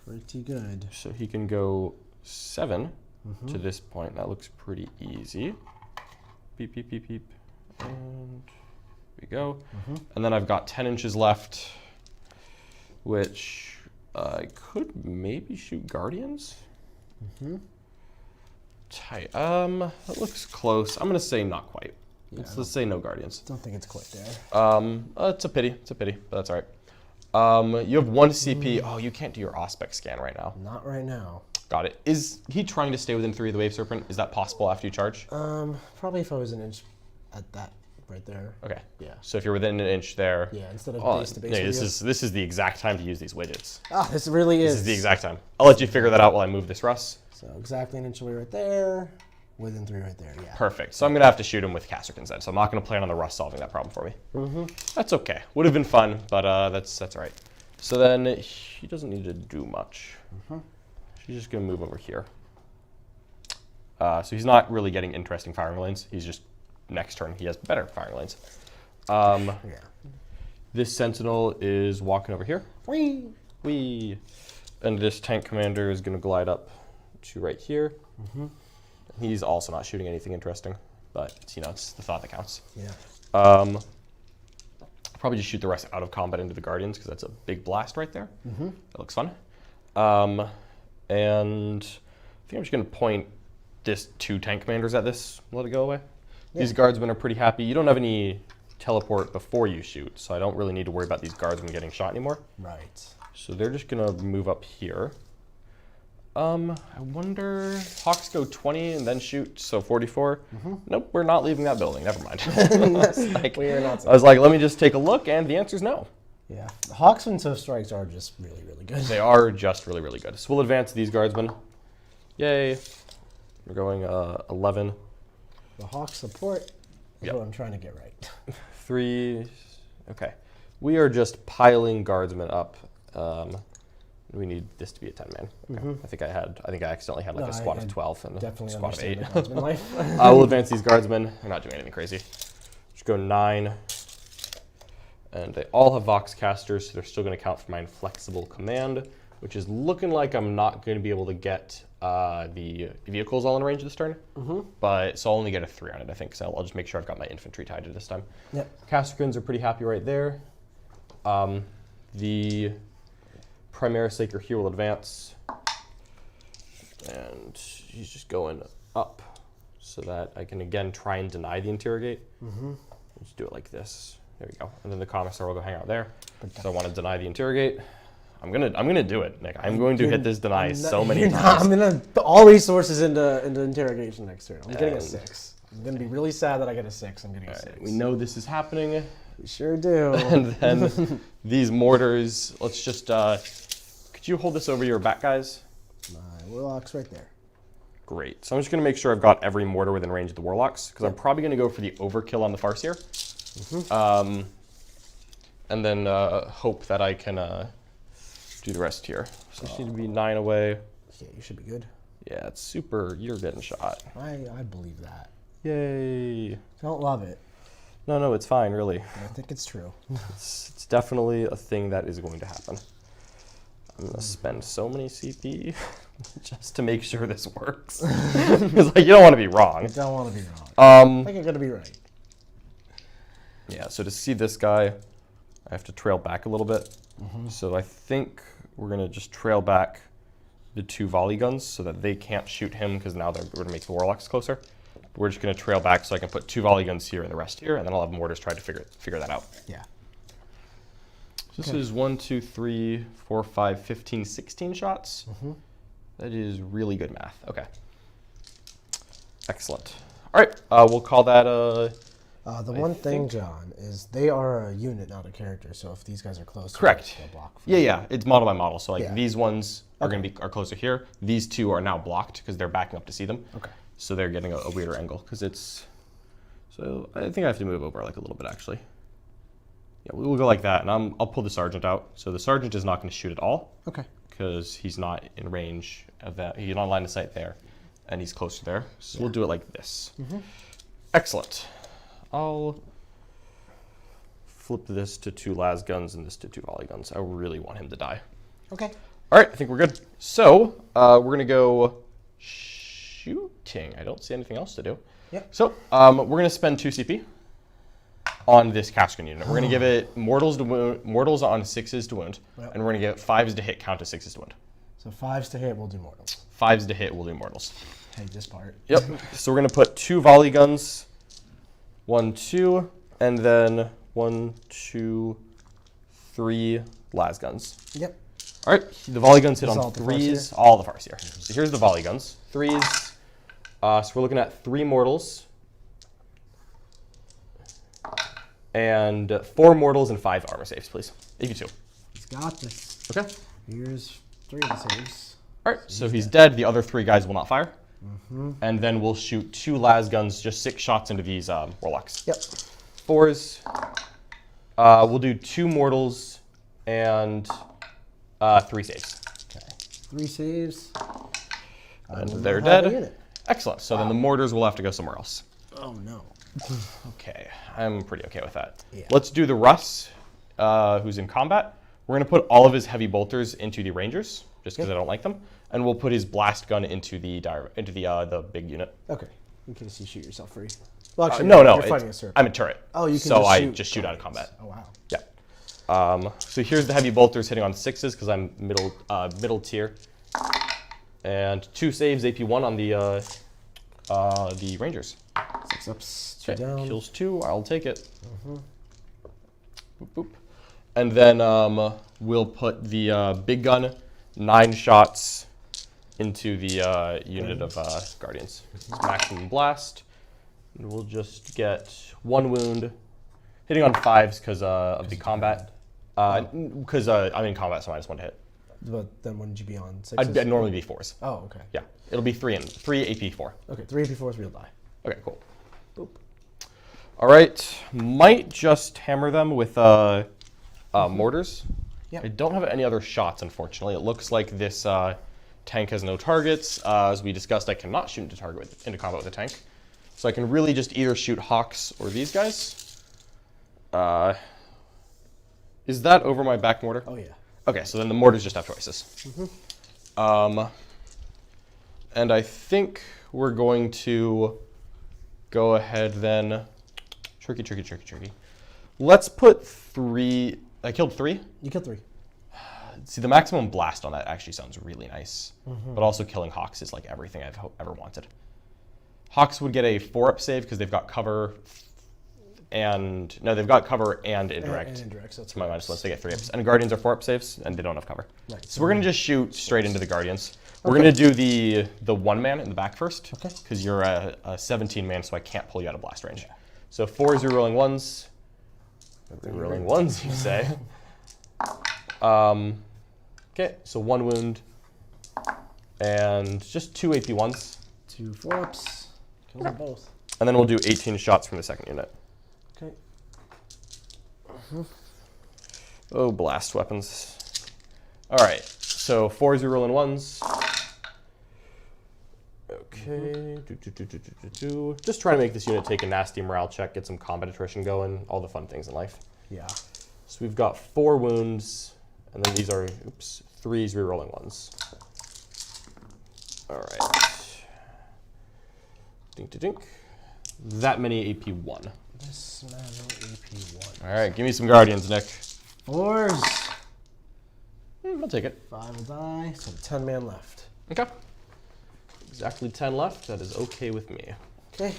Pretty good. So he can go 7 to this point. That looks pretty easy. Beep, beep, beep, beep. And here we go. And then I've got 10 inches left, which I could maybe shoot Guardians. Tight. That looks close. I'm gonna say not quite. Let's say no Guardians. Don't think it's quite there. It's a pity, but that's all right. You have 1 CP. Oh, you can't do your Auspex scan right now. Not right now. Got it. Is he trying to stay within 3 of the Wave Serpent? Is that possible after you charge? Probably if I was an inch at that right there. Okay. Yeah. So if you're within an inch there. Yeah, instead of Oh, base to base. no, this is the exact time to use these widgets. Ah, this really is. This is the exact time. I'll let you figure that out while I move this Russ. So exactly an inch away right there. Within 3 right there. Yeah. Perfect. So I'm gonna have to shoot him with Kasrkin then. So I'm not gonna plan on the Russ solving that problem for me. That's okay. Would have been fun, but that's all right. So then he doesn't need to do much. She's just gonna move over here. So he's not really getting interesting firing lanes. He's just next turn he has better firing lanes. Yeah. This Sentinel is walking over here. Whee! Whee! And this tank commander is gonna glide up to right here. He's also not shooting anything interesting, but it's the thought that counts. Yeah. Probably just shoot the rest out of combat into the Guardians because that's a big blast right there. That looks fun. And I think I'm just gonna point this 2 tank commanders at this. Let it go away. Yeah. These guardsmen are pretty happy. You don't have any teleport before you shoot, so I don't really need to worry about these guardsmen getting shot anymore. Right. So they're just gonna move up here. I wonder, Hawks go 20 and then shoot, so 44. Nope, we're not leaving that building, never mind. We are not. I was like, let me just take a look, and the answer's no. Yeah. The Hawks and Swift Strikes are just really, really good. They are just really, really good. So we'll advance these guardsmen. Yay. We're going 11. The Hawk support is what I'm trying to get right. 3. Okay. We are just piling guardsmen up. We need this to be a 10-man. Okay. I think I accidentally had like a squad of 12 and a squad of 8. I will advance these guardsmen. They're not doing anything crazy. Just go 9. And they all have Vox casters, so they're still going to count for my inflexible command, which is looking like I'm not going to be able to get the vehicles all in range this turn. But so I'll only get a 3 on it, I think. So I'll just make sure I've got my infantry tied to this time. Yep. Kasrkins are pretty happy right there. The Primaris Saker here will advance, and he's just going up so that I can again try and deny the interrogate. Let's do it like this. There we go. And then the commissar will go hang out there. So I want to deny the interrogate. I'm gonna do it, Nick. I'm going to hit this deny so many times. I'm gonna put all resources into interrogation next turn. I'm getting a 6. I'm gonna be really sad that I get a 6. I'm getting a 6. We know this is happening. We sure do. And then these mortars. Let's just. Could you hold this over your back, guys? My Warlock's right there. Great. So I'm just going to make sure I've got every mortar within range of the Warlocks, because I'm probably going to go for the overkill on the Farseer. And then hope that I can do the rest here. So I just need to be 9 away. Yeah, you should be good. Yeah, it's super. You're getting shot. I believe that. Yay. Don't love it. No, it's fine, really. I think it's true. It's definitely a thing that is going to happen. I'm going to spend so many CP just to make sure this works. Because like, you don't want to be wrong. I don't want to be wrong. I think I'm going to be right. Yeah, so to see this guy, I have to trail back a little bit. So I think we're going to just trail back the 2 volley guns so that they can't shoot him, because now they're going to make the Warlocks closer. We're just going to trail back so I can put 2 volley guns here and the rest here, and then I'll have mortars try to figure that out. Yeah. So this is 1, 2, 3, 4, 5, 15, 16 shots. That is really good math. Okay. Excellent. All right, we'll call that the one thing, John, is they are a unit, not a character. So if these guys are close, correct. They'll block. Yeah. It's model by model. So like these ones are going to be closer here. These 2 are now blocked because they're backing up to see them. Okay. So they're getting a weirder angle because it's. So I think I have to move over like a little bit actually. Yeah, we'll go like that, and I'll pull the sergeant out. So the sergeant is not going to shoot at all. Okay. Because he's not in range of that. He's not in line of sight there, and he's closer there. So we'll do it like this. Excellent. I'll flip this to 2 lasguns and this to 2 volley guns. I really want him to die. Okay. All right, I think we're good. So we're going to go shooting. I don't see anything else to do. Yep. So we're going to spend 2 CP on this Kasrkin unit. We're going to give it mortals on 6s to wound, and we're going to give it 5s to hit, count to 6s to wound. So 5s to hit, we'll do mortals. 5s to hit, we'll do mortals. Hey, this part. Yep. So we're going to put 2 volley guns, 1, 2, and then 1, 2, 3 lasguns. Yep. All right, the volley guns hit This on all the 3s, all the Farseer. So here's the volley guns. 3s. So we're looking at 3 mortals. And 4 mortals and 5 armor saves, please. If you 2. He's got this. Okay. Here's 3 of the saves. All right, so if he's dead, the other 3 guys will not fire. And then we'll shoot 2 lasguns, just 6 shots into these warlocks. Yep. 4s. We'll do 2 mortals and 3 saves. Okay. 3 saves. And they're dead. Excellent. So then the mortars will have to go somewhere else. Oh no. Okay, I'm pretty okay with that. Yeah. Let's do the Russ, who's in combat. We're going to put all of his heavy bolters into the Rangers, just because I don't like them. And we'll put his blast gun into the big unit. Okay. In case you shoot yourself free. Well, actually, no, you're fighting a circle. I'm a turret. Oh, you can so just I shoot just shoot out of combat. Oh wow. Yeah. So here's the heavy bolters hitting on 6s because I'm middle tier, and 2 saves AP1 on the Rangers. 6 ups, 2 Okay, down. kills 2. I'll take it. Boop, boop. And then we'll put the big gun 9 shots into the unit of Guardians. Maximum blast. And we'll just get 1 wound. Hitting on 5s because of the combat. Because I'm in combat, so I just want to hit. But then wouldn't you be on 6s? I'd normally be 4s. Oh, okay. Yeah, it'll be 3 AP4. Okay, 3 AP4s, we'll die. Okay, cool. Boop. All right, might just hammer them with mortars. Yep. I don't have any other shots, unfortunately. It looks like this tank has no targets. As we discussed, I cannot shoot into combat with a tank. So I can really just either shoot Hawks or these guys. Is that over my back mortar? Oh yeah. Okay, so then the mortars just have choices. And I think we're going to go ahead then. Tricky. Let's put 3. I killed 3. You killed 3. See, the maximum blast on that actually sounds really nice. But also killing Hawks is like everything I've ever wanted. Hawks would get a 4-up save because they've got cover and... No, they've got cover and indirect. And indirect, so that's to my minus 1, so they get 3-ups. And Guardians are 4-up saves, and they don't have cover. Right. So we're going to just shoot straight into the Guardians. We're going to do the 1-man in the back first. Okay. Because you're a 17-man, so I can't pull you out of blast range. So 4s, you're rolling 1s. You're rolling 1s, you say. Okay, so 1 wound. And just 2 AP1s. 2 4-ups. Kill them both. And then we'll do 18 shots from the second unit. Okay. Oh, blast weapons. All right, so 4s, you're rolling 1s. Okay. Just trying to make this unit take a nasty morale check, get some combat attrition going, all the fun things in life. Yeah. So we've got 4 wounds, and then these are, 3s, rerolling 1s. All right. Dink to dink. That many AP1. This man AP1. All right, give me some Guardians, Nick. 4s. I'll take it. 5 will die, so 10 man left. Okay. Exactly 10 left. That is okay with me. Okay.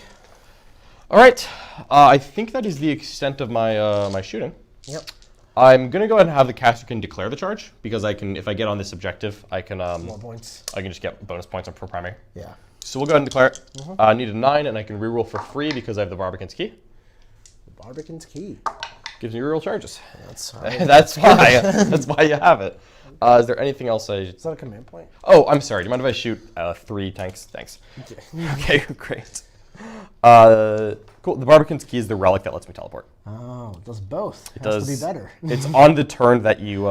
All right. I think that is the extent of my my shooting. Yep. I'm gonna go ahead and have the Kasrkin declare the charge because I can, if I get on this objective, I can More points. I can just get bonus points for primary. Yeah. So we'll go ahead and declare it. I need a 9, and I can reroll for free because I have the Barbicant's key. The Barbicant's key. Gives me reroll charges. That's That's why. That's why you have it. Is there anything else Is that a command point? Oh, I'm sorry. Do you mind if I shoot 3 tanks? Thanks. Okay. Okay, great. Cool. The Barbicant's key is the relic that lets me teleport. Oh, it does both. It has does. to be better. It's on the turn that you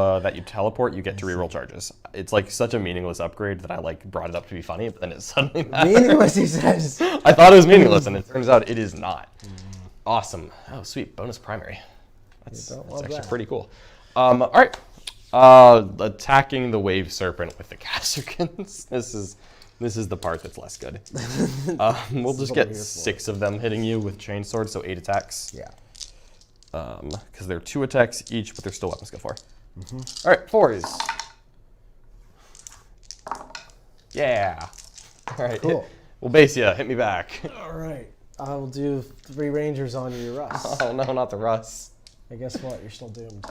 teleport, you get to reroll charges. It's like such a meaningless upgrade that I like brought it up to be funny, but then it suddenly matters. Meaningless, he says. I thought it was meaningless, and it turns out it is not. Awesome. Oh, sweet. Bonus primary. That's actually pretty cool. All right. Attacking the Wave Serpent with the Kasrkins. This is the part that's less good. We'll just get 6 of them hitting you with chainsword, so 8 attacks. Yeah. Because they're 2 attacks each, but they're still weapon skill 4. All right, 4s. Yeah. All right. Cool. We'll base ya. Hit me back. All right. I will do 3 Rangers on you, Russ. Oh no, not the Russ. And guess what? You're still doomed.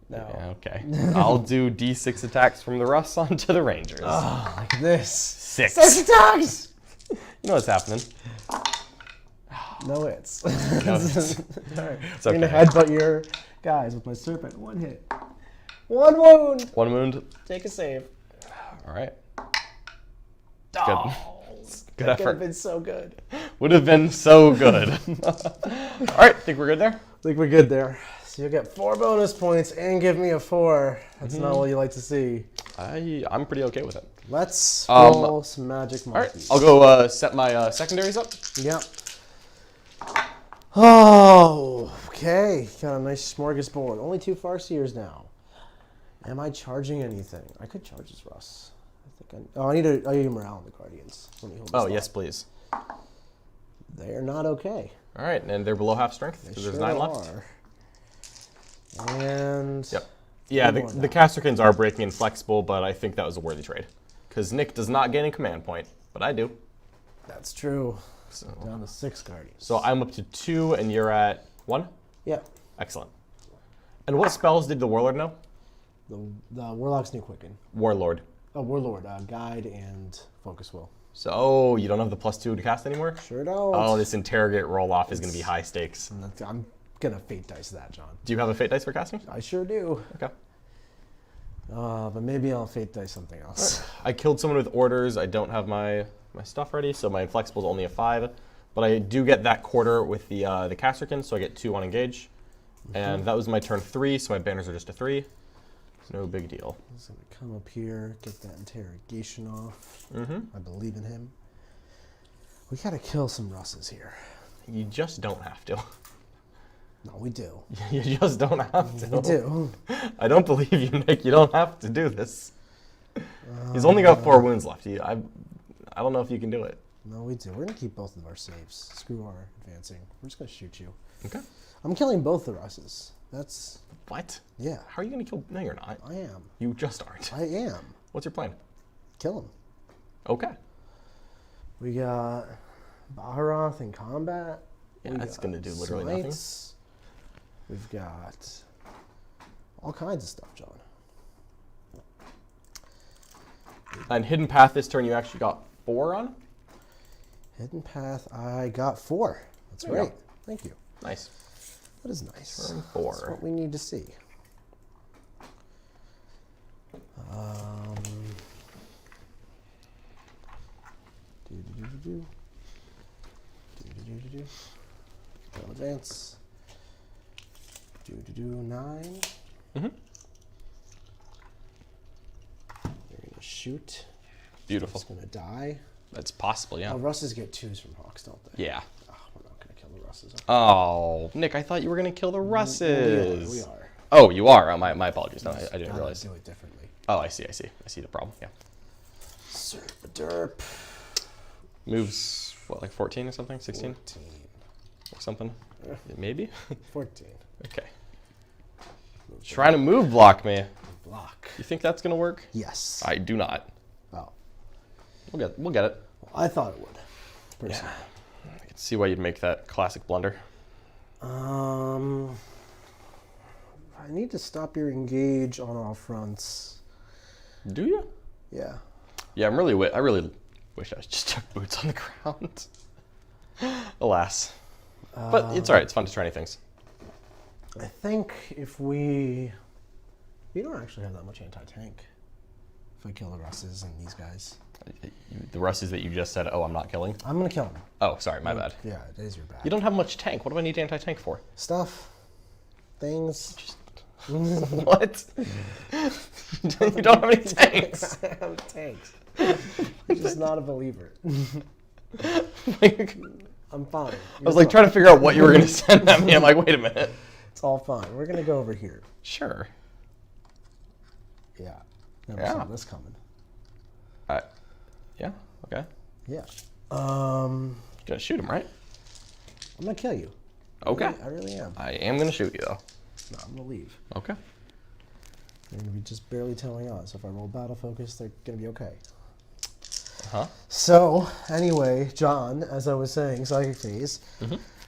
No. Yeah, okay. I'll do D6 attacks from the Russ onto the Rangers. Oh, like this. 6. 6 attacks! You know what's happening. No hits. No hits. All right. It's I'm gonna okay. headbutt your guys with my serpent. 1 hit. 1 wound. 1 wound. Take a save. All right. Oh, Good that could have effort. been so good. Would have been so good. All right, think we're good there? I think we're good there. So you'll get 4 bonus points and give me a 4. That's not what you like to see. I'm pretty okay with it. Let's roll some magic All right, monkeys. I'll go set my secondaries up. Yep. Oh, okay. Got a nice smorgasbord. Only 2 Farseers now. Am I charging anything? I could charge this Russ. I need morale on the Guardians. Let me hold this Oh, thought. yes, please. They're not okay. All right, and they're below half strength, They so there's sure 9 left. are. And Yep. Yeah, One more the Kasrkins are breaking and flexible, but I think that was a worthy trade. Because Nick does not gain a command point, but I do. that's true. So, Down to 6 Guardians. so I'm up to 2, and you're at 1? Yep. Excellent. And what spells did the Warlord know? The Warlock's New Quicken. Warlord. Oh, Warlord. Guide and Focus Will. So you don't have the +2 to cast anymore? Sure don't. Oh, this interrogate roll-off is going to be high stakes. I'm gonna fate dice that, John. Do you have a fate dice for casting? I sure do. Okay. But maybe I'll fate dice something else. I killed someone with orders. I don't have my stuff ready, so my inflexible's only a 5. But I do get that quarter with the Kasrkin, so I get 2 on engage. And that was my turn 3, so my banners are just a 3. No big deal. He's gonna come up here, get that interrogation off. Mm-hmm. I believe in him. We gotta kill some Russes here. You just don't have to. No, we do. You just don't have to. We do. I don't believe you, Nick. You don't have to do this. He's only got 4 wounds left. I don't know if you can do it. No, we do. We're gonna keep both of our saves. Screw our advancing. We're just gonna shoot you. Okay. I'm killing both the Russes. That's What? yeah. How are you going to kill? No, you're not. I am. You just aren't. I am. What's your plan? Kill him. Okay. We got Baharoth in combat. Yeah, We that's got going to do literally nothing. Smites. We've got all kinds of stuff, John. And Hidden Path this turn you actually got 4 on? Hidden Path, I got 4. That's There you great. go. Thank you. Nice. That is nice. Turn That's 4. what we need to see. Do-do-do-do-do. Do-do-do-do-do. Go advance. Do-do-do, 9. Mm-hmm. They're going to shoot. Beautiful. It's going to die. That's possible, yeah. Oh, Russes get 2s from Hawks, don't they? Yeah. Oh, we're not going to kill the Russes. Oh, Nick, I thought you were going to kill the Russes. We are. Oh, you are? Oh, my apologies. No, I didn't Gotta realize. do it differently. Oh, I see. I see the problem. Yeah. Derp. Moves, what, like 14 or something? 16? 14. Or something? Maybe? 14. Okay. Trying to move block me. Block. You think that's going to work? Yes. I do not. Oh. We'll get it. I thought it would. Personally. I can see why you'd make that classic blunder. I need to stop your engage on all fronts. Do you? Yeah. Yeah, I really wish I just took boots on the ground. Alas. But it's alright, it's fun to try new things. I think if we don't actually have that much anti-tank. If I kill the Russes and these guys. The Russes that you just said, oh, I'm not killing. I'm going to kill them. Oh, sorry, my bad. Yeah, it is your bad. You don't have much tank. What do I need anti-tank for? Stuff. Things. What? You don't have any tanks. I have tanks. I'm just not a believer. I'm fine. I was like trying to figure out what you were going to send at me. I'm like, wait a minute. It's all fine. We're going to go over here. Sure. Yeah. Never Yeah. saw this coming. Yeah, okay. Yeah. Gonna shoot him, right? I'm going to kill you. Okay. I really am. I am gonna shoot you, though. No, I'm going to leave. Okay. They're going to be just barely tailing on. So if I roll battle focus, they're going to be okay. Huh? So, anyway, John, as I was saying, psychic phase.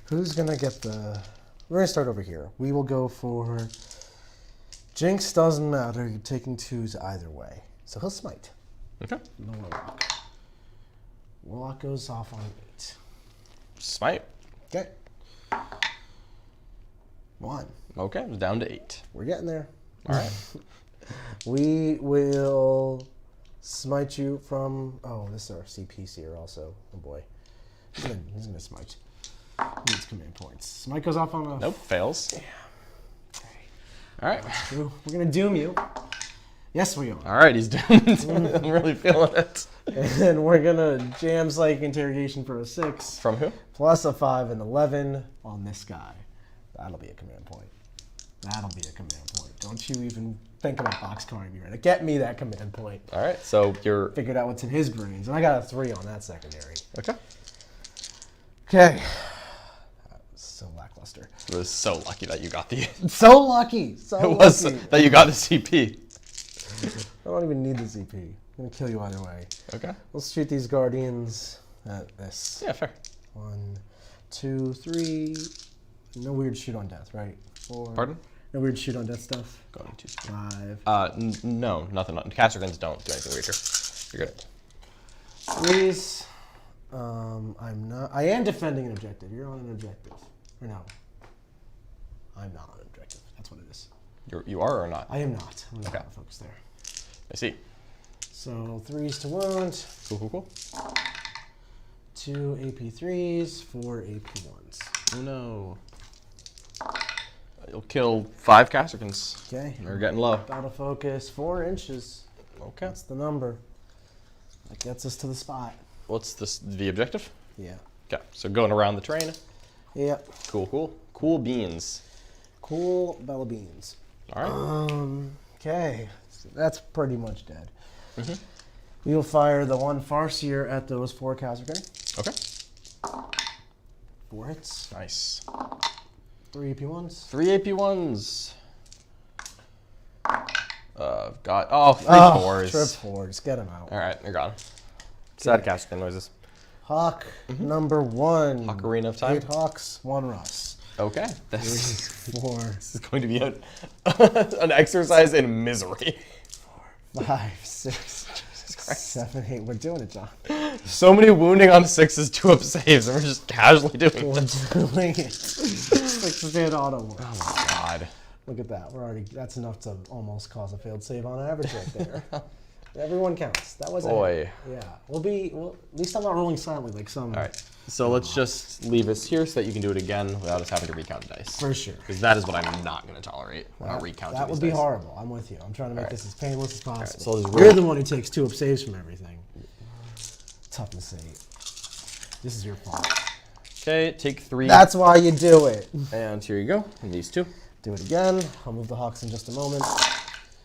Who's going to get the... We're going to start over here. We will go for... Jinx doesn't matter. You're taking 2s either way. So he'll smite. Okay. No Warlock. Warlock goes off on 8. Smite. Okay. 1. Okay, it was down to 8. We're getting there. All right. We will smite you from. Oh, this is our CPC here also. Oh boy. He's gonna smite. He needs command points. Smite goes off on a. Nope, fails. Yeah. All right. We're gonna doom you. Yes, we are. All right, he's doomed. I'm really feeling it. And we're gonna jam psychic interrogation for a 6. From who? Plus a 5 and 11 on this guy. That'll be a command point. That'll be a command point. Don't you even think about boxcarring me right now. Get me that command point. All right, so you're... Figured out what's in his brains. And I got a 3 on that secondary. Okay. Okay. That was so lackluster. It was so lucky that you got the... So lucky. So It was lucky. that you got the CP. I don't even need the ZP. I'm going to kill you either way. Okay. Let's shoot these Guardians at this. Yeah, fair. 1, 2, 3. No weird shoot on death, right? 4. Pardon? No weird shoot on death stuff. Going to... 5. No, nothing. Kasrkins don't do anything weird here. You're good. 3s. I'm not. I am defending an objective. You're on an objective. Or no? I'm not on an objective. That's what it is. You are or not? I am not. I'm not Okay. focus there. I see. So 3s to wound. Cool. 2 AP3s, 4 AP1s. Oh no. You'll kill 5 Kasrkins. Okay. They're getting low. Battle focus, 4 inches. Okay. That's the number. That gets us to the spot. What's the objective? Yeah. Okay, so going around the train. Yep. Cool beans. Cool Bella Beans. All right. Okay. So that's pretty much dead. We'll fire the 1 Farseer at those 4 Kasrkin. Okay. 4 hits. Nice. 3 AP1s. 3 AP1s. Got 3 4s. Trip 4. Just get him out. All right, you're gone. Sad Kasrkin noises. Hawk number 1. Ocarina of Time. 8 Hawks, 1 Russ. Okay. This 4, is going to be an exercise in misery. 5, 6, 7, 8. We're doing it, John. So many wounding on 6s, 2-up saves, and we're just casually doing We're this. doing it. 6 dead auto. Oh my god. Look at that. We're already. That's enough to almost cause a failed save on average right there. Everyone counts. That was Boy. Yeah. Well, at least I'm not rolling silently like some. All right. So let's just leave us here so that you can do it again without us having to recount dice. For sure. Because that is what I'm not going to tolerate. Not recounting That would these be dice. horrible. I'm with you. I'm trying to make this as painless as possible. so I'll just You're roll. the one who takes 2-up saves from everything. Tough to say. This is your fault. Okay, take 3. That's why you do it. And here you go. And these 2. Do it again. I'll move the Hawks in just a moment.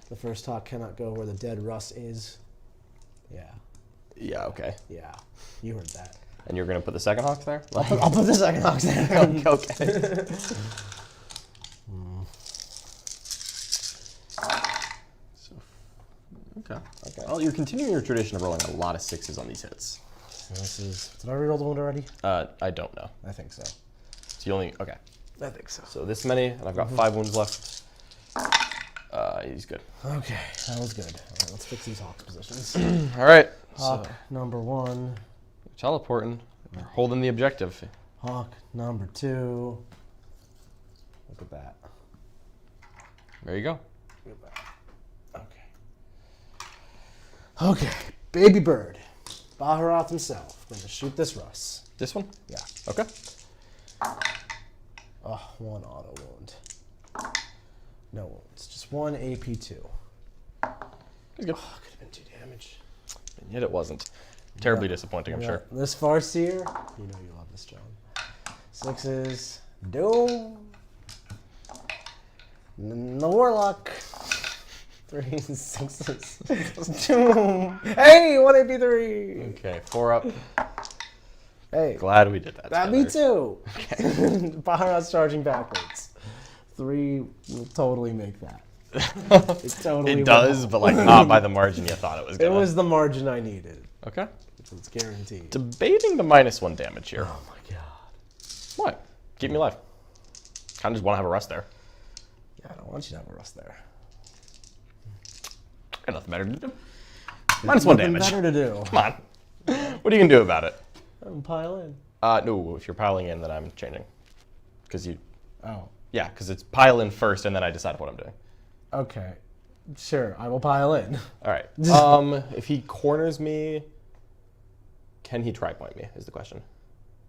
The first Hawk cannot go where the dead Russ is. Yeah. Yeah, okay. Yeah. You heard that. And you're going to put the second Hawk there? I'll put the second Hawks there. Okay. Okay. Well, you're continuing your tradition of rolling a lot of 6s on these hits. This is. Did I reroll the wound already? I don't know. I think so. So you only, okay. I think so. So this many, and I've got 5 wounds left. He's good. Okay, that was good. All right, let's fix these Hawks positions. All right. Hawk So, number 1. teleporting. We're holding the objective. Hawk number 2. Look at that. There you go. Look at that. Okay. Okay. Baby Bird. Baharoth himself. Gonna shoot this Russ. This one? Yeah. Okay. Oh, 1 auto wound. No wounds. Just 1 AP2. He's good. Oh, could have been 2 damage. And yet it wasn't. Terribly disappointing, I'm sure. This Farseer, you know you love this, John. 6s, Doom. The Warlock. 3s, 6s, Doom. Hey, 1 AP3. Okay, 4 up. Hey, Glad we did that. that together. me too. Baharoth's charging backwards. 3 will totally make that. It totally It does, but like not by the margin you thought it was It gonna. was the margin I needed. Okay. It's guaranteed. Debating the -1 damage here. Oh my god. What? Keep me alive. Kind of just want to have a rest there. Yeah, I don't want you to have a rust there. Got nothing better to do. -1 Nothing damage. better to do. Come on. What are you gonna do about it? I'm pile in. No, if you're piling in, then I'm changing. Because you... Oh. Yeah, because it's pile in first, and then I decide what I'm doing. Okay. Sure, I will pile in. All right. If he corners me, can he tri-point me, is the question.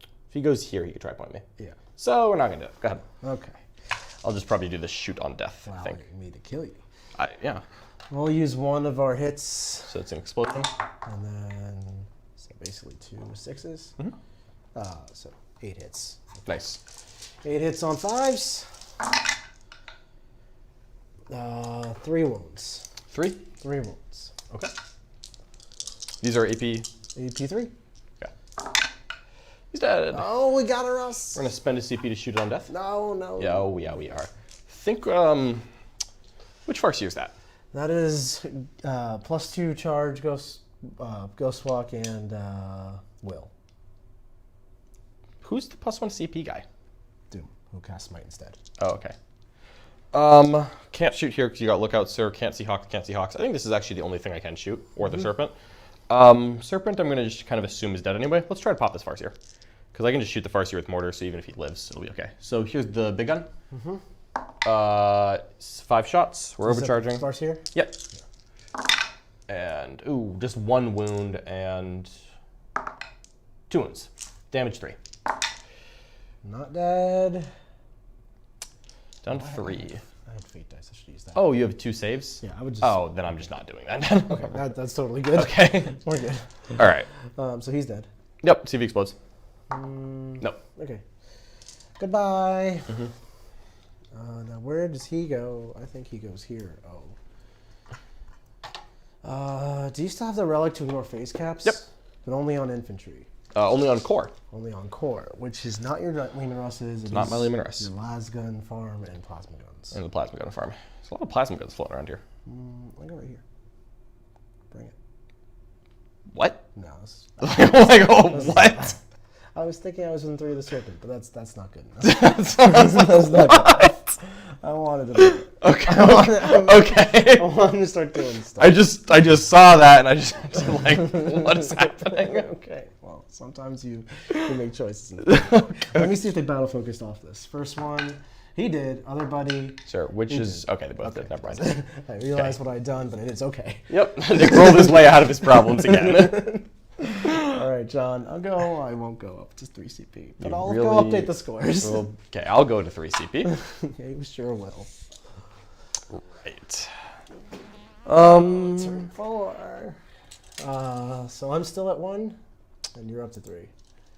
If he goes here, he could tri-point me. Yeah. So we're not going to do it. Go ahead. Okay. I'll just probably do the shoot on death, I think. Allowing me to kill you. Yeah. We'll use one of our hits. So it's an explosion. And then, so basically 2 6s. So 8 hits. Nice. 8 hits on 5s. 3 wounds. 3? 3 wounds. Okay. These are AP. AP 3. Okay. He's dead. Oh, we got her us. We're going to spend a CP to shoot it on death. No. Yeah, we are. Think, which Farseer is that? That is +2 charge, Ghost Walk, and Will. Who's the +1 CP guy? Doom, who casts Smite instead. Oh, okay. Can't shoot here because you got Lookout, Sir. Can't see Hawks, can't see Hawks. I think this is actually the only thing I can shoot, or the Serpent. Serpent I'm going to just kind of assume is dead anyway. Let's try to pop this Farseer. Because I can just shoot the Farseer with mortar, so even if he lives, it'll be okay. So here's the big gun. 5 shots. We're overcharging. Farseer? Yep. And, ooh, just 1 wound and 2 wounds. Damage 3. Not dead. Down to 3. I had fate dice. I should use that. Oh, you have 2 saves? Yeah, I would just. Oh, then I'm just not doing that. Okay, that's totally good. Okay. We're good. All right. So he's dead. Yep, see if he explodes. Nope. Okay. Goodbye. Now where does he go? I think he goes here. Oh. Do you still have the relic to ignore face caps? Yep. But only on infantry. Only on core. Only on core, which is not your Leman Russes. It's not my Leman Russ. Your lasgun farm and plasma guns. And the plasma gun farm. There's a lot of plasma guns floating around here. I go right here. Bring it. What? No. Like, oh, what? I was thinking I was in 3 of the Serpent, but that's not good enough. That's not good. I wanted to do it. Okay. I wanted to start doing stuff. I just saw that and I just like, what is happening? Okay. Well, sometimes you make choices. Let me see if they battle focused off this. First one, he did. Other buddy. Sure. Which is okay? They both did. Never mind. I realized what I'd done, but it's okay. Yep. Nick rolled his way out of his problems again. All right, John. I'll go. I won't go up to 3 CP, but I'll really go update the scores. Okay, I'll go to 3 CP. Okay, we sure will. Right. Turn 4. So I'm still at 1, and you're up to 3.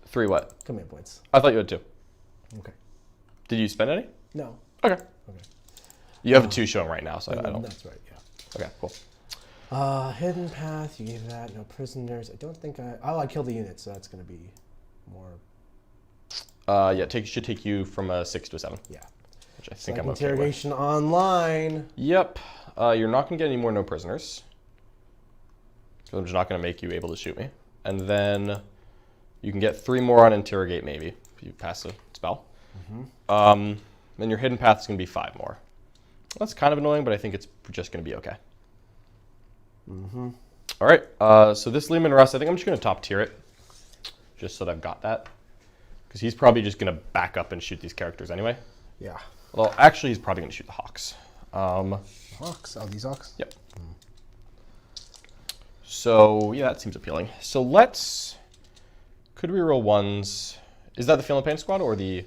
3 what? Command points. I thought you had 2. Okay. Did you spend any? No. Okay. Okay. You have a 2 showing right now, so I don't. That's right. Yeah. Okay, cool. Hidden path. You gave that. No prisoners. I don't think I. Oh, I killed the unit, so that's gonna be more. Yeah, should take you from a 6 to a 7. Yeah. Which I think Like I'm okay with. interrogation online. Yep. You're not gonna get any more no prisoners. Because I'm just not gonna make you able to shoot me. And then you can get 3 more on interrogate maybe if you pass a spell. Then your hidden path is gonna be 5 more. That's kind of annoying, but I think it's just gonna be okay. All right, so this Leman Russ, I think I'm just going to top tier it, just so that I've got that. Because he's probably just going to back up and shoot these characters anyway. Yeah. Well, actually, he's probably going to shoot the Hawks. Hawks. Oh, these Hawks? Yep. So, yeah, that seems appealing. So could we roll 1s? Is that the Feel and Pain squad or the...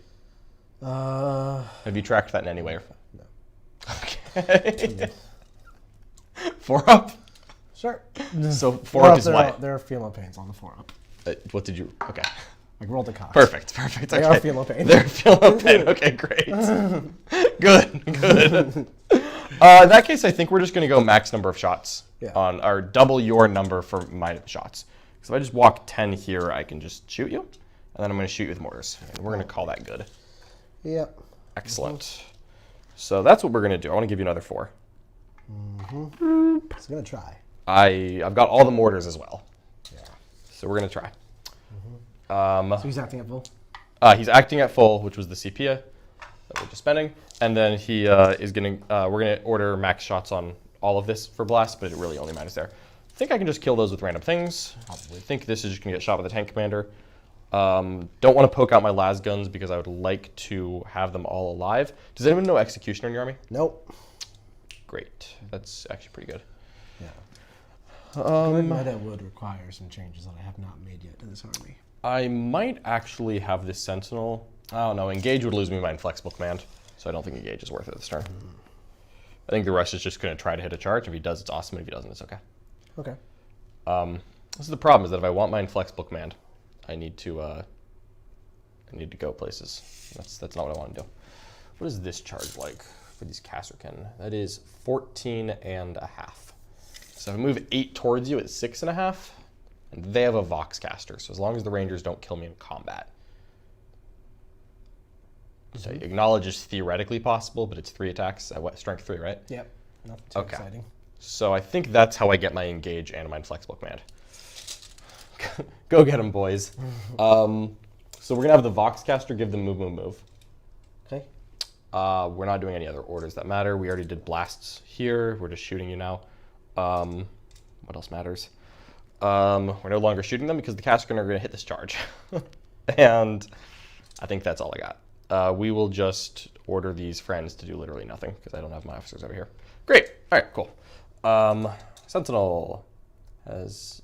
Have you tracked that in any way? No. Okay. 4 up? Sure. So 4 up is what? There are Feel Pains on the 4 up. What did you... Okay. Like roll the cock. Perfect. They are Feel Pain. They're Feel Pain. Okay, great. Good. In that case, I think we're just going to go max number of shots on, or double your number for my shots. Because if I just walk 10 here, I can just shoot you. And then I'm going to shoot you with mortars. And we're going to call that good. Yep. Excellent. So that's what we're going to do. I want to give you another 4. So I'm going to try. I've got all the mortars as well. Yeah. So we're going to try. So he's acting at full? He's acting at full, which was the CP that we're just spending. And then he is going to, we're going to order max shots on all of this for blast, but it really only matters there. I think I can just kill those with random things. I think this is just going to get shot with a tank commander. Don't want to poke out my lasguns because I would like to have them all alive. Does anyone know Executioner in your army? Nope. Great. That's actually pretty good. Yeah. Good meta would require some changes that I have not made yet to this army. I might actually have this Sentinel. I don't know. Engage would lose me my inflexible command, so I don't think Engage is worth it this turn. I think the Rush is just going to try to hit a charge. If he does, it's awesome. If he doesn't, it's okay. Okay. This is the problem, is that if I want my inflexible command, I need to go places. That's not what I want to do. What is this charge like for these Kasrkin? That is 14.5. So if I move 8 towards you, it's 6.5. And they have a Vox caster, so as long as the Rangers don't kill me in combat. So acknowledge is theoretically possible, but it's 3 attacks at what, strength 3, right? Yep. Nothing too exciting. So I think that's how I get my Engage and my inflexible command. Go get them, boys. So we're going to have the Vox caster give them move, move, move. Okay. We're not doing any other orders that matter. We already did blasts here. We're just shooting you now. What else matters? We're no longer shooting them because the Kasrkin are going to hit this charge. And I think that's all I got. We will just order these friends to do literally nothing because I don't have my officers over here. Great. All right, cool. Sentinel has...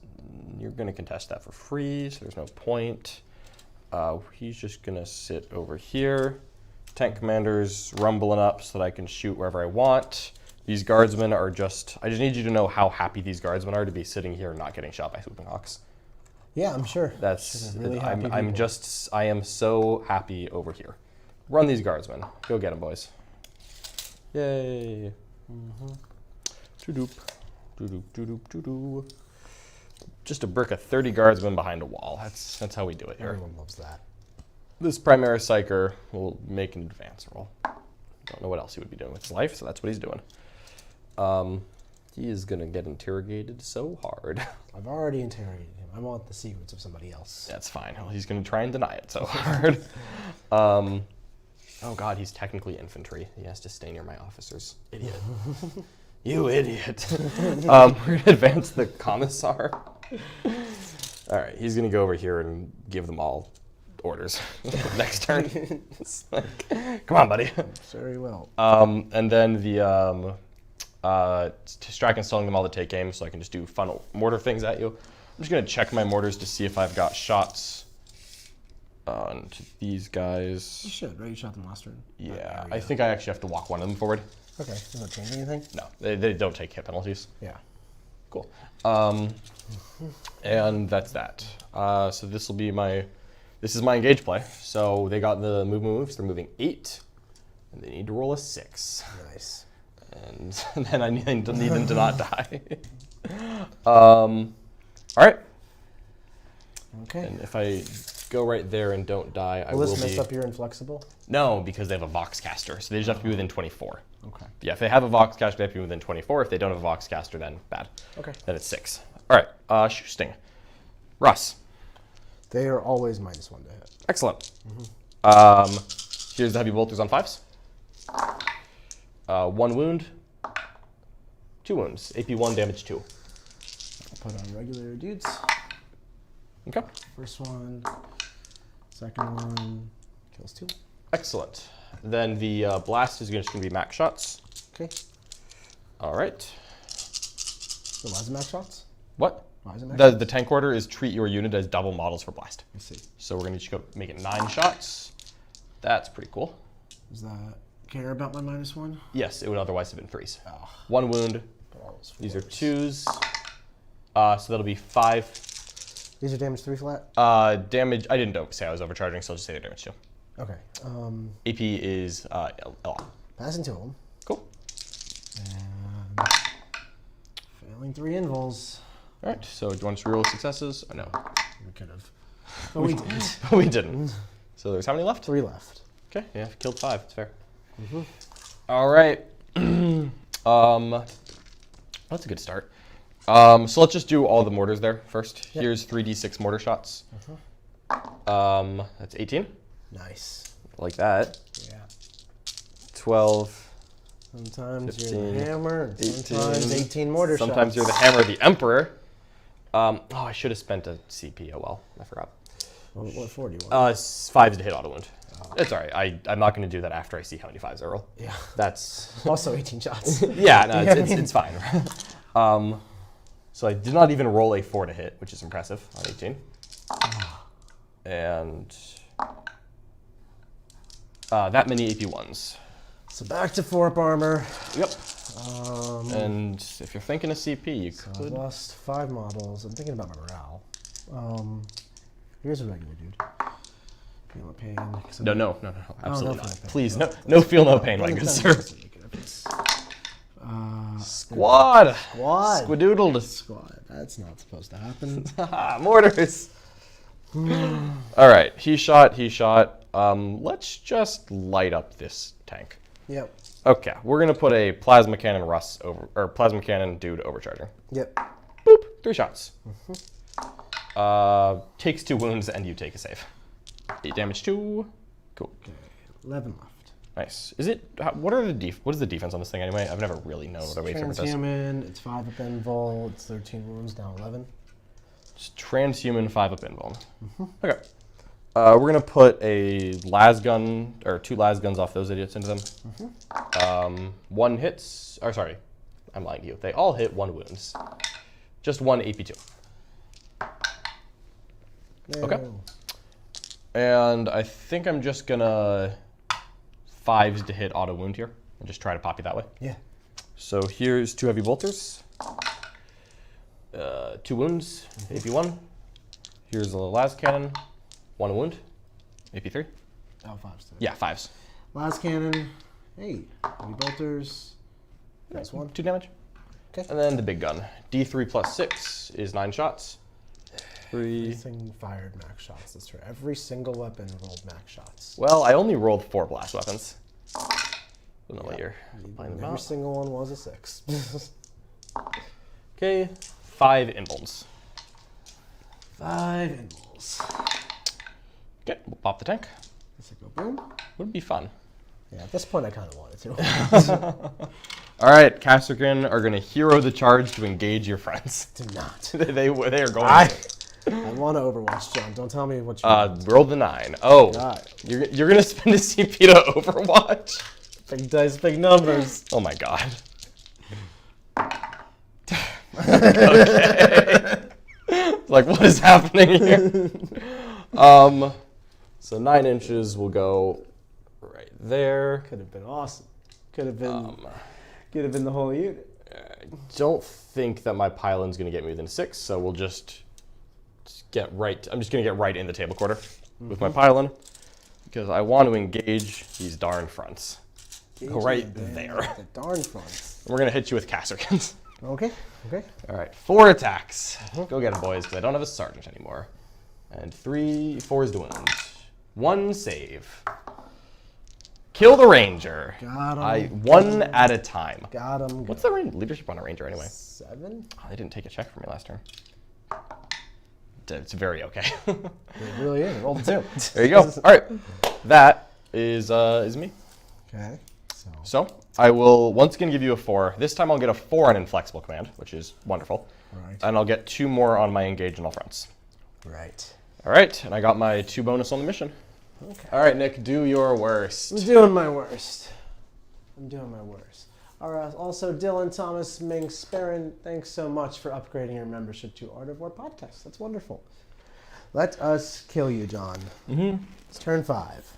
You're going to contest that for free, so there's no point. He's just going to sit over here. Tank commander's rumbling up so that I can shoot wherever I want. These guardsmen are just... I just need you to know how happy these guardsmen are to be sitting here and not getting shot by swooping hawks. Yeah, I'm sure. That's... Really happy I am so happy over here. Run these guardsmen. Go get them, boys. Yay. Doo-doop. Doo-doop, doo-doop, doo-doo. Just a brick of 30 guardsmen behind a wall. That's how we do it here. Everyone loves that. This Primaris Psyker will make an advance roll. Don't know what else he would be doing with his life, so that's what he's doing. He is going to get interrogated so hard. I've already interrogated him. I want the secrets of somebody else. That's fine. Well, he's going to try and deny it so hard. Oh god, he's technically infantry. He has to stay near my officers. Idiot. You idiot. We're going to advance the Commissar. Alright, he's going to go over here and give them all orders next turn. Like, come on, buddy. Very well. And then the Straken's telling them all to take aim, so I can just do fun mortar things at you. I'm just going to check my mortars to see if I've got shots onto these guys. You should, right? You shot them last turn. Yeah, I think I actually have to walk one of them forward. Okay, does that change anything? No, they don't take hit penalties. Yeah. Cool. And that's that. So this will be this is my engage play. So they got the moves. They're moving 8, and they need to roll a 6. Nice. And then I need them to not die. All right. Okay. And if I go right there and don't die, I Will will this be... mess up your inflexible? No, because they have a Vox caster, so they just have to be within 24. Okay. Yeah, if they have a Vox caster, they have to be within 24. If they don't have a Vox caster, then bad. Okay. Then it's 6. All right, Shoosting. Russ. They are always -1 to hit. Excellent. Here's the heavy bolters on 5s. 1 wound. 2 wounds. AP 1, damage 2. I'll put on regular dudes. Okay. First one. Second one. Kills 2. Excellent. Then the blast is just going to be max shots. Okay. All right. So why is it max shots? What? Why is it max The tank order is treat your unit as double models for blast. I see. So we're going to just go make it 9 shots. That's pretty cool. Does that care about my -1? Yes, it would otherwise have been 3s. Oh. 1 wound. These are 2s. So that'll be 5. These are damage 3 flat? Damage, I didn't say I was overcharging, so I'll just say they're damage 2. Okay. AP is L. Pass into them. Cool. And failing 3 invuls. All right, so do you want to reroll successes? Oh, no. We could have. But we didn't. We didn't. So there's how many left? 3 left. Okay, yeah, killed 5. It's fair. All right. That's a good start. So let's just do all the mortars there first. Yep. Here's 3d6 mortar shots. That's 18. Nice. Like that. Yeah. 12. Sometimes 15, you're the hammer, and 18, sometimes 18 mortar Sometimes shots. you're the hammer of the emperor. Oh, I should have spent a CP. Oh well, I forgot. What for do you want? 5s to hit auto wound. It's all right. I'm not going to do that after I see how many 5s I roll. Yeah. That's Also 18 shots. yeah. No, it's fine. So I did not even roll a 4 to hit, which is impressive on 18. And that many AP1s. So back to Forp armor. Yep. And if you're thinking of CP, you So I could. lost 5 models. I'm thinking about my morale. Here's a regular dude. Feel no pain. No, absolutely no not. pain. Please, no feel no pain, my good sir. Squad. Squadoodled. Squad. That's not supposed to happen. Mortars. All right, he shot. Let's just light up this tank. Yep. Okay, we're gonna put a plasma cannon plasma cannon dude overcharger. Yep. Boop, 3 shots. Takes 2 wounds and you take a save. 8 damage 2. Cool. 11 left. Nice. What is the defense on this thing anyway? I've never really known what a wave surface does. Transhuman. It's 5 up invul. It's 13 wounds. Now 11. It's transhuman 5 up invuln. Okay. We're gonna put a lasgun or 2 lasguns off those idiots into them. 1 hits. Or sorry, I'm lying to you. They all hit 1 wounds. Just 1 AP2. Okay. And I think I'm just gonna 5s to hit auto wound here and just try to pop you that way. Yeah. So here's 2 heavy bolters. 2 wounds, AP1. Here's a Lascannon, 1 wound, AP3. Oh, 5s. Yeah, 5s. Lascannon. Hey, heavy bolters. That's 1. 2 damage. Okay. And then the big gun. D3 plus 6 is 9 shots. 3. Everything fired max shots. That's right. Every single weapon rolled max shots. Well, I only rolled 4 blast weapons. Don't know what you're playing them Every out. single one was a 6. Okay, 5 invulns. 5 invuls. Okay, we'll pop the tank. Let's go boom. Would be fun. Yeah, at this point I kind of wanted to. All right, Kasrkin are going to hero the charge to engage your friends. Do not. they are going I to. want to Overwatch, John. Don't tell me what you want. Roll the 9. Oh, God. you're going to spend a CP to Overwatch? Big dice, big numbers. Oh my god. Okay. Like, what is happening here? So 9 inches will go right there. Could have been awesome. Could have been the whole unit. I don't think that my pylon's going to get me within 6, so we'll just get right. I'm just going to get right in the table quarter with my pylon because I want to engage these darn fronts. Go right there. The darn fronts. We're going to hit you with Kasrkins. Okay. All right, 4 attacks. Go get them, boys, because I don't have a sergeant anymore. And 3 4s to wound. 1 save. Kill the ranger. Got him. 1 at a time. Got him. What's the leadership on a ranger anyway? 7? Oh, they didn't take a check from me last turn. It's very okay. It really is. Roll 2. There you go. All right, that is me. Okay. So I will once again give you a 4. This time I'll get a 4 on inflexible command, which is wonderful. Right. And I'll get 2 more on my engage on all fronts. Right. All right, and I got my 2 bonus on the mission. Okay. All right, Nick, do your worst. I'm doing my worst. All right. Also, Dylan, Thomas, Ming, Sperrin, thanks so much for upgrading your membership to Art of War Podcast. That's wonderful. Let us kill you, John. Mm-hmm. It's turn 5.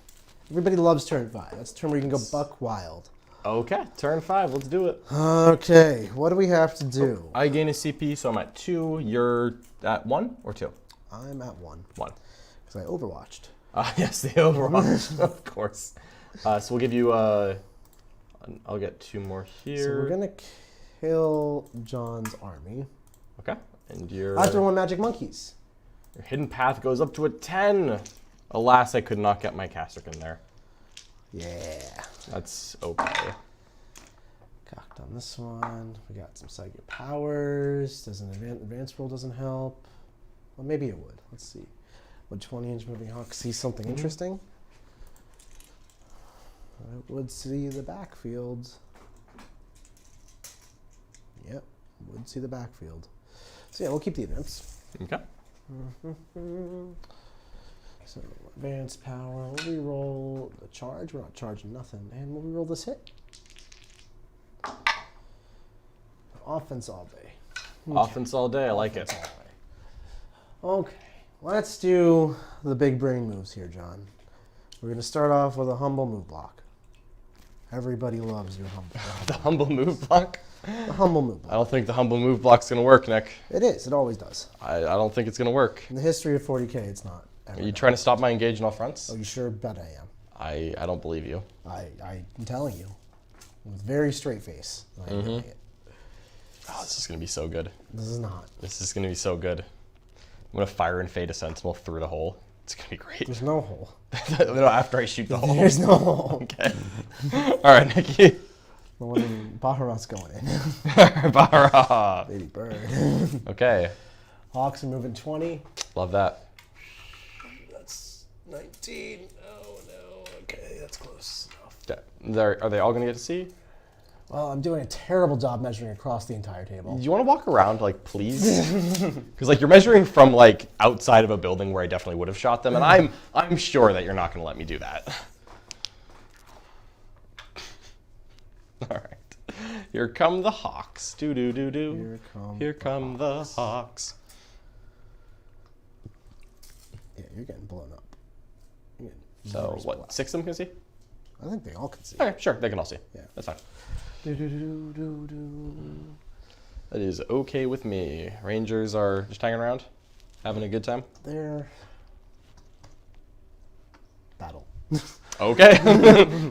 Everybody loves turn 5. That's a turn where you can go buck wild. Okay, turn 5. Let's do it. Okay, what do we have to do? I gain a CP, so I'm at 2. You're at 1 or 2? I'm at 1. 1. Because I overwatched. Yes, the Overwatch, of course. So we'll give you I'll get 2 more here. So we're going to kill John's army. Okay, and your... I have to roll magic monkeys. Your hidden path goes up to a 10. Alas, I could not get my Kasrkin there. Yeah. That's okay. Cocked on this one. We got some psychic powers. Doesn't advanced roll doesn't help. Well, maybe it would. Let's see. Would 20-inch moving hawk see something interesting? I would see the backfield. Yep, would see the backfield. So yeah, we'll keep the advance. Okay. So advanced power. We'll re-roll the charge. We're not charging nothing. And we'll re-roll this hit. Offense all day. Offense all day. I like it. Okay, let's do the big brain moves here, John. We're going to start off with a humble move block. Everybody loves your humble. The humble move block? The humble move I block. don't think the humble move block's going to work, Nick. It is. It always does. I don't think it's going to work. In the history of 40K, it's not. Are you trying to stop my engage in all fronts? Oh, you sure bet I am. I don't believe you. I'm telling you. With very straight face. I'm doing it. Oh, this is going to be so good. This is not. This is going to be so good. I'm going to fire and fade a sentinel through the hole. It's going to be great. There's no hole. No, after I shoot the hole. There's no hole. Okay. All right, Nikki. The one in Baharat's going in. Bahara. Baby bird. Okay. Hawks are moving 20. Love that. That's 19. Oh, no. Okay, that's close enough. Yeah. Are they all going to get to see? Well, I'm doing a terrible job measuring across the entire table. Do you want to walk around, like, please? Because, like, you're measuring from, like, outside of a building where I definitely would have shot them, and I'm sure that you're not going to let me do that. All right. Here come the Hawks. Do-do-do-do. Here come the Hawks. Yeah, you're getting blown up. You're getting So, numbers what, black. 6 of them can see? I think they all can see. Okay, sure, they can all see. Yeah. That's fine. Do-do-do-do-do. That is okay with me. Rangers are just hanging around, having a good time. They're battle. Okay.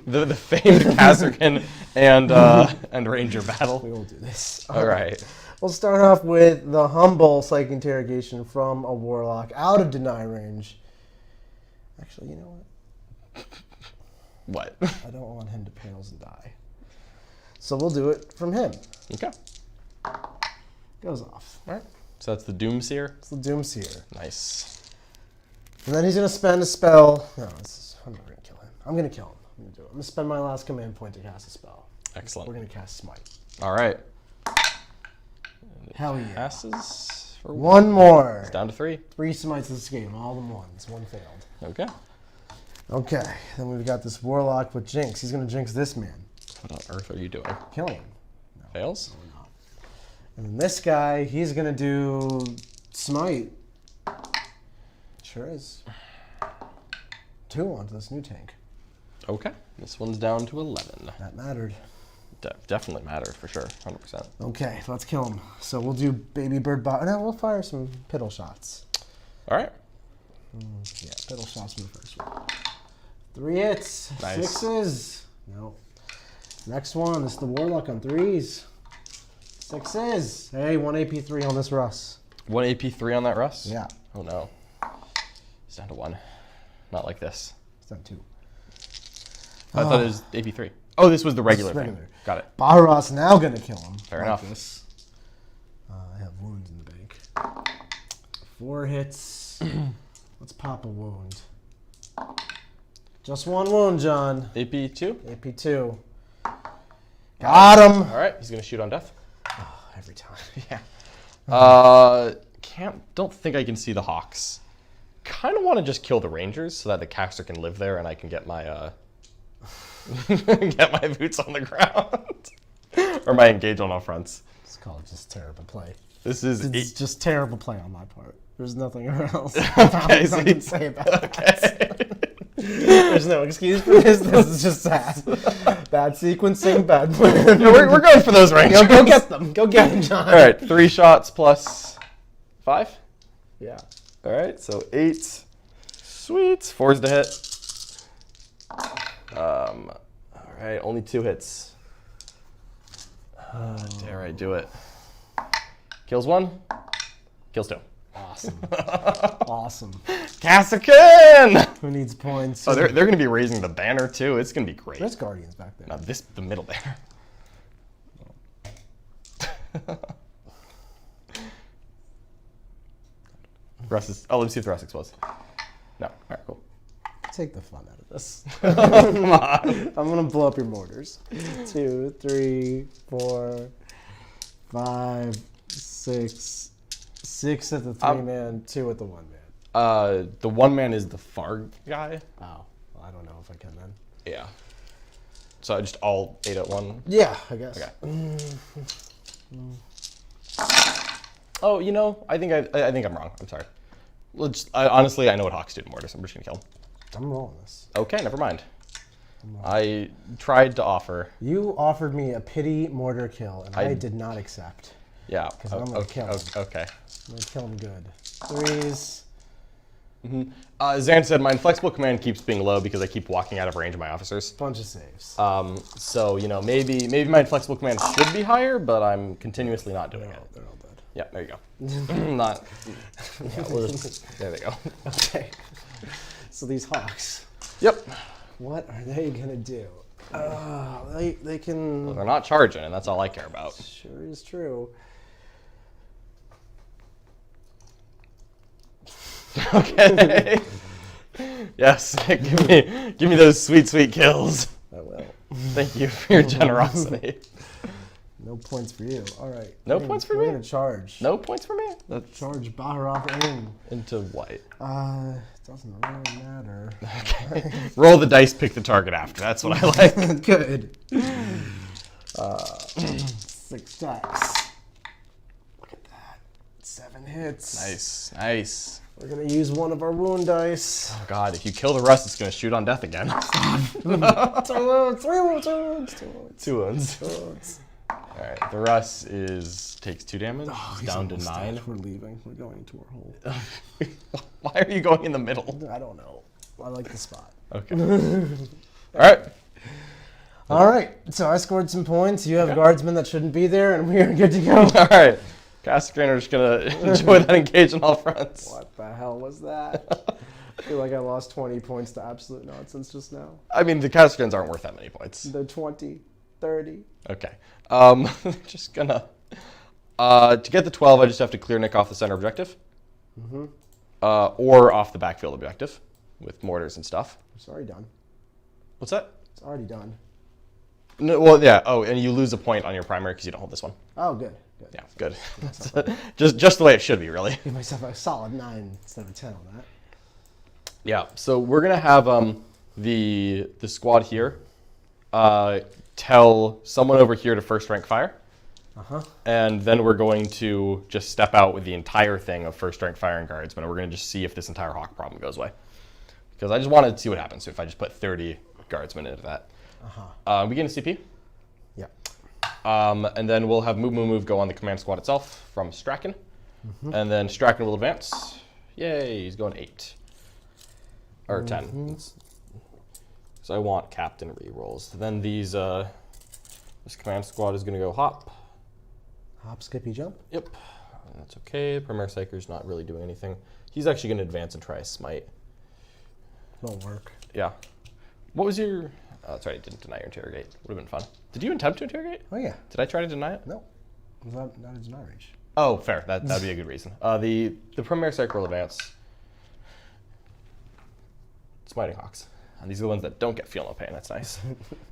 the famed Kasrkin and Ranger battle. We will do this. All right. We'll start off with the humble psych interrogation from a warlock out of deny range. Actually, you know what? What? I don't want him to pails and die. So we'll do it from him. Okay. Goes off. All right. So that's the Doomseer. It's the Doomseer. Nice. And then he's going to spend a spell. No, I'm not going to kill him. I'm going to kill him. I'm going to do it. I'm going to spend my last command point to cast a spell. Excellent. We're going to cast Smite. All right. Hell yeah. Passes for One more. It's down to 3. 3 Smites this game. All them ones. 1 failed. Okay. Okay. Then we've got this warlock with Jinx. He's going to Jinx this man. What on earth are you doing? Kill him. Fails? And then this guy, he's going to do Smite. Sure is. 2 onto this new tank. Okay. This one's down to 11. That mattered. Definitely mattered for sure. 100%. Okay, let's kill him. So we'll do baby bird bot. No, we'll fire some piddle shots. All right. Yeah, piddle shots from the first one. 3 hits. Nice. 6s. No. Next one is the warlock on 3s. 6s. Hey, 1 AP3 on this Russ. 1 AP3 on that Russ? Yeah. Oh no. It's down to 1. Not like this. It's done 2. I thought it was AP3. Oh, this was the regular thing. regular. Got it. Baharat's now going to kill him. Fair like enough. This. I have wounds in the bank. 4 hits. Let's pop a wound. Just 1 wound, John. AP2? AP2. Got him. All right. He's going to shoot on death. Every time. Yeah. Don't think I can see the Hawks. Kind of want to just kill the Rangers so that the Kasrkin can live there and I can get my get my boots on the ground or my engage on all fronts. It's called just terrible play. This is It's just terrible play on my part. There's nothing else Okay, I can say about that. There's no excuse for this. This is just sad. Bad sequencing, bad plan. Yeah, we're going for those Rangers. Go get them. Go get them, John. All right, 3 shots plus 5. Yeah. All right, so 8. Sweet. 4's to hit. All right, only 2 hits. Dare I do it? Kills 1. Kills 2. Awesome. Awesome. Kasrkin! Who needs points? Oh, they're going to be raising the banner too. It's going to be great. There's Guardians back there. Now the middle banner. Russ is. Oh, let me see if the Russ explodes. No. All right, cool. Take the fun out of this. Come on. I'm gonna blow up your mortars. 2, 3, 4, 5, 6. 6 at the 3-man, 2 at the 1-man. The one man is the far guy. Oh, well, I don't know if I can then. Yeah. So just all 8 at 1. Yeah, I guess. Okay. Oh, you know, I think I'm wrong. I'm sorry. Honestly, I know what Hawks do to mortars. I'm just gonna kill him. I'm rolling this. Okay, never mind. I tried to offer. You offered me a pity mortar kill, and I I- did not accept. Yeah. Because I'm gonna kill him. Okay. I'm gonna kill him good. 3s. Zan said my inflexible command keeps being low because I keep walking out of range of my officers. Bunch of saves. So you know, maybe my inflexible command should be higher, but I'm continuously not doing it. They're all dead. Yeah, there you go. Not. Yeah, there they go. Okay. So these hawks, Yep. what are they gonna do? They can. Well, they're not charging, and that's all I care about. Sure is true. Okay. Yes, give me those sweet kills. I will. Thank you for your generosity. No points for you. All right. No points for me? We're gonna charge. No points for me. That's Charge Baharov in. into white. Doesn't really matter. Okay. Roll the dice, pick the target after. That's what I like. Good. 6 attacks. Look at that. 7 hits. Nice. We're gonna use one of our wound dice. Oh God, if you kill the Rust, it's gonna shoot on death again. 2 wounds. 3 wounds. 2 wounds. 2 wounds. 2 wounds. 2 wounds. All right, the Rust takes 2 damage. Oh, He's down to almost 9. dead. We're leaving. We're going into our hole. Why are you going in the middle? I don't know. I like the spot. Okay. All right. All right. So I scored some points. You have guardsmen that shouldn't be there, and we are good to go. All right. Kasrkin are just gonna enjoy that engage on all fronts. What the hell was that? I feel like I lost 20 points to absolute nonsense just now. I mean, the Kasrkins aren't worth that many points. They're 20, 30. Okay. Just gonna to get the 12, I just have to clear Nick off the center objective, or off the backfield objective with mortars and stuff. It's already done. What's that? It's already done. No, well, yeah. Oh, and you lose a point on your primary because you don't hold this one. Oh, good. Good. Yeah, good. just the way it should be, really. Give myself a solid 9 instead of 10 on that. Yeah. So we're gonna have the squad here tell someone over here to first rank fire. And then we're going to just step out with the entire thing of first rank fire and guardsmen, and we're going to just see if this entire hawk problem goes away. Because I just wanted to see what happens if I just put 30 guardsmen into that. We get a CP. Yeah. And then we'll have move go on the command squad itself from Straken. And then Straken will advance. Yay, he's going 8. Or 10. So I want captain rerolls. Then this command squad is going to go hop. Hop, skippy, jump. Yep, that's okay. Premier Psyker's not really doing anything. He's actually going to advance and try a smite. Won't work. Yeah. What was your... Oh, that's right, I didn't deny your interrogate. Would have been fun. Did you attempt to interrogate? Oh, yeah. Did I try to deny it? No. Was that not a deny range? Oh, fair. That'd be a good reason. The Premier Psyker will advance. Smiting Hawks. And these are the ones that don't get feel no pain. That's nice.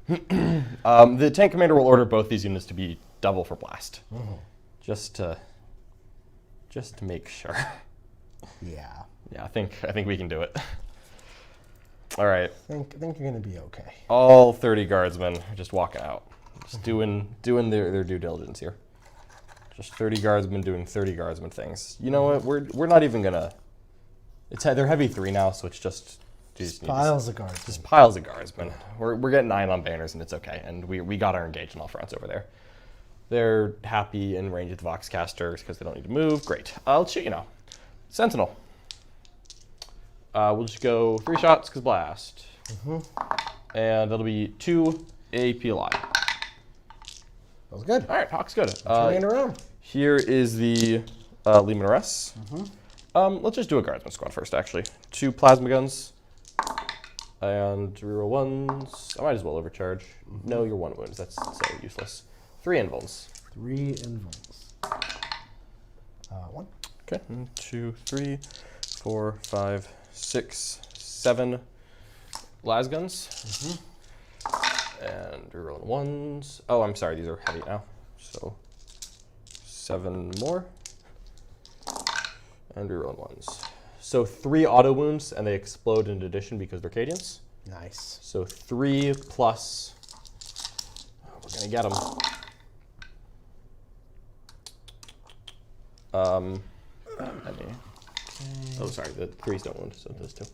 The tank commander will order both these units to be double for blast. Just to make sure. Yeah. Yeah, I think we can do it. All right. I think you're going to be okay. All 30 guardsmen are just walking out. Just doing their due diligence here. Just 30 guardsmen doing 30 guardsmen things. You know what? We're not even gonna. They're heavy 3 now, so it's just Piles of guards. Just piles of guardsmen. We're getting 9 on banners, and it's okay. And we got our engaged on all fronts over there. They're happy in range of the Voxcasters because they don't need to move. Great. I'll shoot you now. Sentinel. We'll just go 3 shots because blast. And that'll be 2 APLI. That was good. All right, Hawk's good. Turning around. Here is the Lehman Russ. Let's just do a guardsman squad first, actually. 2 plasma guns. And reroll 1s. I might as well overcharge. No, you're 1 wounds. That's so useless. 3 invulns. 3 invulns. 1. Okay. 1, 2, 3, 4, 5, 6, 7 lasguns. And rerolling 1s. Oh, I'm sorry. These are heavy now. So 7 more. And rerolling 1s. So 3 auto wounds, and they explode in addition because they're Cadians. Nice. So 3 plus, we're going to get them. Oh, sorry, the 3s don't wound, so those 2.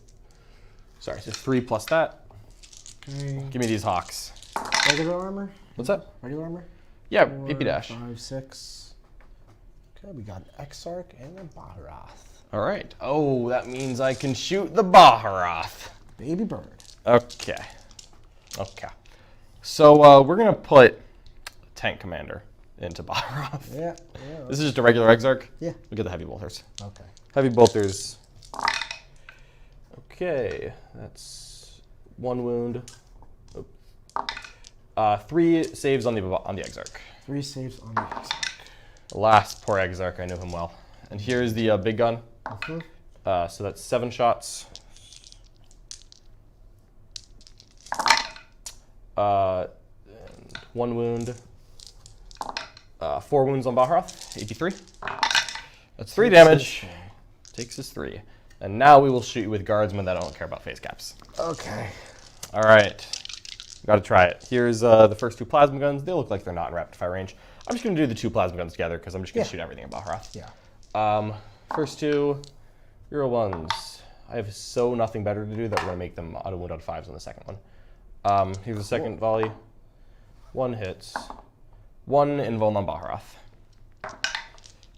Sorry, so 3 plus that. Okay. Give me these hawks. Regular armor? What's that? Regular armor? Yeah, 4, AP dash. 5, 6. Okay, we got an Exarch and a Baharath. All right. Oh, that means I can shoot the Baharath. Baby bird. Okay. Okay. So we're going to put Tank Commander into Baharath. Yeah. This is just a regular Exarch? Yeah. We'll get the Heavy Bolters. Okay. Heavy Bolters. Okay. That's 1 wound. 3 saves on the Exarch. 3 saves on the Exarch. Last poor Exarch, I know him well. And here's the big gun. So that's 7 shots. And 1 wound. 4 wounds on Baharath, 83. That's 3 damage. Takes us 3. And now we will shoot you with guardsmen that don't care about face caps. Okay. All right. Gotta try it. Here's the first 2 plasma guns. They look like they're not in rapid fire range. I'm just gonna do the 2 plasma guns together because I'm just gonna shoot everything at Baharath. Yeah. First 2, Euro 1s. I have so nothing better to do that we're gonna make them auto wound on 5s on the second one. Here's the second volley. 1 hits. 1 invuln on Baharath.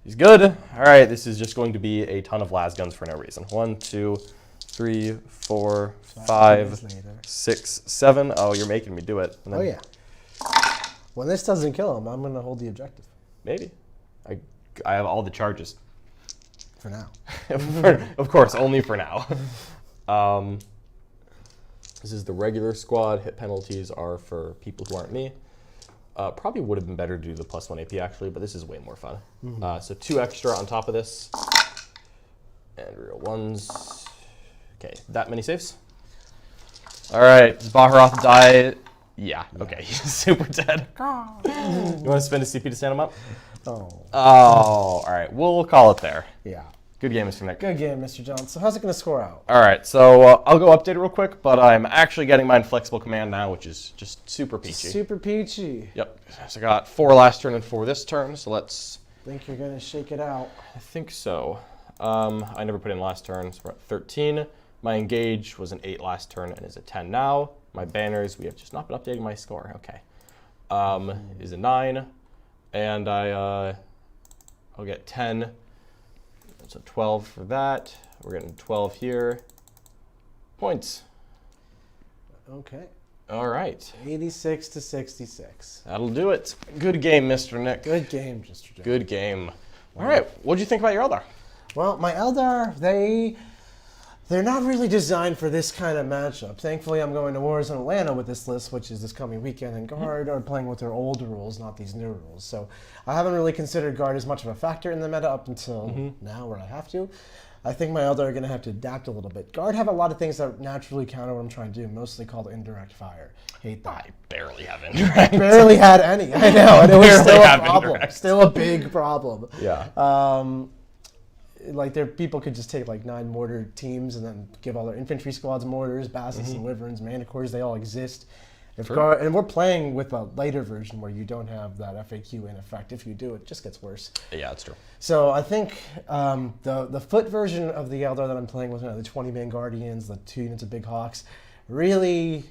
He's good. All right, this is just going to be a ton of lasguns for no reason. 1, 2, 3, 4, 5, 6, 7. Oh, you're making me do it. And then yeah. When this doesn't kill him, I'm going to hold the objective. Maybe. I have all the charges. For now. Of course, only for now. This is the regular squad. Hit penalties are for people who aren't me. Probably would have been better to do the +1 AP actually, but this is way more fun. So 2 extra on top of this. And real 1s. Okay, that many saves. All right, does Baharath die? Yeah, okay, he's super dead. You want to spend a CP to stand him up? Oh. Oh, all right, we'll call it there. Yeah. Good game, Mr. Nick. Good game, Mr. Jones. So how's it going to score out? All right, so I'll go update it real quick, but I'm actually getting mine flexible command now, which is just super peachy. Super peachy. Yep, so I got 4 last turn and 4 this turn, so let's... Think you're going to shake it out? I think so. I never put in last turn, so we're at 13. My engage was an 8 last turn and is a 10 now. My banners, we have just not been updating my score. Okay. Is a 9. And I'll get 10. So 12 for that. We're getting 12 here. Points. Okay. All right. 86 to 66. That'll do it. Good game, Mr. Nick. Good game, Mr. Jones. Good game. All right. What'd you think about your Eldar? Well, my Eldar, they're not really designed for this kind of matchup. Thankfully, I'm going to Wars in Atlanta with this list, which is this coming weekend, and Guard are playing with their old rules, not these new rules. So I haven't really considered Guard as much of a factor in the meta up until now, where I have to. I think my Eldar are going to have to adapt a little bit. Guard have a lot of things that naturally counter what I'm trying to do, mostly called indirect fire. Hate that. I barely have indirect. Barely had any, I know, and it was still a have problem. indirect. Still a big problem. Yeah. Like people could just take like 9 mortar teams and then give all their infantry squads mortars, basses and wyverns, manticores, they all exist. And we're playing with a later version where you don't have that FAQ in effect. If you do, it just gets worse. Yeah, that's true. So I think the foot version of the Eldar that I'm playing with, the 20-man Guardians, the 2 units of Big Hawks, really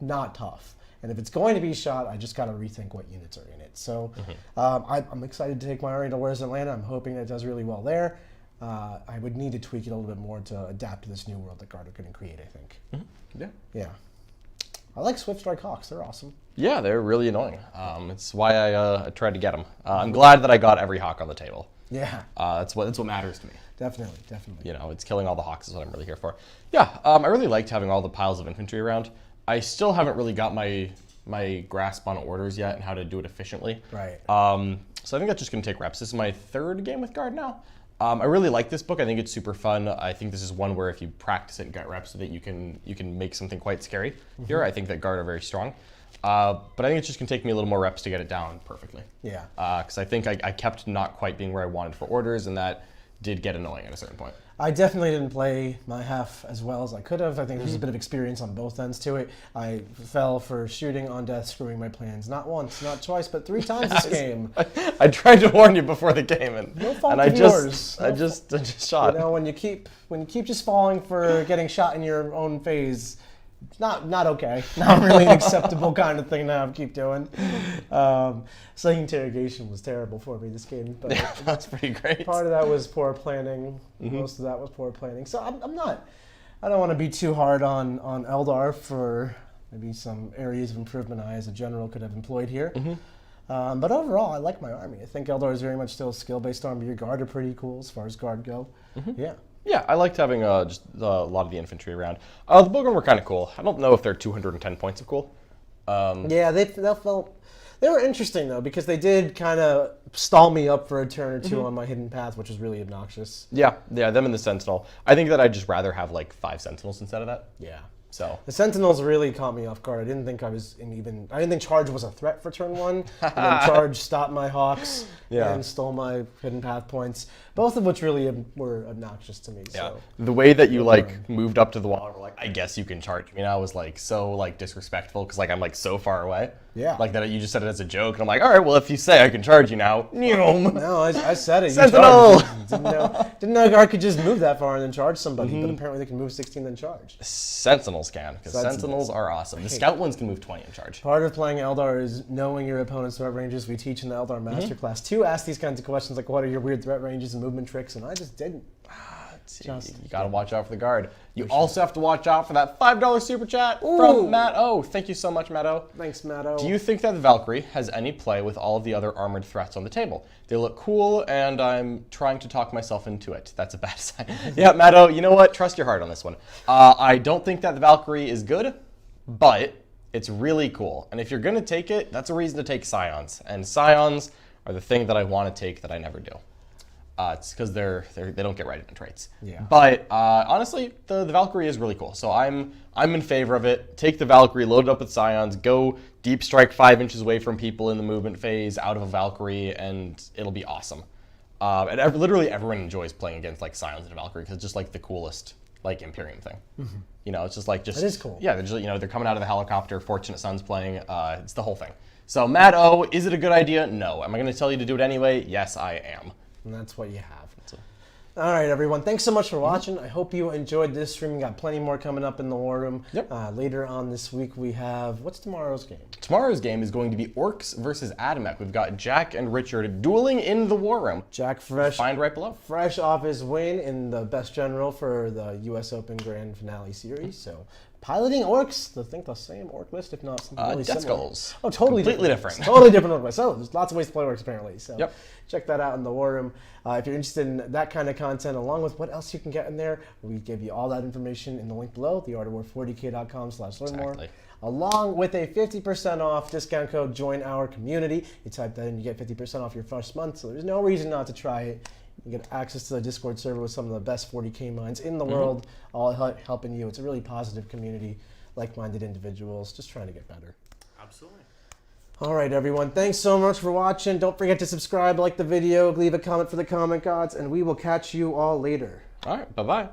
not tough. And if it's going to be shot, I just got to rethink what units are in it. So I'm excited to take my army to Wars Atlanta. I'm hoping that it does really well there. I would need to tweak it a little bit more to adapt to this new world that Guard are going to create, I think. Yeah. Yeah. I like Swift Strike Hawks. They're awesome. Yeah, they're really annoying. It's why I tried to get them. I'm glad that I got every Hawk on the table. Yeah. That's what matters to me. Definitely. You know, it's killing all the Hawks is what I'm really here for. Yeah, I really liked having all the piles of infantry around. I still haven't really got my grasp on orders yet and how to do it efficiently. Right. So I think that's just going to take reps. This is my 3rd game with Guard now. I really like this book. I think it's super fun. I think this is one where if you practice it and get reps, so that you can make something quite scary here. I think that Guard are very strong. But I think it's just going to take me a little more reps to get it down perfectly. Yeah. Because I think I kept not quite being where I wanted for orders, and that did get annoying at a certain point. I definitely didn't play my half as well as I could have. I think there's a bit of experience on both ends to it. I fell for shooting on death, screwing my plans. Not once, not twice, but 3 times this game. I tried to warn you before the game, and, No fault and I of just, yours. I just shot. You know, when you keep just falling for getting shot in your own phase, it's not okay. Not really an acceptable kind of thing to have keep doing. Slaying interrogation was terrible for me this game, but Yeah, that's pretty great. part of that was poor planning. Most of that was poor planning. So I'm not. I don't want to be too hard on Eldar for maybe some areas of improvement I, as a general, could have employed here. But overall, I like my army. I think Eldar is very much still a skill-based army. Your guard are pretty cool as far as guard go. Yeah. Yeah, I liked having just a lot of the infantry around. The Bogren were kind of cool. I don't know if they're 210 points of cool. Yeah, they were interesting though, because they did kind of stall me up for a turn or two on my hidden path, which was really obnoxious. Yeah, them and the Sentinel. I think that I'd just rather have like 5 Sentinels instead of that. Yeah. So The Sentinels really caught me off guard. I didn't think Charge was a threat for turn 1. And then Charge stopped my Hawks and stole my hidden path points, both of which really were obnoxious to me. yeah, So. the way that you like moved up to the wall, and were like, I guess you can charge me now, was like so like disrespectful because like I'm like so far away. Yeah. Like that you just said it as a joke, and I'm like, all right, well if you say I can charge you now, No, I said it. You Sentinel! charged. Didn't know a guard could just move that far and then charge somebody, but apparently they can move 16 and then charge. Sentinels can, because Sentinels. Sentinels are awesome. The Scout ones can move 20 and charge. Part of playing Eldar is knowing your opponent's threat ranges. We teach in the Eldar Masterclass to ask these kinds of questions like, what are your weird threat ranges and movement tricks? And I just didn't. You gotta watch out for the guard. You also have to watch out for that $5 super chat from Matt O. Thank you so much, Matt O. Thanks, Matto. Do you think that the Valkyrie has any play with all of the other armored threats on the table? They look cool, and I'm trying to talk myself into it. That's a bad sign. Yeah, Matt O, you know what? Trust your heart on this one. I don't think that the Valkyrie is good, but it's really cool. And if you're gonna take it, that's a reason to take Scions. And Scions are the thing that I want to take that I never do. It's because they don't get right into traits. Yeah. But honestly, the Valkyrie is really cool. So I'm in favor of it. Take the Valkyrie, load it up with Scions, go deep strike 5 inches away from people in the movement phase out of a Valkyrie, and it'll be awesome. And literally everyone enjoys playing against like Scions and a Valkyrie because it's just like the coolest like Imperium thing. You know, it's just like It is cool. Yeah, they're just, they're coming out of the helicopter. Fortunate Son's playing. It's the whole thing. So Matt O, is it a good idea? No. Am I going to tell you to do it anyway? Yes, I am. And that's what you have. All right, everyone. Thanks so much for watching. I hope you enjoyed this stream. We got plenty more coming up in the War Room. Yep. Later on this week, we have... What's tomorrow's game? Tomorrow's game is going to be Orcs versus Adamek. We've got Jack and Richard dueling in the War Room. Jack fresh Find right below. fresh off his win in the Best General for the U.S. Open Grand Finale Series. So piloting Orcs, I think the same Orc list, if not something really Death similar. Skulls. Oh, totally Completely different. different. Totally different Orc list. So there's lots of ways to play Orcs apparently. So Yep. check that out in the War Room. If you're interested in that kind of content, along with what else you can get in there, we give you all that information in the link below, theartofwar40k.com/learn more. Exactly. Along with a 50% off discount code, join our community. You type that in, you get 50% off your first month, so there's no reason not to try it. You get access to the Discord server with some of the best 40k minds in the world, all helping you. It's a really positive community, like-minded individuals, just trying to get better. Absolutely. All right, everyone. Thanks so much for watching. Don't forget to subscribe, like the video, leave a comment for the comment gods, and we will catch you all later. All right, bye-bye.